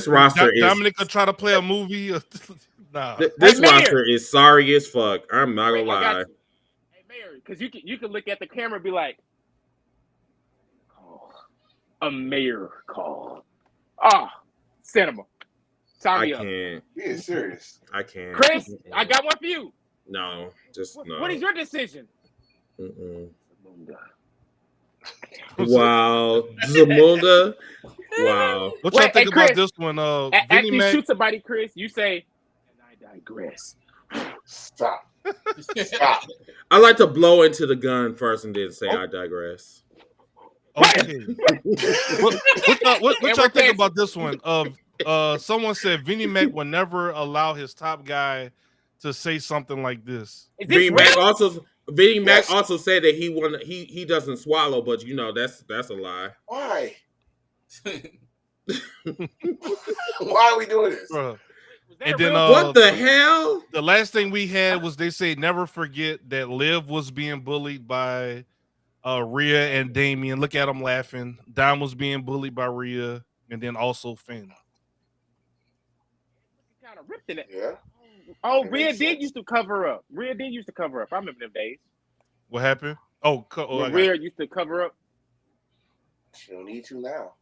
S7: roster is
S2: Dominic could try to play a movie. Nah.
S7: this
S3: Hey, Mayor.
S7: roster is sorry as fuck. I'm not gonna
S3: Wait, I got
S7: lie.
S3: you. Hey, Mary, because you can look at the camera and be like, oh, a mayor call. Cinema. Sign
S7: I
S3: me up.
S7: can't.
S1: He is serious.
S7: I can't.
S3: Chris, I got one for you.
S7: No, just no.
S3: What is your decision?
S7: Mm-mm. Wow, Zamunda. Wow.
S2: What y'all
S3: Wait,
S2: think
S3: hey,
S2: about
S3: Chris,
S2: this one?
S3: After
S2: Vinnie
S3: you
S2: Mac.
S3: shoot somebody, Chris, you say, and I digress.
S1: Stop. Stop.
S7: I like to blow into the gun first and then say I digress.
S2: Okay. what
S3: And
S2: y'all
S3: we're
S2: think about this one? Someone said Vinnie Mac would never allow his top guy to say something like this.
S3: Is this
S7: Vinnie Mac
S3: real?
S1: Yes.
S7: also said that he doesn't swallow, but that's a lie.
S1: Why? Why are we doing this?
S2: Bruh.
S3: Was that
S2: And
S3: a
S2: then
S3: real-
S7: What the hell?
S2: the last thing we had was they say never forget that Liv was being bullied by Rhea and Damien. Look at him laughing. Dom was being bullied by Rhea, and then also Finn.
S3: kind of ripped in it.
S1: Yeah.
S3: Oh,
S1: That
S3: Rhea
S1: makes
S3: did
S1: sense.
S3: used to cover up. Rhea did used to cover up. I remember them days.
S2: What happened? Oh,
S3: When Rhea used to cover up.
S1: She don't need to now.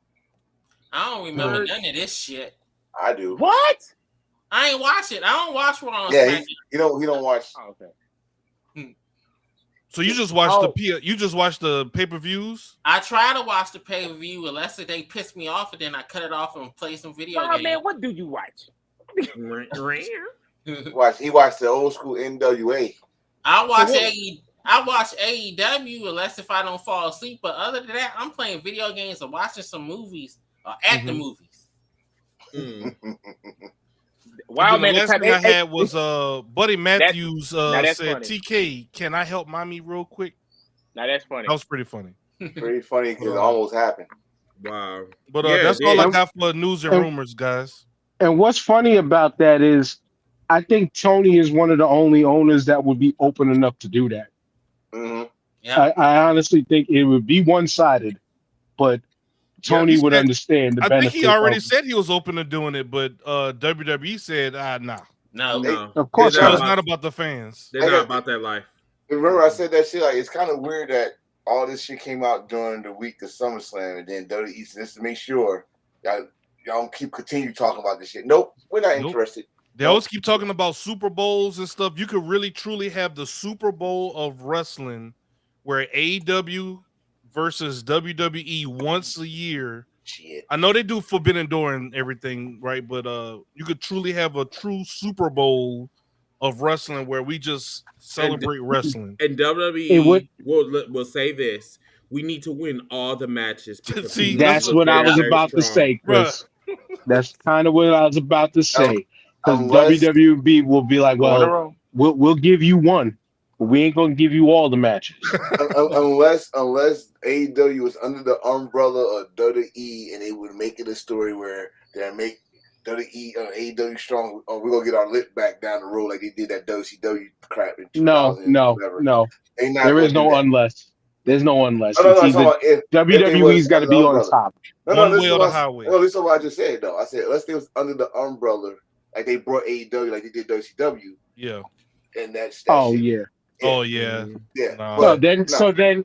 S6: I don't remember none of this shit.
S1: I do.
S3: What?
S6: I ain't watch it. I don't watch Raw on
S1: Yeah,
S6: SmackDown.
S1: he don't watch.
S3: Oh, okay.
S2: so you just watched
S3: Oh.
S2: you just watched the pay-per-views?
S6: I try to watch the pay-per-view unless they piss me off, and then I cut it off and play some video
S3: Oh
S6: games.
S3: man, what do you watch?
S1: He watched the old school NWA.
S6: I watch
S3: So what-
S6: I watch AEW unless if I don't fall asleep. But other than that, I'm playing video games or watching some movies or at the movies.
S7: Mm.
S3: Wild man,
S2: the last thing I
S3: hey,
S2: had was Buddy Matthews
S3: that's
S2: said,
S3: funny.
S2: TK, can I help mommy real quick?
S3: Now that's funny.
S2: That was pretty funny.
S1: Pretty funny because it almost happened.
S7: Wow.
S2: But
S7: Yeah,
S2: that's
S7: it
S2: all I
S7: did.
S2: got for news and rumors, guys.
S5: And what's funny about that is, I think Tony is one of the only owners that would be open enough to do that.
S1: Mm-hmm.
S6: Yeah,
S5: I honestly think it would be one-sided, but Tony
S2: he
S5: would
S2: said-
S5: understand the
S2: I
S5: benefit.
S2: think he already
S5: of,
S2: said he was open to doing it, but WWE said, nah.
S6: no,
S7: No.
S5: Of course
S7: They're
S2: So
S5: not.
S2: it's not about the fans.
S7: They're not about that life.
S1: Remember, I said that shit. Like, it's kind of weird that all this shit came out during the week of SummerSlam, and then WWE said, just to make sure y'all don't continue talking about this shit. Nope, we're not
S2: Nope.
S1: interested.
S2: They always keep talking about Super Bowls and stuff. You could really truly have the Super Bowl of wrestling where AEW versus WWE once a year.
S1: Shit.
S2: I know they do Forbidden Door and everything, right? But you could truly have a true Super Bowl of wrestling where we just celebrate wrestling.
S7: And
S5: It
S7: WWE
S5: would-
S7: will say this: we need to win all the matches. because
S2: See,
S7: we
S5: That's
S7: are
S5: what I
S7: very,
S5: was
S7: very
S5: about to
S7: strong.
S5: say, Chris. That's kind of what I was about to say. Because
S1: Unless-
S5: WWE will be like,
S1: Going
S5: well,
S1: around.
S5: we'll give you one, but we ain't gonna give you all the matches.
S1: unless AEW is under the umbrella of WWE, and they would make it a story where they make WWE AEW strong. Oh, we're gonna get our lip back down the road like they did that WCW crap in 2000.
S5: No.
S1: They not
S5: There
S1: gonna
S5: is
S1: do
S5: no
S1: that.
S5: unless. There's no unless.
S1: No,
S5: It's
S1: I'm
S5: either
S1: talking about if they
S5: WWE's
S1: was
S5: got to
S1: under
S5: be
S1: the
S5: on
S1: umbrella.
S5: top.
S2: One
S1: this
S2: way
S1: is
S2: or
S1: what
S2: the
S1: I-
S2: highway.
S1: No, this is what I just said though. I said unless they was under the umbrella, like they brought AEW, like they did WCW,
S2: Yeah.
S1: and that's
S5: Oh
S1: shit.
S5: yeah.
S2: Oh yeah.
S1: yeah.
S2: Nah.
S5: No,
S1: But,
S5: then
S1: no.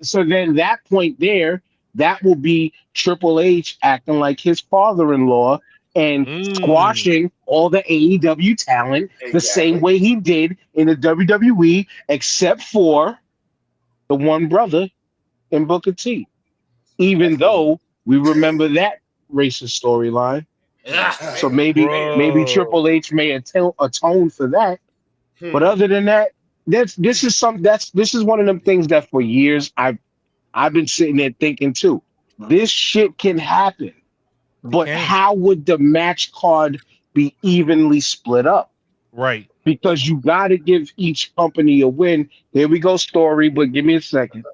S5: so then that point there, that will be Triple H acting like his father-in-law and squashing all the AEW talent the same way he did in the WWE, except for the one brother in Booker T. Even though we remember that racist storyline. So maybe Triple H may atone for that. But other than that, this is one of them things that for years I've been sitting there thinking too. This shit can happen, but how would the match card be evenly split up?
S2: Right.
S5: Because you got to give each company a win. Here we go, story, but give me a second.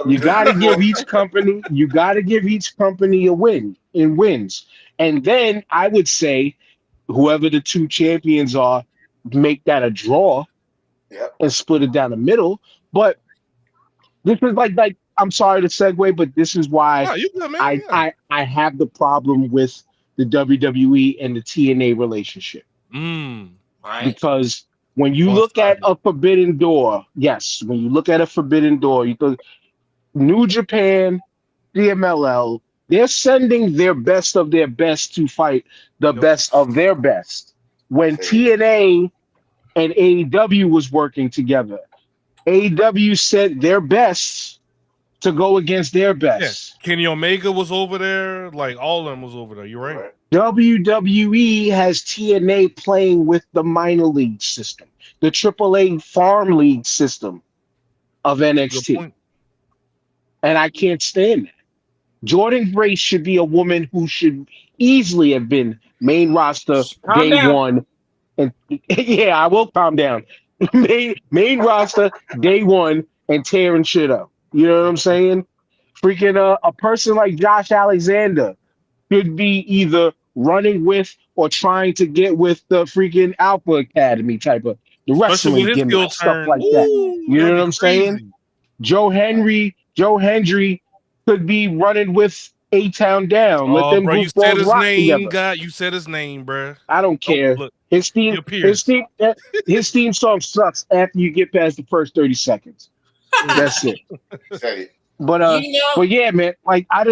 S5: You got to give each company. You got to give each company a win in wins, and then I would say, whoever the two champions are, make that a draw, and split it down the middle. But this is like I'm sorry to segue, but this is why
S2: you good, man.
S5: I have the problem with the WWE and the TNA relationship.
S6: Right.
S5: Because when you look at a forbidden door, when you look at a forbidden door, you think New Japan, CMLL, they're sending their best of their best to fight the best of their best. When TNA and AEW was working together, AEW sent their best to go against their best.
S2: Yeah. Kenny Omega was over there. Like, all of them was over there. You're right.
S5: WWE has TNA playing with the minor league system, the AAA farm league system of NXT. And I can't stand that. Jordan Grace should be a woman who should easily have been main roster day one. And yeah, I will calm down. main roster day one and tearing shit up. You know what I'm saying? Freaking a person like Josh Alexander could be either running with or trying to get with the freaking Alpha Academy type of the wrestling gimmick, stuff like that. You know what I'm saying? Joe Hendry could be running with A-Town Down. Let them
S2: bro, you
S5: goofballs
S2: said his
S5: rock
S2: name,
S5: together.
S2: God. You said his name, bro.
S5: I don't care. His theme song sucks after you get past the first 30 seconds. That's it. But yeah, man, like I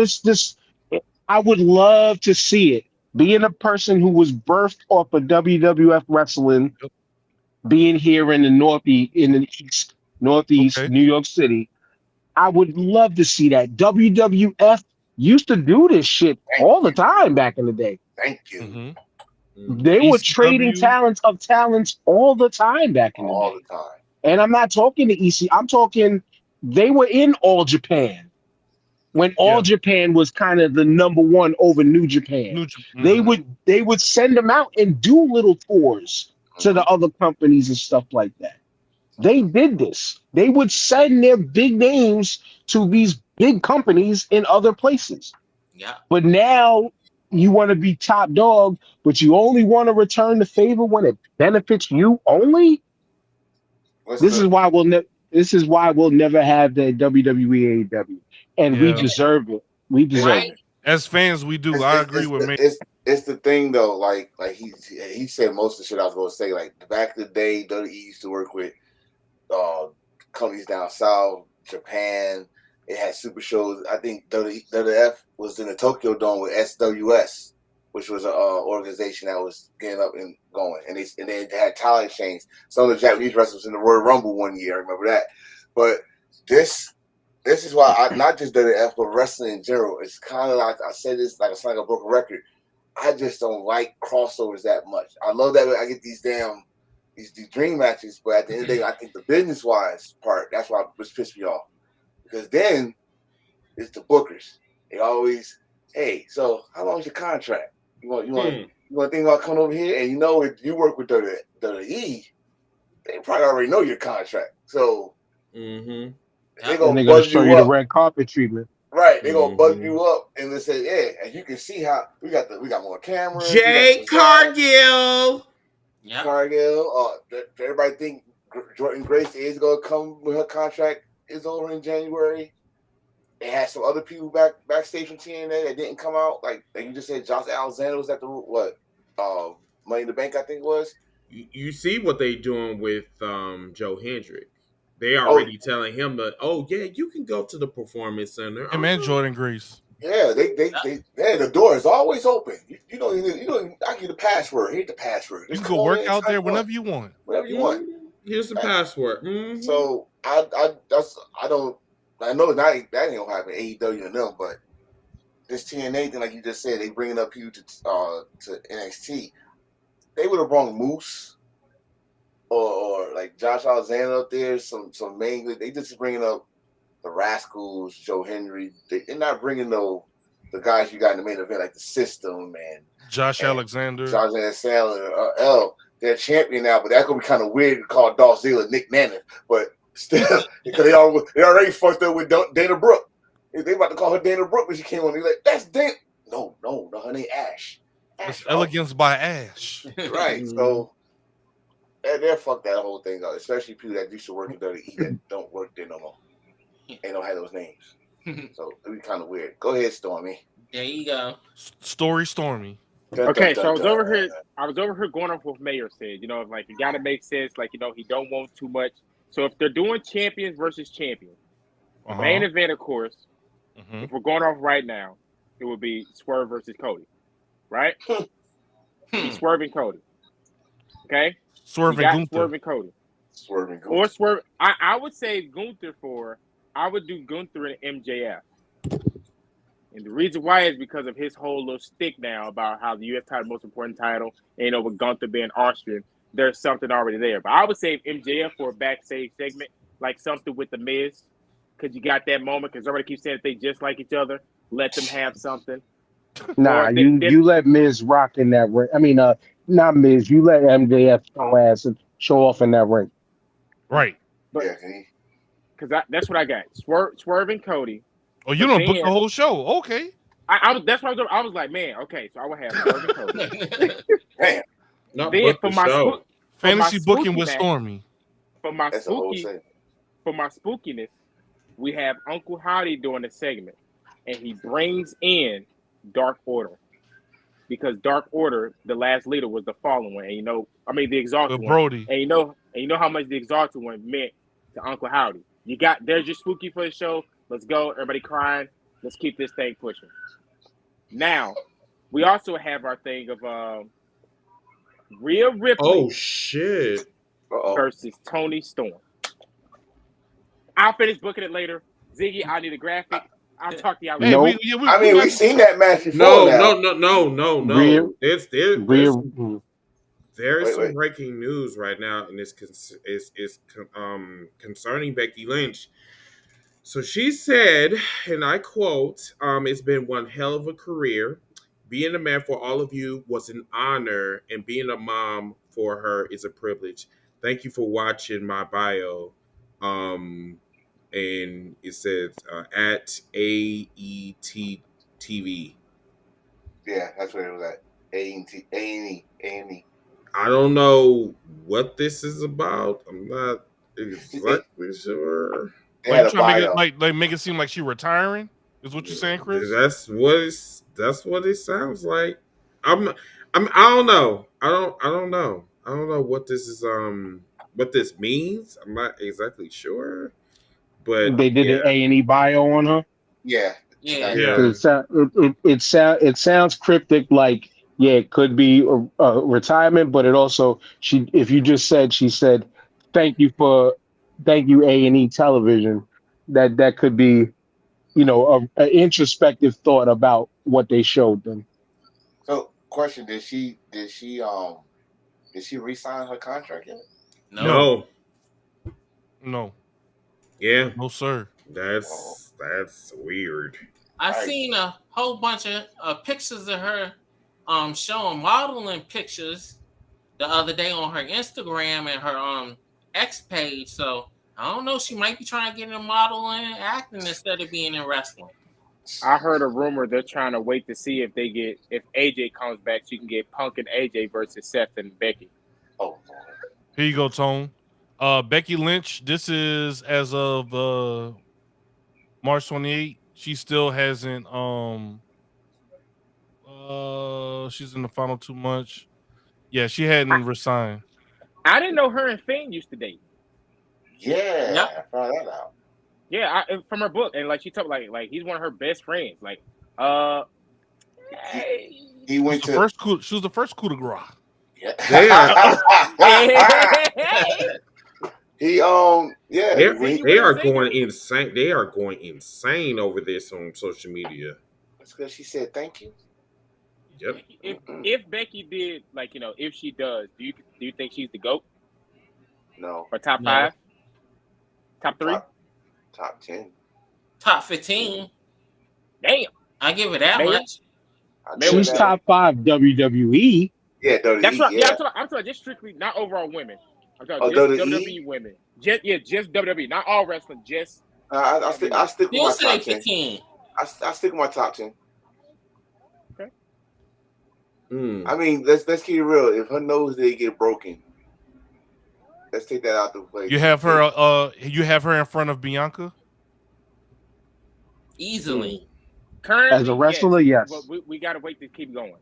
S5: I would love to see it. Being a person who was birthed off of WWF wrestling, being here in the Northeast, New York City, I would love to see that. WWF used to do this shit all the time back in the day.
S1: Thank you.
S5: They were trading talents all the time back in the day. All the time. And I'm not talking to EC. I'm talking they were in All Japan when All Japan was kind of the number one over New Japan. They would send them out and do little tours to the other companies and stuff like that. They did this. They would send their big names to these big companies in other places.
S6: Yeah.
S5: But now you want to be top dog, but you only want to return the favor when it benefits you only. This is why we'll never have the WWE AEW, and we deserve it. We deserve it.
S2: As fans, we do. I agree with me.
S1: It's the thing though. Like he said most of the shit I was going to say. Like back in the day, WWE used to work with companies down south, Japan. It had super shows. I think WWF was in the Tokyo Dome with SWS, which was an organization that was getting up and going. And they had talent exchange. Some of the Japanese wrestlers in the Royal Rumble one year. I remember that. But this is why not just WWF, but wrestling in general. It's kind of like I said this like it's like a broken record. I just don't like crossovers that much. I love that I get these dream matches, but at the end of the day, I think the business wise part, that's why it pissed me off. Because then it's the bookers. They always, hey, so how long is your contract? You want to think about coming over here? And if you work with WWE, they probably already know your contract. So they're gonna
S5: show you the red carpet treatment.
S1: Right, they're gonna buzz you up and they say, yeah, and you can see how we got more cameras.
S7: Jay Cargill.
S6: Yeah.
S1: Cargill. Everybody think Jordan Grace is gonna come when her contract is over in January. They had some other people backstage from TNA that didn't come out. Like you just said, Josh Alexander was at the Money in the Bank, I think it was.
S7: You see what they doing with Joe Hendrick. They already telling him that, oh yeah, you can go to the performance center.
S2: Him and Jordan Grace.
S1: Yeah, the door is always open. You don't even. I give you the password. Here's the password.
S2: You
S1: Just
S2: can go
S1: come
S2: work
S1: in
S2: out there
S1: anytime you want.
S2: whenever you want.
S1: Whatever you want.
S7: Here's the password. Mm-hmm.
S1: So I know that ain't gonna happen. AEW and them, but this TNA thing, like you just said, they bringing up you to NXT. They would have brought Moose or like Josh Alexander up there. Some main. They just bringing up the Rascals, Joe Henry. They're not bringing the guys you got in the main event like the System and
S2: Josh Alexander.
S1: Josh Alexander, L. They're champion now, but that's gonna be kind of weird to call Dolph Ziggler Nick Namath. But still, because they already fucked up with Dana Brooke. They about to call her Dana Brooke when she came on. They're like, that's Dana. No, her name Ash.
S2: It's Elegance by Ash.
S1: Right. So they're fucked that whole thing up, especially people that used to work in WWE that don't work there no more. They don't have those names. So it'd be kind of weird. Go ahead, Stormy.
S6: There you go.
S2: Story Stormy.
S3: Okay, so I was over here going off what Mayor said. You know, like it gotta make sense. Like, you know, he don't want too much. So if they're doing champions versus champions, the main event, of course, if we're going off right now, it would be Swerve versus Cody, right? Swerve and Cody. Okay,
S2: Swerve and
S3: Cody. Or Swerve. I would say Gunther I would do Gunther and MJF. And the reason why is because of his whole little stick now about how the U.S. title is the most important title. And, you know, with Gunther being Austrian, there's something already there. But I would say MJF for a backstage segment, like something with The Miz, because you got that moment, because everybody keeps saying that they just like each other. Let them have something.
S5: Nah, you let Miz rock in that ring. I mean, not Miz. You let MJF show off in that ring.
S2: Right.
S3: Because that's what I got. Swerve and Cody.
S2: Oh, you don't book the whole show. Okay.
S3: That's what I was like, man, okay, so I would have Swerve and Cody.
S1: Damn.
S7: Not
S3: then
S7: book
S3: for
S7: the
S3: my
S7: show.
S2: Fantasy booking with Stormy.
S3: For my spookiness, we have Uncle Howdy doing a segment, and he brings in Dark Order. Because Dark Order, the last leader, was the fallen one, and the Exalted one.
S2: Brody.
S3: And you know how much the Exalted one meant to Uncle Howdy. There's your spooky for the show. Let's go. Everybody crying. Let's keep this thing pushing. Now, we also have our thing of Rhea Ripley.
S7: Oh shit!
S3: Versus Toni Storm. I'll finish booking it later. Ziggy, I need a graphic. I'll talk to y'all later.
S1: We've seen that match before.
S7: No. There's some breaking news right now, and it's concerning Becky Lynch. So she said, and I quote, "It's been one hell of a career. Being a man for all of you was an honor, and being a mom for her is a privilege. Thank you for watching my bio." And it says at AET TV.
S1: Yeah, that's where it was at. A&E.
S7: I don't know what this is about. I'm not exactly sure.
S2: Like trying to make it seem like she's retiring. Is what you're saying, Chris?
S7: That's what it sounds like. I don't know. I don't know what this is. What this means. I'm not exactly sure. But
S5: they did an A&E bio on her.
S1: Yeah.
S5: It sounds cryptic. Like, yeah, it could be a retirement, but it also she said thank you A&E television. That could be, an introspective thought about what they showed them.
S1: So, question: Did she re-sign her contract yet?
S7: No. Yeah.
S2: No, sir.
S7: That's weird.
S6: I've seen a whole bunch of pictures of her showing modeling pictures the other day on her Instagram and her X page. So I don't know. She might be trying to get into modeling and acting instead of being in wrestling.
S3: I heard a rumor they're trying to wait to see if AJ comes back, she can get Punk and AJ versus Seth and Becky.
S1: Oh,
S2: here you go, Tone. Becky Lynch. This is as of March 28th. She still hasn't. She's in the final 2 months. Yeah, she hadn't resigned.
S3: I didn't know her and Finn used to date.
S1: Yeah,
S6: Yep.
S1: I found that out.
S3: Yeah, from her book, and like she told like he's one of her best friends. Like,
S1: He went to
S2: She was the first coup de grace.
S1: Yeah. He
S7: They are going insane. They are going insane over this on social media.
S1: That's because she said thank you.
S7: Yep.
S3: If Becky did, like, you know, if she does, do you think she's the GOAT?
S1: No.
S3: Or top 5? Top 3?
S1: Top 10.
S6: Top 15.
S3: Damn.
S6: I give it that much.
S5: She's top 5 WWE.
S1: Yeah, WWE.
S3: That's right.
S1: Yeah,
S3: I'm talking just strictly, not overall women. I'm talking just WWE women. Just WWE, not all wrestling. Just.
S1: I stick with my top 10.
S6: 15.
S1: I stick with my top 10.
S3: Okay.
S1: I mean, let's keep it real. If her nose did get broken, let's take that out the way.
S2: You have her in front of Bianca?
S6: Easily.
S3: Currently,
S5: as a wrestler, yes.
S3: But we got to wait to keep going.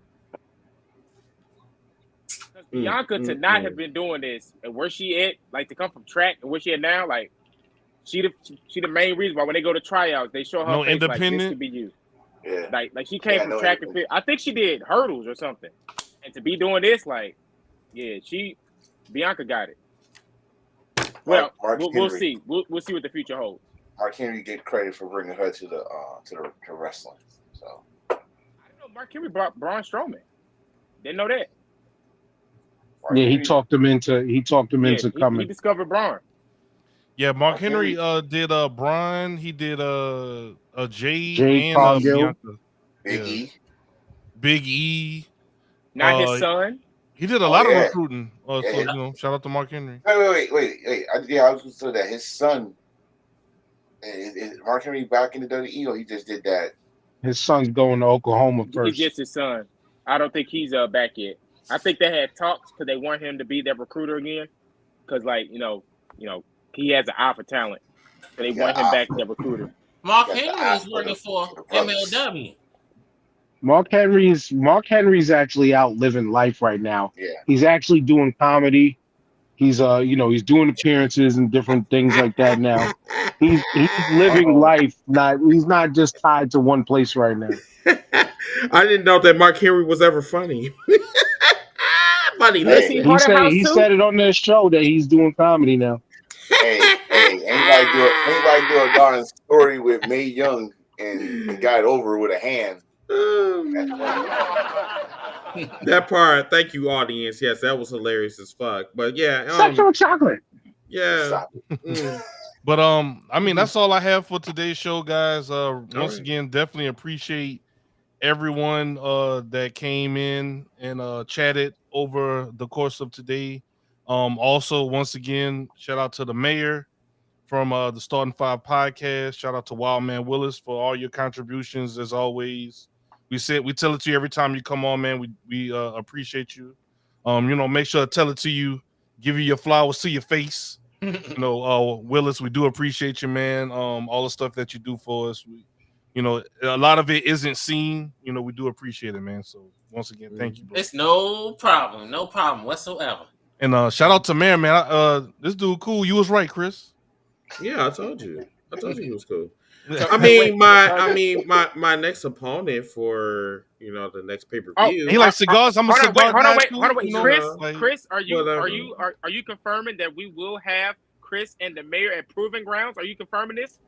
S3: Bianca to not have been doing this and where she at, like to come from track and where she at now, like she the main reason why when they go to tryouts they show her
S2: No
S3: face
S2: independent.
S3: like this could be you.
S1: Yeah.
S3: Like she came from track and field. I think she did hurdles or something, and to be doing this, like, yeah, Bianca got it. Well, we'll see. We'll see what the future holds.
S1: Mark Henry get credit for bringing her to the wrestling. So
S3: I didn't know Mark Henry brought Braun Strowman. Didn't know that.
S5: Yeah, he talked him into coming.
S3: He discovered Braun.
S2: Yeah, Mark Henry did Braun. He did Jade and
S5: Cargill.
S2: Bianca.
S1: Big E.
S3: Not his son.
S2: He did a lot of recruiting. So you know, shout out to Mark Henry.
S1: Wait. I was going to say that his son. Is Mark Henry back in the WWE, or he just did that?
S5: His son's going to Oklahoma first.
S3: He's just his son. I don't think he's back yet. I think they had talks because they want him to be their recruiter again. Because, like, you know, he has an eye for talent. So they want him back as their recruiter.
S6: Mark Henry is working for MLW.
S5: Mark Henry's actually out living life right now.
S1: Yeah.
S5: He's actually doing comedy. He's he's doing appearances and different things like that now. He's living life. He's not just tied to one place right now.
S7: I didn't know that Mark Henry was ever funny. Funny.
S5: He said it on their show that he's doing comedy now.
S1: Hey, anybody do a darn story with Mae Young and got it over with a hand.
S7: That part, thank you, audience. Yes, that was hilarious as fuck. But yeah,
S5: sexual chocolate.
S7: Yeah.
S2: But I mean, that's all I have for today's show, guys. Once again, definitely appreciate everyone that came in and chatted over the course of today. Also, once again, shout out to the mayor from the Starting Five podcast. Shout out to Wildman Willis for all your contributions as always. We tell it to you every time you come on, man. We appreciate you. Make sure to tell it to you, give you your flowers to your face. Willis, we do appreciate you, man. All the stuff that you do for us. A lot of it isn't seen. We do appreciate it, man. So once again, thank you, bro.
S6: It's no problem whatsoever.
S2: And shout out to Mayor, man. This dude cool. You was right, Chris.
S7: Yeah, I told you he was cool. I mean, my next opponent for the next pay-per-view.
S2: He likes cigars. I'm a cigar guy too.
S3: Hold on, wait. Chris, are you confirming that we will have Chris and the mayor at Proving Grounds? Are you confirming this?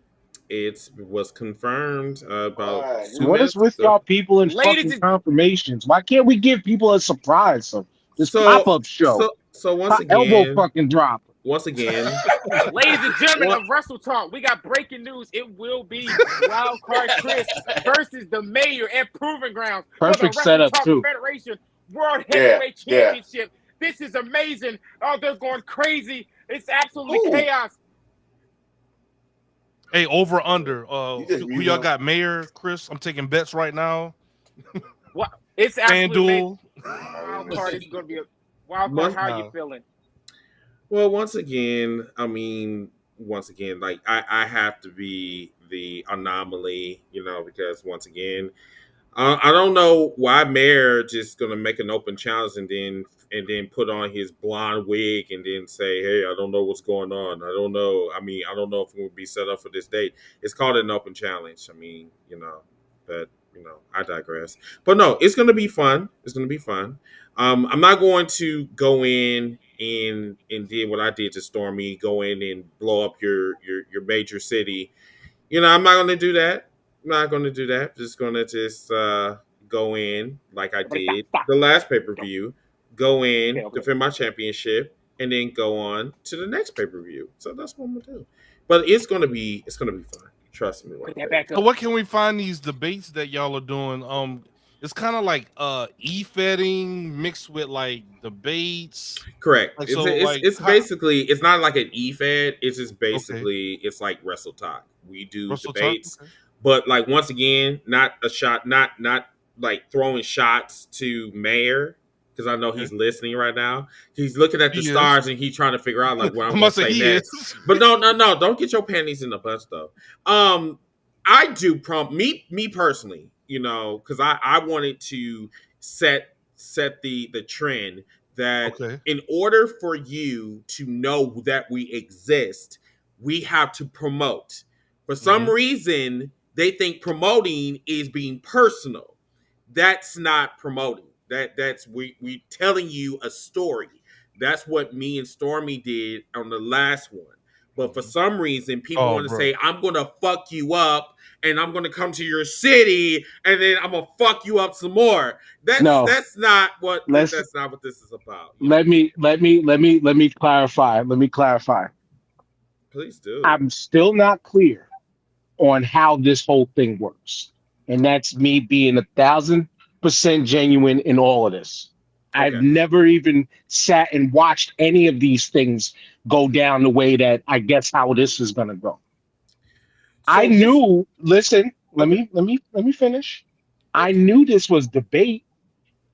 S7: It was confirmed about.
S5: What is with y'all people and fucking confirmations? Why can't we give people a surprise? This pop-up show.
S7: So once again,
S5: elbow fucking drop.
S7: Once again,
S3: ladies and gentlemen of Wrestle Talk, we got breaking news. It will be Wild Card Chris versus the mayor at Proving Grounds.
S5: Perfect setup too.
S3: Federation World Heavyweight Championship. This is amazing. Oh, they're going crazy. It's absolutely chaos.
S2: Hey, over under. Who y'all got? Mayor, Chris? I'm taking bets right now.
S3: What? It's absolutely
S2: FanDuel.
S3: Wild Card is going to be a wild card. How are you feeling?
S7: Well, once again, like I have to be the anomaly, because once again, I don't know why Mayor just gonna make an open challenge and then put on his blonde wig and then say, "Hey, I don't know what's going on. I don't know. I mean, I don't know if we'll be set up for this date." It's called an open challenge. I mean, but I digress. But no, it's gonna be fun. It's gonna be fun. I'm not going to go in and did what I did to Stormy, go in and blow up your major city. I'm not going to do that. I'm not going to do that. Just going to go in like I did the last pay per view, go in,
S3: Okay.
S7: defend my championship, and then go on to the next pay per view. So that's what I'm gonna do. But it's gonna be fun. Trust me.
S3: Put that back
S2: So
S3: up.
S2: what can we find these debates that y'all are doing? It's kind of like e-fetting mixed with like debates.
S7: Correct.
S2: Like
S7: It's
S2: so,
S7: it's,
S2: like
S7: it's basically it's not like an e-fed. It's just
S2: okay,
S7: basically it's like Wrestle Talk. We do
S2: Russell Talk.
S7: debates,
S2: Okay.
S7: but like once again, not a shot, not like throwing shots to Mayor because I know
S2: Okay.
S7: he's listening right now. He's looking at the
S2: He is.
S7: stars and he's trying to figure out like what
S2: I
S7: I'm gonna
S2: must say
S7: say
S2: he
S7: next.
S2: is.
S7: But no, don't get your panties in a bunch though. Um, I do me personally, because I wanted to set the trend that
S2: Okay.
S7: in order for you to know that we exist, we have to promote. For some
S2: Mhm.
S7: reason, they think promoting is being personal. That's not promoting. That's we telling you a story. That's what me and Stormy did on the last one. But for
S2: Mhm.
S7: some reason, people
S2: Oh,
S7: want to
S2: bro.
S7: say, I'm gonna fuck you up and I'm gonna come to your city and then I'm gonna fuck you up some more. That's
S5: No,
S7: that's not what
S5: let's
S7: that's not what this is about.
S5: let me clarify. Let me clarify.
S7: Please do.
S5: I'm still not clear on how this whole thing works. And that's me being 1,000% genuine in all of this. I've
S7: Okay.
S5: never even sat and watched any of these things go down the way that I guess how this is gonna go. I
S7: So this
S5: knew, listen,
S7: okay.
S5: let me finish. I
S7: Okay.
S5: knew this was debate,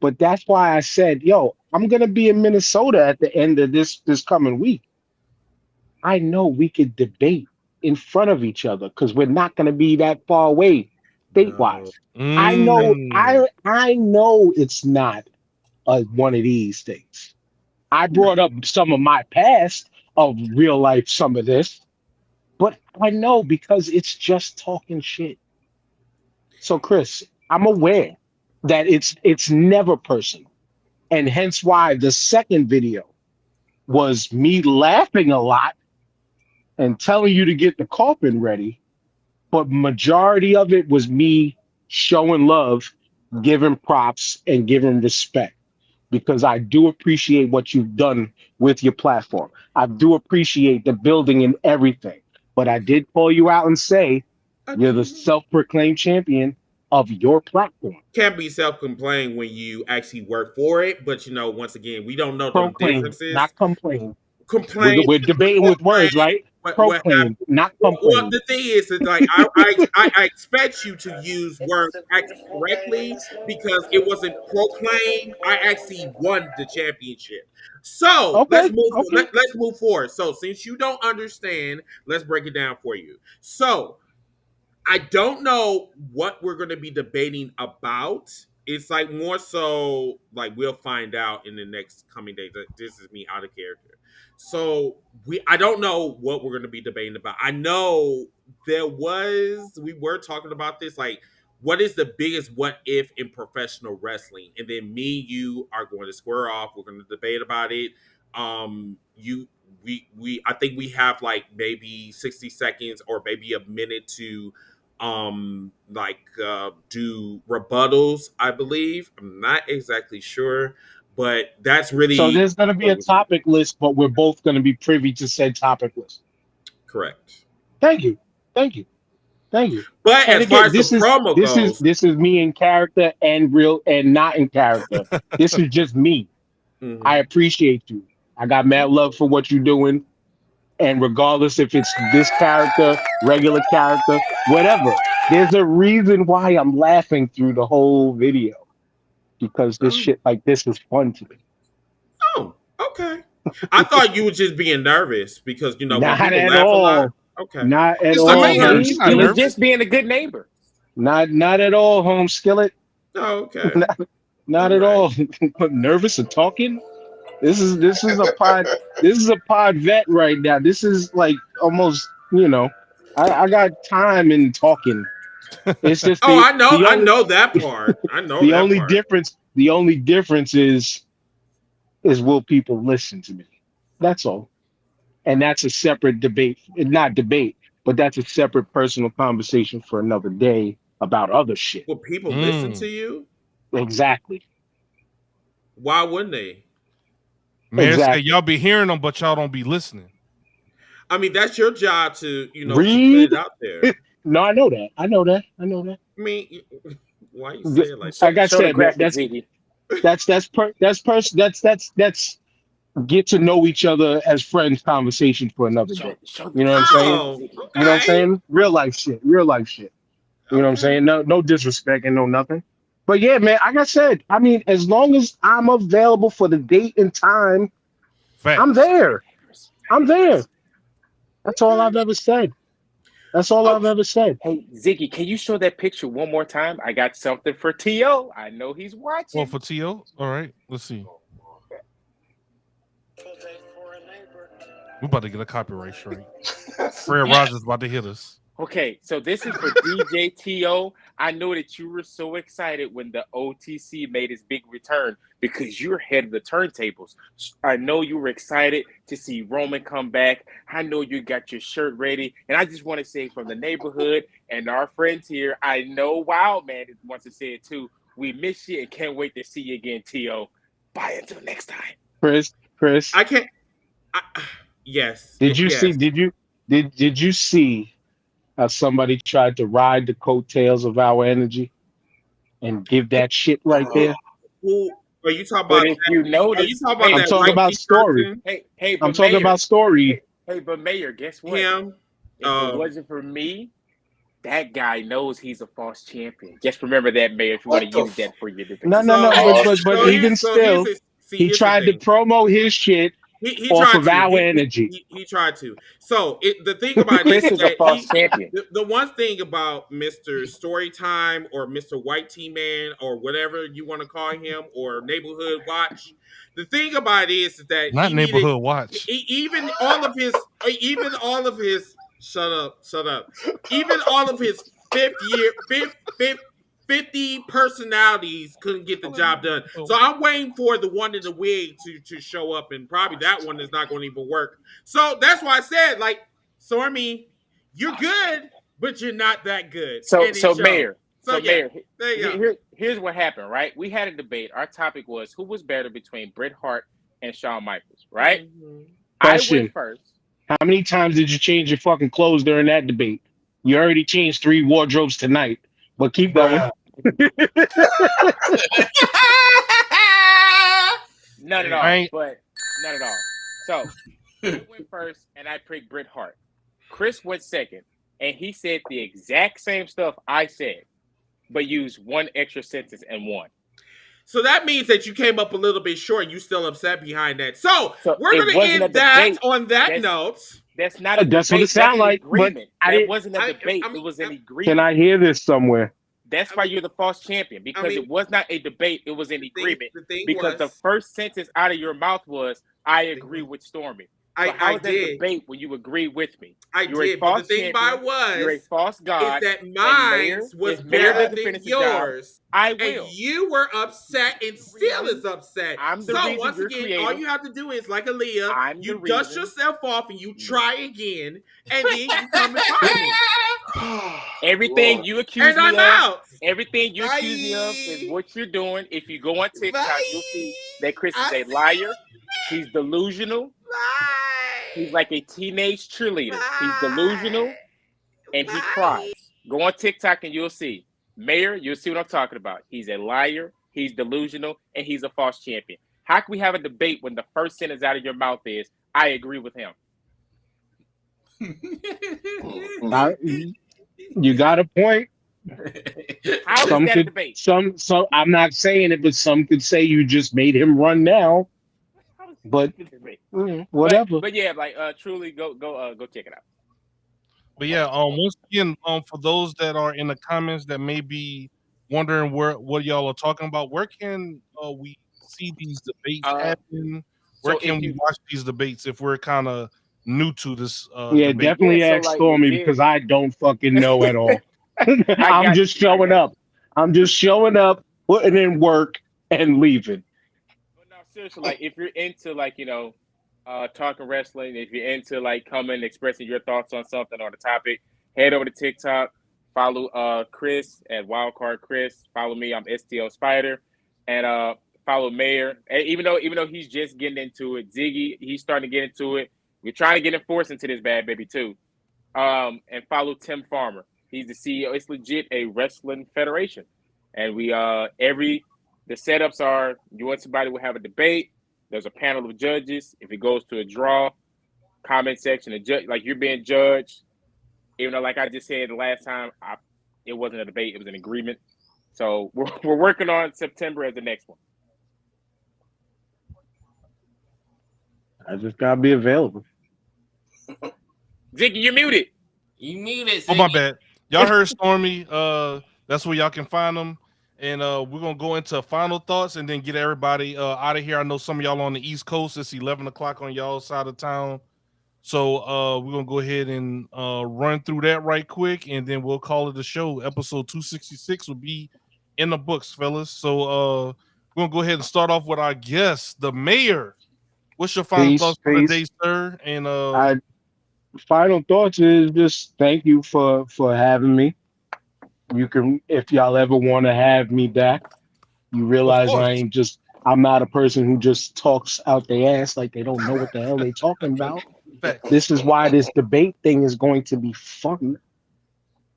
S5: but that's why I said, yo, I'm gonna be in Minnesota at the end of this coming week. I know we could debate in front of each other because we're not going to be that far away state
S7: No.
S5: wise.
S2: Mm.
S5: I know it's not one of these things. I brought
S7: No.
S5: up some of my past of real life, some of this, but I know because it's just talking shit. So Chris, I'm aware that it's never personal, and hence why the second video was me laughing a lot and telling you to get the coffin ready, but majority of it was me showing love, giving props, and giving respect because I do appreciate what you've done with your platform. I do appreciate the building and everything, but I did call you out and say
S7: I
S5: you're the
S7: do.
S5: self-proclaimed champion of your platform.
S7: Can't be self-complained when you actually work for it, but once again, we don't know them
S5: Proclaim,
S7: differences.
S5: not complain.
S7: Complain,
S5: We're debating with words,
S7: complain.
S5: right?
S7: What
S5: Proclaim, not
S7: Well,
S5: complain.
S7: the thing is that like I expect you to use words actually correctly because it wasn't proclaimed. I actually won the championship. So let's
S5: Okay,
S7: move.
S5: okay.
S7: Let's move forward. So since you don't understand, let's break it down for you. So I don't know what we're going to be debating about. It's like more so like we'll find out in the next coming days. This is me out of character. So I don't know what we're going to be debating about. I know we were talking about this like what is the biggest what if in professional wrestling, and then me you are going to square off. We're going to debate about it. You we I think we have like maybe 60 seconds or maybe a minute to do rebuttals. I believe I'm not exactly sure, but that's
S5: So
S7: really
S5: there's going to be
S7: what
S5: a
S7: we're gonna do.
S5: topic list, but we're both going to be privy to said topic list.
S7: Correct.
S5: Thank you, thank you, thank you.
S7: But
S5: And
S7: as far
S5: again,
S7: as the promo goes,
S5: this is me in character and real and not in character. This is just me. I
S7: mhm.
S5: appreciate you. I got mad love for what you're doing, and regardless if it's this character, regular character, whatever, there's a reason why I'm laughing through the whole video because this
S7: oh,
S5: shit like this is fun to me.
S7: oh, okay. I thought you were just being nervous because when
S5: Not
S7: people
S5: at
S7: laugh a lot.
S5: all.
S7: Okay.
S5: Not at
S2: He's
S3: I
S2: like,
S5: all,
S2: I'm
S3: mean,
S2: not.
S5: home
S2: He's
S3: he
S2: not
S3: was
S5: skillet.
S2: nervous.
S3: just being a good neighbor.
S5: Not at all, home skillet.
S7: Oh, okay.
S5: Not at all. Nervous of talking. This is a pod. This is a pod vet right now. This is like almost. I got time in talking. It's just
S7: Oh, I know.
S5: the
S7: I
S5: only
S7: know that part. I know
S5: the
S7: that
S5: only
S7: part.
S5: difference. The only difference is will people listen to me? That's all. And that's a separate debate. Not debate, but that's a separate personal conversation for another day about other shit.
S7: Will people listen to you?
S5: Exactly.
S7: Why wouldn't they?
S2: Mayor said
S5: Exactly.
S2: y'all be hearing them, but y'all don't be listening.
S7: I mean, that's your job to to put
S5: Read.
S7: it out there.
S5: No, I know that. I know that. I know that.
S7: I mean, why you say it like
S3: Show,
S5: Like I
S3: show the
S5: said, man,
S3: graphic, Ziggy.
S5: that's get to know each other as friends conversation for another day.
S3: Show
S5: You know what I'm
S3: the
S5: saying?
S7: Oh,
S3: Ziggy.
S5: You know what I'm
S7: okay.
S5: saying? Real life shit. Real life shit. You know what I'm
S7: Okay.
S5: saying? No disrespect and no nothing. But yeah, man, like I said, I mean, as long as I'm available for the date and time, I'm
S2: Facts.
S5: there. I'm there. That's all
S7: Okay.
S5: I've ever said. That's all I've ever said.
S3: Hey, Ziggy, can you show that picture one more time? I got something for T.O. I know he's watching.
S2: Well, for T.O. All right, let's see. We about to get a copyright strike. Fred Rogers about to hit us.
S3: Okay, so this is for DJ T.O. I know that you were so excited when the OTC made its big return because you're head of the turntables. I know you were excited to see Roman come back. I know you got your shirt ready. And I just want to say from the neighborhood and our friends here, I know Wild Man wants to say it too. We miss you and can't wait to see you again, T.O. Bye until next time.
S5: Chris.
S7: I can't. Yes.
S5: Did you
S7: yes.
S5: see? Did you see how somebody tried to ride the coattails of our energy and give that shit right there?
S7: Who are you talking
S3: But
S7: about?
S3: if you
S7: Are you
S3: notice,
S7: talking about
S3: hey,
S5: I'm
S7: that
S5: talking
S7: white
S5: about
S7: t-shirt
S5: story.
S7: thing?
S3: hey,
S5: I'm
S3: but
S5: talking
S3: Mayor,
S5: about story.
S3: hey, but Mayor, guess what?
S7: Him.
S3: If it wasn't for me, that guy knows he's a false champion. Just remember that, Mayor, if you want
S1: What
S3: to
S1: the
S3: use that for your debate.
S5: No,
S1: Oh,
S5: but
S7: So
S5: even
S7: here's
S5: still, he
S7: here's the
S5: tried to
S7: thing.
S5: promo his shit
S7: He
S5: off
S7: tried
S5: of
S7: to.
S5: our energy.
S7: He tried to. So the thing about
S3: Chris
S7: this is
S3: is a
S7: that
S3: false champion.
S7: the one thing about Mr. Storytime or Mr. White Tea Man or whatever you want to call him or Neighborhood Watch, the thing about it is that
S2: Not
S7: he needed
S2: Neighborhood Watch.
S7: even all of his shut up. Even all of his 50 personalities couldn't get the job done. So I'm waiting for the one in the wig to show up, and probably that one is not going to even work. So that's why I said, like, Stormy, you're good, but you're not that good.
S3: So,
S7: And it showed.
S3: Mayor,
S7: Yeah,
S3: Mayor,
S7: there you go.
S3: here's what happened, right? We had a debate. Our topic was who was better between Bret Hart and Shawn Michaels, right?
S7: Mhm.
S3: I
S5: Question.
S3: went first.
S5: How many times did you change your fucking clothes during that debate? You already changed 3 wardrobes tonight, but keep going.
S3: None at all.
S2: I ain't-
S3: But none at all. So I went first, and I picked Bret Hart. Chris went second, and he said the exact same stuff I said, but used one extra sentence and won.
S7: So that means that you came up a little bit short, and you still upset behind that. So we're
S3: it
S7: going to
S3: wasn't a
S7: end that
S3: debate.
S7: on that note.
S3: That's not a
S5: That's
S3: debate.
S5: what it sound
S3: That's an
S5: like, but
S3: agreement.
S5: I
S3: That
S5: didn't-
S3: wasn't a debate. It was an agreement.
S5: Can I hear this somewhere?
S3: That's why you're the false champion, because it was not a debate. It was an agreement.
S7: The thing
S3: Because
S7: was,
S3: the first sentence out of your mouth was, "I agree with Stormy." So how
S7: I
S3: is that
S7: did.
S3: debate when you agree with me?
S7: I
S3: You're
S7: did,
S3: a
S7: but
S3: false
S7: the thing
S3: champion.
S7: about it
S3: You're a false god.
S7: is that
S3: and
S7: mine
S3: Mayor,
S7: was
S3: if Mayor
S7: better
S3: doesn't
S7: than
S3: finish the job,
S7: yours.
S3: I will.
S7: And you were upset and still is upset.
S3: I'm the
S7: So
S3: reason
S7: once
S3: you're
S7: again,
S3: creative.
S7: all you have to do is, like Aaliyah,
S3: I'm the
S7: you dust
S3: reason.
S7: yourself off and you try again, and then you come and find me.
S3: Everything you accuse
S7: And
S3: me
S7: I'm
S3: of,
S7: out.
S3: everything you accuse me of is what you're doing. If you go on TikTok, you'll see that Chris is a liar. He's delusional. He's like a teenage cheerleader. He's delusional, and he cries. Go on TikTok and you'll see. Mayor, you'll see what I'm talking about. He's a liar. He's delusional, and he's a false champion. How can we have a debate when the first sentence out of your mouth is, "I agree with him"?
S5: You got a point.
S3: How is that a debate?
S5: Some I'm not saying it, but some could say you just made him run now. But whatever.
S3: But yeah, like truly go check it out.
S2: But yeah, once again, for those that are in the comments that may be, wondering what y'all are talking about, where can we see these debates happen? Where
S3: So
S2: can
S3: if
S2: we
S3: you
S2: watch these debates if we're kind of new to this
S5: Yeah,
S2: debate?
S3: yeah,
S5: definitely
S3: so
S5: ask
S3: like
S5: Stormy
S3: legit,
S5: because I don't fucking know at all.
S3: I
S5: I'm
S3: got
S5: just
S3: you. I
S5: showing
S3: got you.
S5: up. I'm just showing up, putting in work, and leaving.
S3: But no, seriously, like if you're into like talking wrestling, if you're into like coming expressing your thoughts on something on the topic, head over to TikTok, follow Chris at Wildcard Chris, follow me, I'm STL Spider, and follow Mayor. And even though he's just getting into it, Ziggy he's starting to get into it. We're trying to get him forced into this bad baby too. And follow Tim Farmer. He's the CEO. It's legit a wrestling federation, and we every the setups are you and somebody will have a debate. There's a panel of judges. If it goes to a draw, comment section, like you're being judged. Even though, like I just said the last time, it wasn't a debate; it was an agreement. So we're working on September as the next one.
S5: I just gotta be available.
S3: Ziggy, you're muted.
S6: You muted,
S2: Oh, my
S6: Ziggy.
S2: bad. Y'all heard Stormy. That's where y'all can find them. And we're gonna go into final thoughts and then get everybody out of here. I know some of y'all on the East Coast. It's 11 o'clock on y'all side of town. So we're gonna go ahead and run through that right quick, and then we'll call it a show. Episode 266 will be in the books, fellas. So we're gonna go ahead and start off with our guest, the mayor. What's your final
S5: Peace,
S2: thoughts for the
S5: peace.
S2: day, sir? And
S5: I final thoughts is just thank you for having me. You can if y'all ever want to have me back, you
S2: of
S5: realize
S2: course,
S5: I'm not a person who just talks out their ass like they don't know what the hell they talking about.
S2: facts,
S5: This is why this debate thing is going to be fun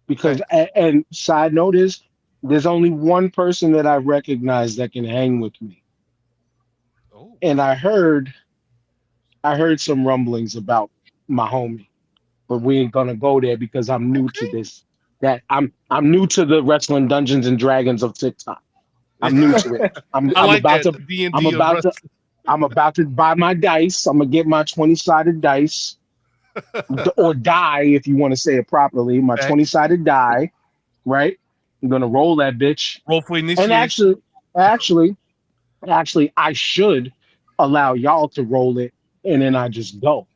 S5: because
S2: facts.
S5: and side note is there's only one person that I recognize that can hang with me.
S2: Oh,
S5: And I heard some rumblings about my homie, but we ain't gonna go there because I'm new to
S2: okay.
S5: this. That I'm new to the wrestling Dungeons and Dragons of TikTok. I'm new to it. I'm
S2: I
S5: I'm
S2: like
S5: about
S2: that,
S5: to
S2: the D and
S5: I'm
S2: D of
S5: about to
S2: wrestling.
S5: I'm about to buy my dice. I'm gonna get my 20-sided dice or die if you want to say it properly. My
S2: Facts.
S5: 20-sided die, right? I'm gonna roll that bitch.
S2: Roll for
S5: And
S2: initiation.
S5: actually, I should allow y'all to roll it and then I just go.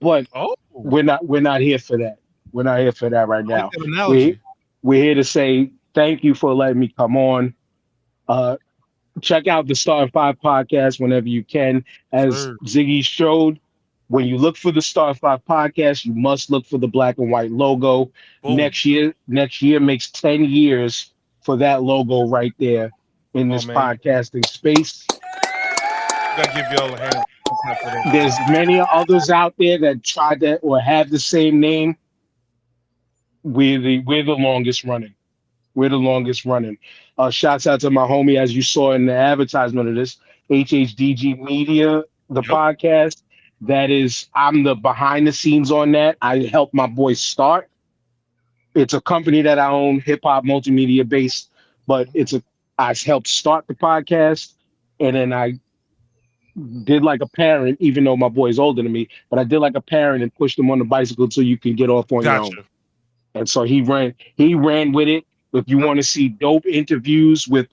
S5: But
S2: Oh,
S5: we're not here for that. We're not here for that right
S2: I like
S5: now.
S2: that
S5: We
S2: analogy.
S5: we're here to say thank you for letting me come on. Uh, check out the Star 5 podcast whenever you can.
S2: Yes,
S5: As
S2: sir.
S5: Ziggy showed, when you look for the Star 5 podcast, you must look for the black and white logo.
S2: Boom.
S5: Next year makes 10 years for that logo right there in
S2: Oh
S5: this
S2: man,
S5: podcasting space.
S2: gotta give y'all a hand clap for that.
S5: There's many others out there that try that or have the same name. We're the longest running. We're the longest running. Shouts out to my homie, as you saw in the advertisement of this, HHDG Media, the
S2: Yep.
S5: podcast. I'm the behind the scenes on that. I helped my boy start. It's a company that I own, hip hop multimedia based, but I helped start the podcast, and then I did like a parent, even though my boy's older than me, but I did like a parent and pushed him on the bicycle so you can get off on your own.
S2: Gotcha.
S5: And so he ran with it. If you want to see dope interviews with,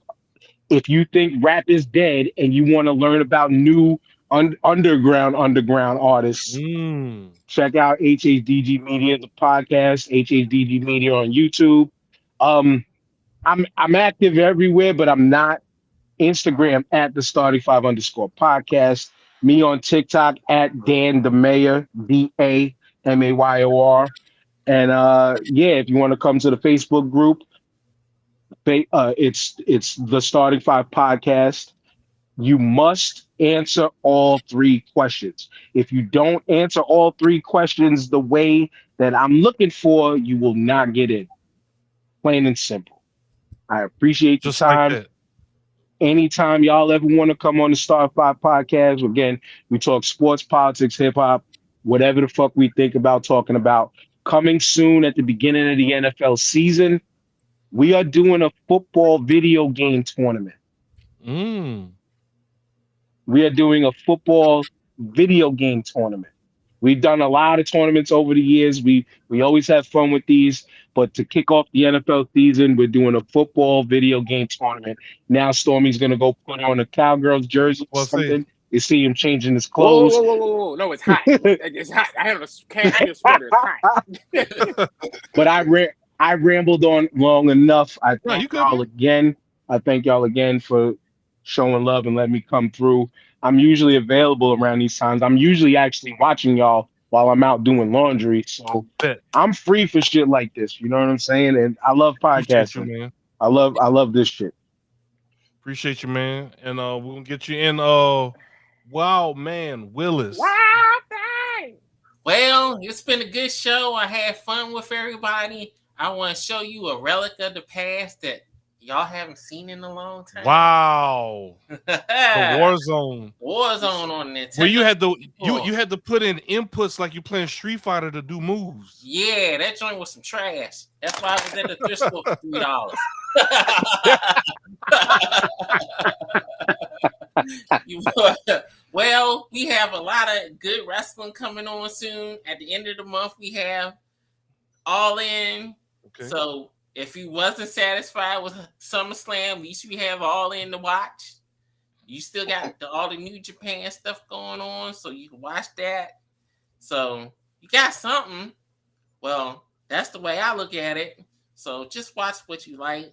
S5: if you think rap is dead and you want to learn about new underground artists,
S2: Mm.
S5: check out HHDG Media, the podcast, HHDG Media on YouTube. Um, I'm active everywhere, but I'm not. Instagram at the Starting Five _ podcast. Me on TikTok at Dan the Mayor, DAMAYOR. And yeah, if you want to come to the Facebook group, it's the Starting Five podcast. You must answer all three questions. If you don't answer all three questions the way that I'm looking for, you will not get in. Plain and simple. I appreciate the
S2: Just like
S5: time.
S2: that.
S5: Anytime y'all ever want to come on the Star Five podcast, again, we talk sports, politics, hip hop, whatever the fuck we think about talking about. Coming soon at the beginning of the NFL season, we are doing a football video game tournament.
S2: Mm.
S5: We are doing a football video game tournament. We've done a lot of tournaments over the years. We always have fun with these. But to kick off the NFL season, we're doing a football video game tournament. Now Stormy's gonna go put on a Cowgirls jersey or
S2: Well, say,
S5: something. You see him changing his
S3: Whoa,
S5: clothes.
S3: whoa, whoa, whoa, whoa! No, it's hot. It's hot. I have a sweater. It's hot.
S5: But I rambled on long enough. I
S2: No, you
S5: thank
S2: good,
S5: y'all
S2: man.
S5: again. I thank y'all again for showing love and letting me come through. I'm usually available around these times. I'm usually actually watching y'all while I'm out doing laundry. So
S2: Bet.
S5: I'm free for shit like this. You know what I'm saying? And I love
S2: Appreciate you,
S5: podcasting.
S2: man.
S5: I love this shit.
S2: Appreciate you, man. And we're gonna get you in. Wow, man, Willis.
S3: Wow, dang.
S6: Well, it's been a good show. I had fun with everybody. I want to show you a relic of the past that y'all haven't seen in a long time.
S2: Wow, the Warzone.
S6: Warzone on Nintendo.
S2: Where you had to put in inputs like you playing Street Fighter to do moves.
S6: Yeah, that joint was some trash. That's why I was at the thrift store for $3. Well, we have a lot of good wrestling coming on soon. At the end of the month, we have All In.
S2: Okay.
S6: So if you wasn't satisfied with SummerSlam, at least we have All In to watch. You still got all the New Japan stuff going on, so you can watch that. So you got something. Well, that's the way I look at it. So just watch what you like.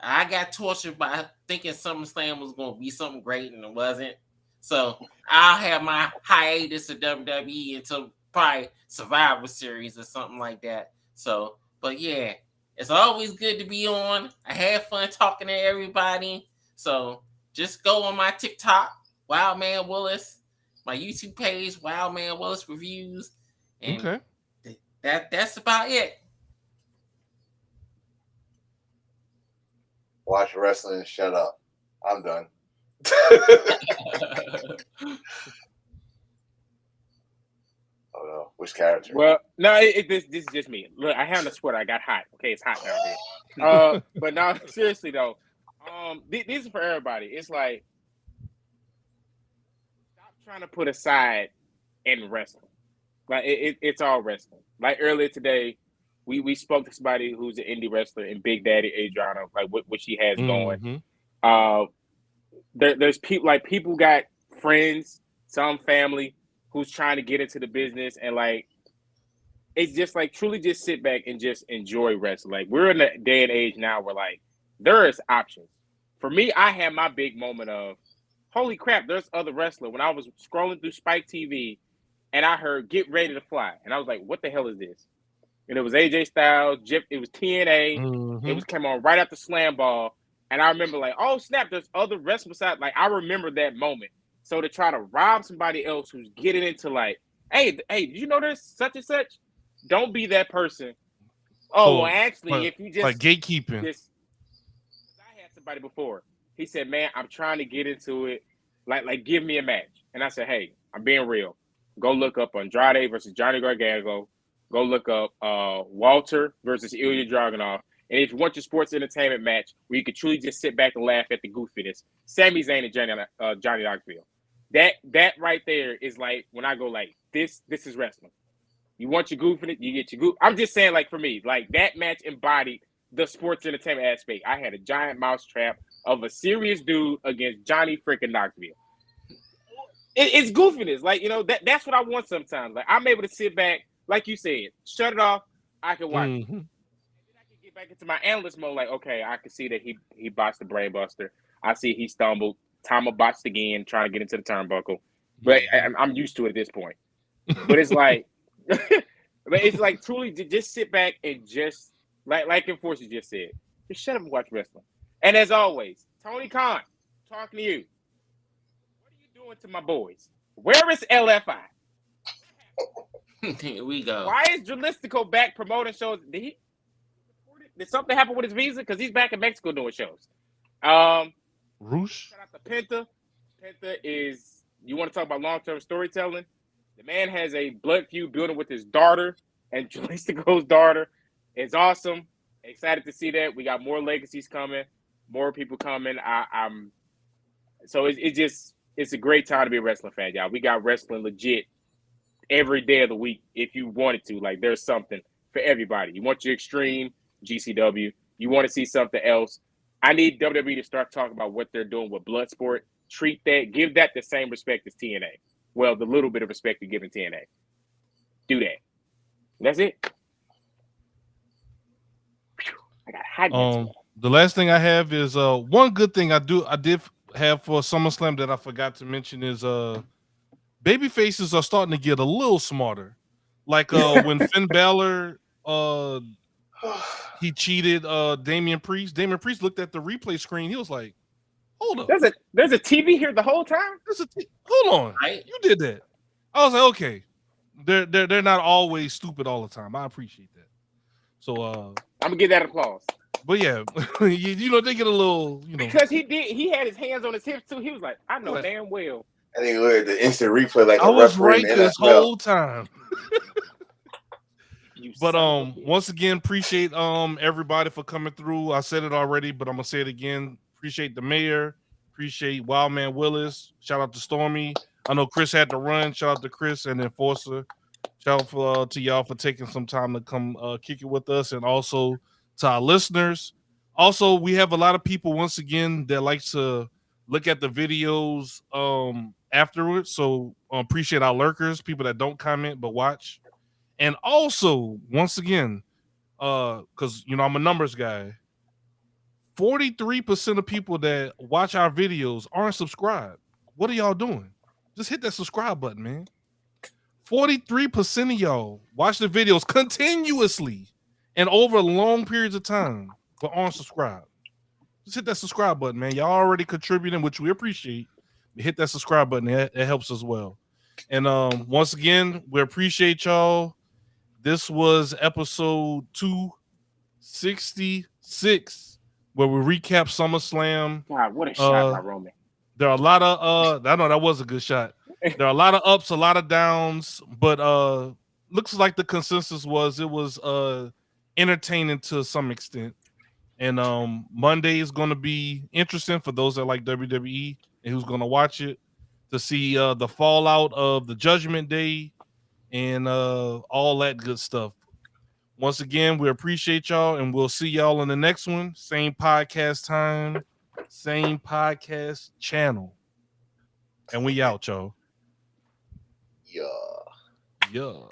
S6: I got tortured by thinking SummerSlam was going to be something great, and it wasn't. So I'll have my hiatus of WWE until probably Survivor Series or something like that. So, but yeah, it's always good to be on. I had fun talking to everybody. So just go on my TikTok, Wild Man Willis, my YouTube page, Wild Man Willis Reviews, and
S2: Okay.
S6: that's about it.
S1: Watch wrestling and shut up. I'm done. Oh no, which character?
S3: Well, no, this is just me. Look, I have a sweater. I got hot. Okay, it's hot down here. But no, seriously though, this is for everybody. It's like stop trying to put aside in wrestling. Like it's all wrestling. Like earlier today, we spoke to somebody who's an indie wrestler and Big Daddy Adriana, like what she has going. There's people got friends, some family who's trying to get into the business, and like it's just like truly just sit back and just enjoy wrestling. Like we're in a day and age now where like there is options. For me, I had my big moment of holy crap, there's other wrestler when I was scrolling through Spike TV and I heard Get Ready to Fly. And I was like, what the hell is this? And it was AJ Styles, it was TNA, it was came on right after Slam Ball. And I remember like, oh snap, there's other wrestlers besides. Like I remember that moment. So to try to rob somebody else who's getting into like, hey, did you know there's such and such? Don't be that person. Oh, well, actually, if you just
S2: like gatekeeping.
S3: I had somebody before. He said, man, I'm trying to get into it. Like give me a match. And I said, hey, I'm being real. Go look up Andrade versus Johnny Gargano. Go look up Walter versus Ilya Dragunov. And if you want your sports entertainment match where you can truly just sit back and laugh at the goofiness, Sami Zayn and Johnny Knoxville. That right there is like when I go like this is wrestling. You want your goofiness, you get your goof. I'm just saying like for me, like that match embodied the sports entertainment aspect. I had a giant mousetrap of a serious dude against Johnny freaking Knoxville. It's goofiness. Like, you know, that's what I want sometimes. Like I'm able to sit back, like you said, shut it off. I can watch it. And I can get back into my analyst mode. Like, okay, I can see that he botched the brain buster. I see he stumbled. Tama botched again, trying to get into the turnbuckle. But I'm used to it at this point. But it's like, truly just sit back and just like Enforcer just said, just shut up and watch wrestling. And as always, Tony Khan, talking to you. What are you doing to my boys? Where is LFI?
S6: Here we go.
S3: Why is Jalistico back promoting shows? Did something happen with his visa? Because he's back in Mexico doing shows.
S2: Roosh.
S3: Shout out to Penta. Penta is, you want to talk about long-term storytelling? The man has a blood feud building with his daughter, and Jalistico's daughter is awesome. Excited to see that. We got more legacies coming, more people coming. So it's a great time to be a wrestling fan, y'all. We got wrestling legit every day of the week if you wanted to. Like there's something for everybody. You want your extreme GCW. You want to see something else. I need WWE to start talking about what they're doing with Bloodsport. Treat that, give that the same respect as TNA. Well, the little bit of respect you're giving TNA. Do that. That's it. Whew, I got hot.
S2: The last thing I have is one good thing I did have for SummerSlam that I forgot to mention is baby faces are starting to get a little smarter. Like when Finn Balor he cheated Damian Priest. Damian Priest looked at the replay screen. He was like, "Hold up,
S3: there's a TV here the whole time.
S2: Hold on, you did that." I was like, "Okay, they're not always stupid all the time. I appreciate that." So
S3: I'm gonna give that applause.
S2: But yeah, you know, they get a little, you know,
S3: because he had his hands on his hips too. He was like, I know damn well.
S1: I think look at the instant replay like
S2: I was right this whole time. But once again, appreciate everybody for coming through. I said it already, but I'm gonna say it again. Appreciate the mayor, appreciate Wildman Willis. Shout out to Stormy. I know Chris had to run. Shout out to Chris and Enforcer. Shout out to y'all for taking some time to come kick it with us, and also to our listeners. Also, we have a lot of people once again that like to look at the videos afterwards. So appreciate our lurkers, people that don't comment but watch. And also, once again, because you know I'm a numbers guy, 43% of people that watch our videos aren't subscribed. What are y'all doing? Just hit that subscribe button, man. 43% of y'all watch the videos continuously and over long periods of time, but aren't subscribed. Just hit that subscribe button, man. Y'all already contributing, which we appreciate. Hit that subscribe button. It helps as well. And once again, we appreciate y'all. This was episode 266, where we recap SummerSlam.
S3: God, what a shot by Roman.
S2: There are a lot of I know that was a good shot. There are a lot of ups, a lot of downs, but looks like the consensus was it was entertaining to some extent. And Monday is going to be interesting for those that like WWE and who's going to watch it to see the fallout of the Judgment Day and all that good stuff. Once again, we appreciate y'all, and we'll see y'all in the next one. Same podcast time, same podcast channel. And we out, y'all.
S1: Yeah.
S2: Yeah.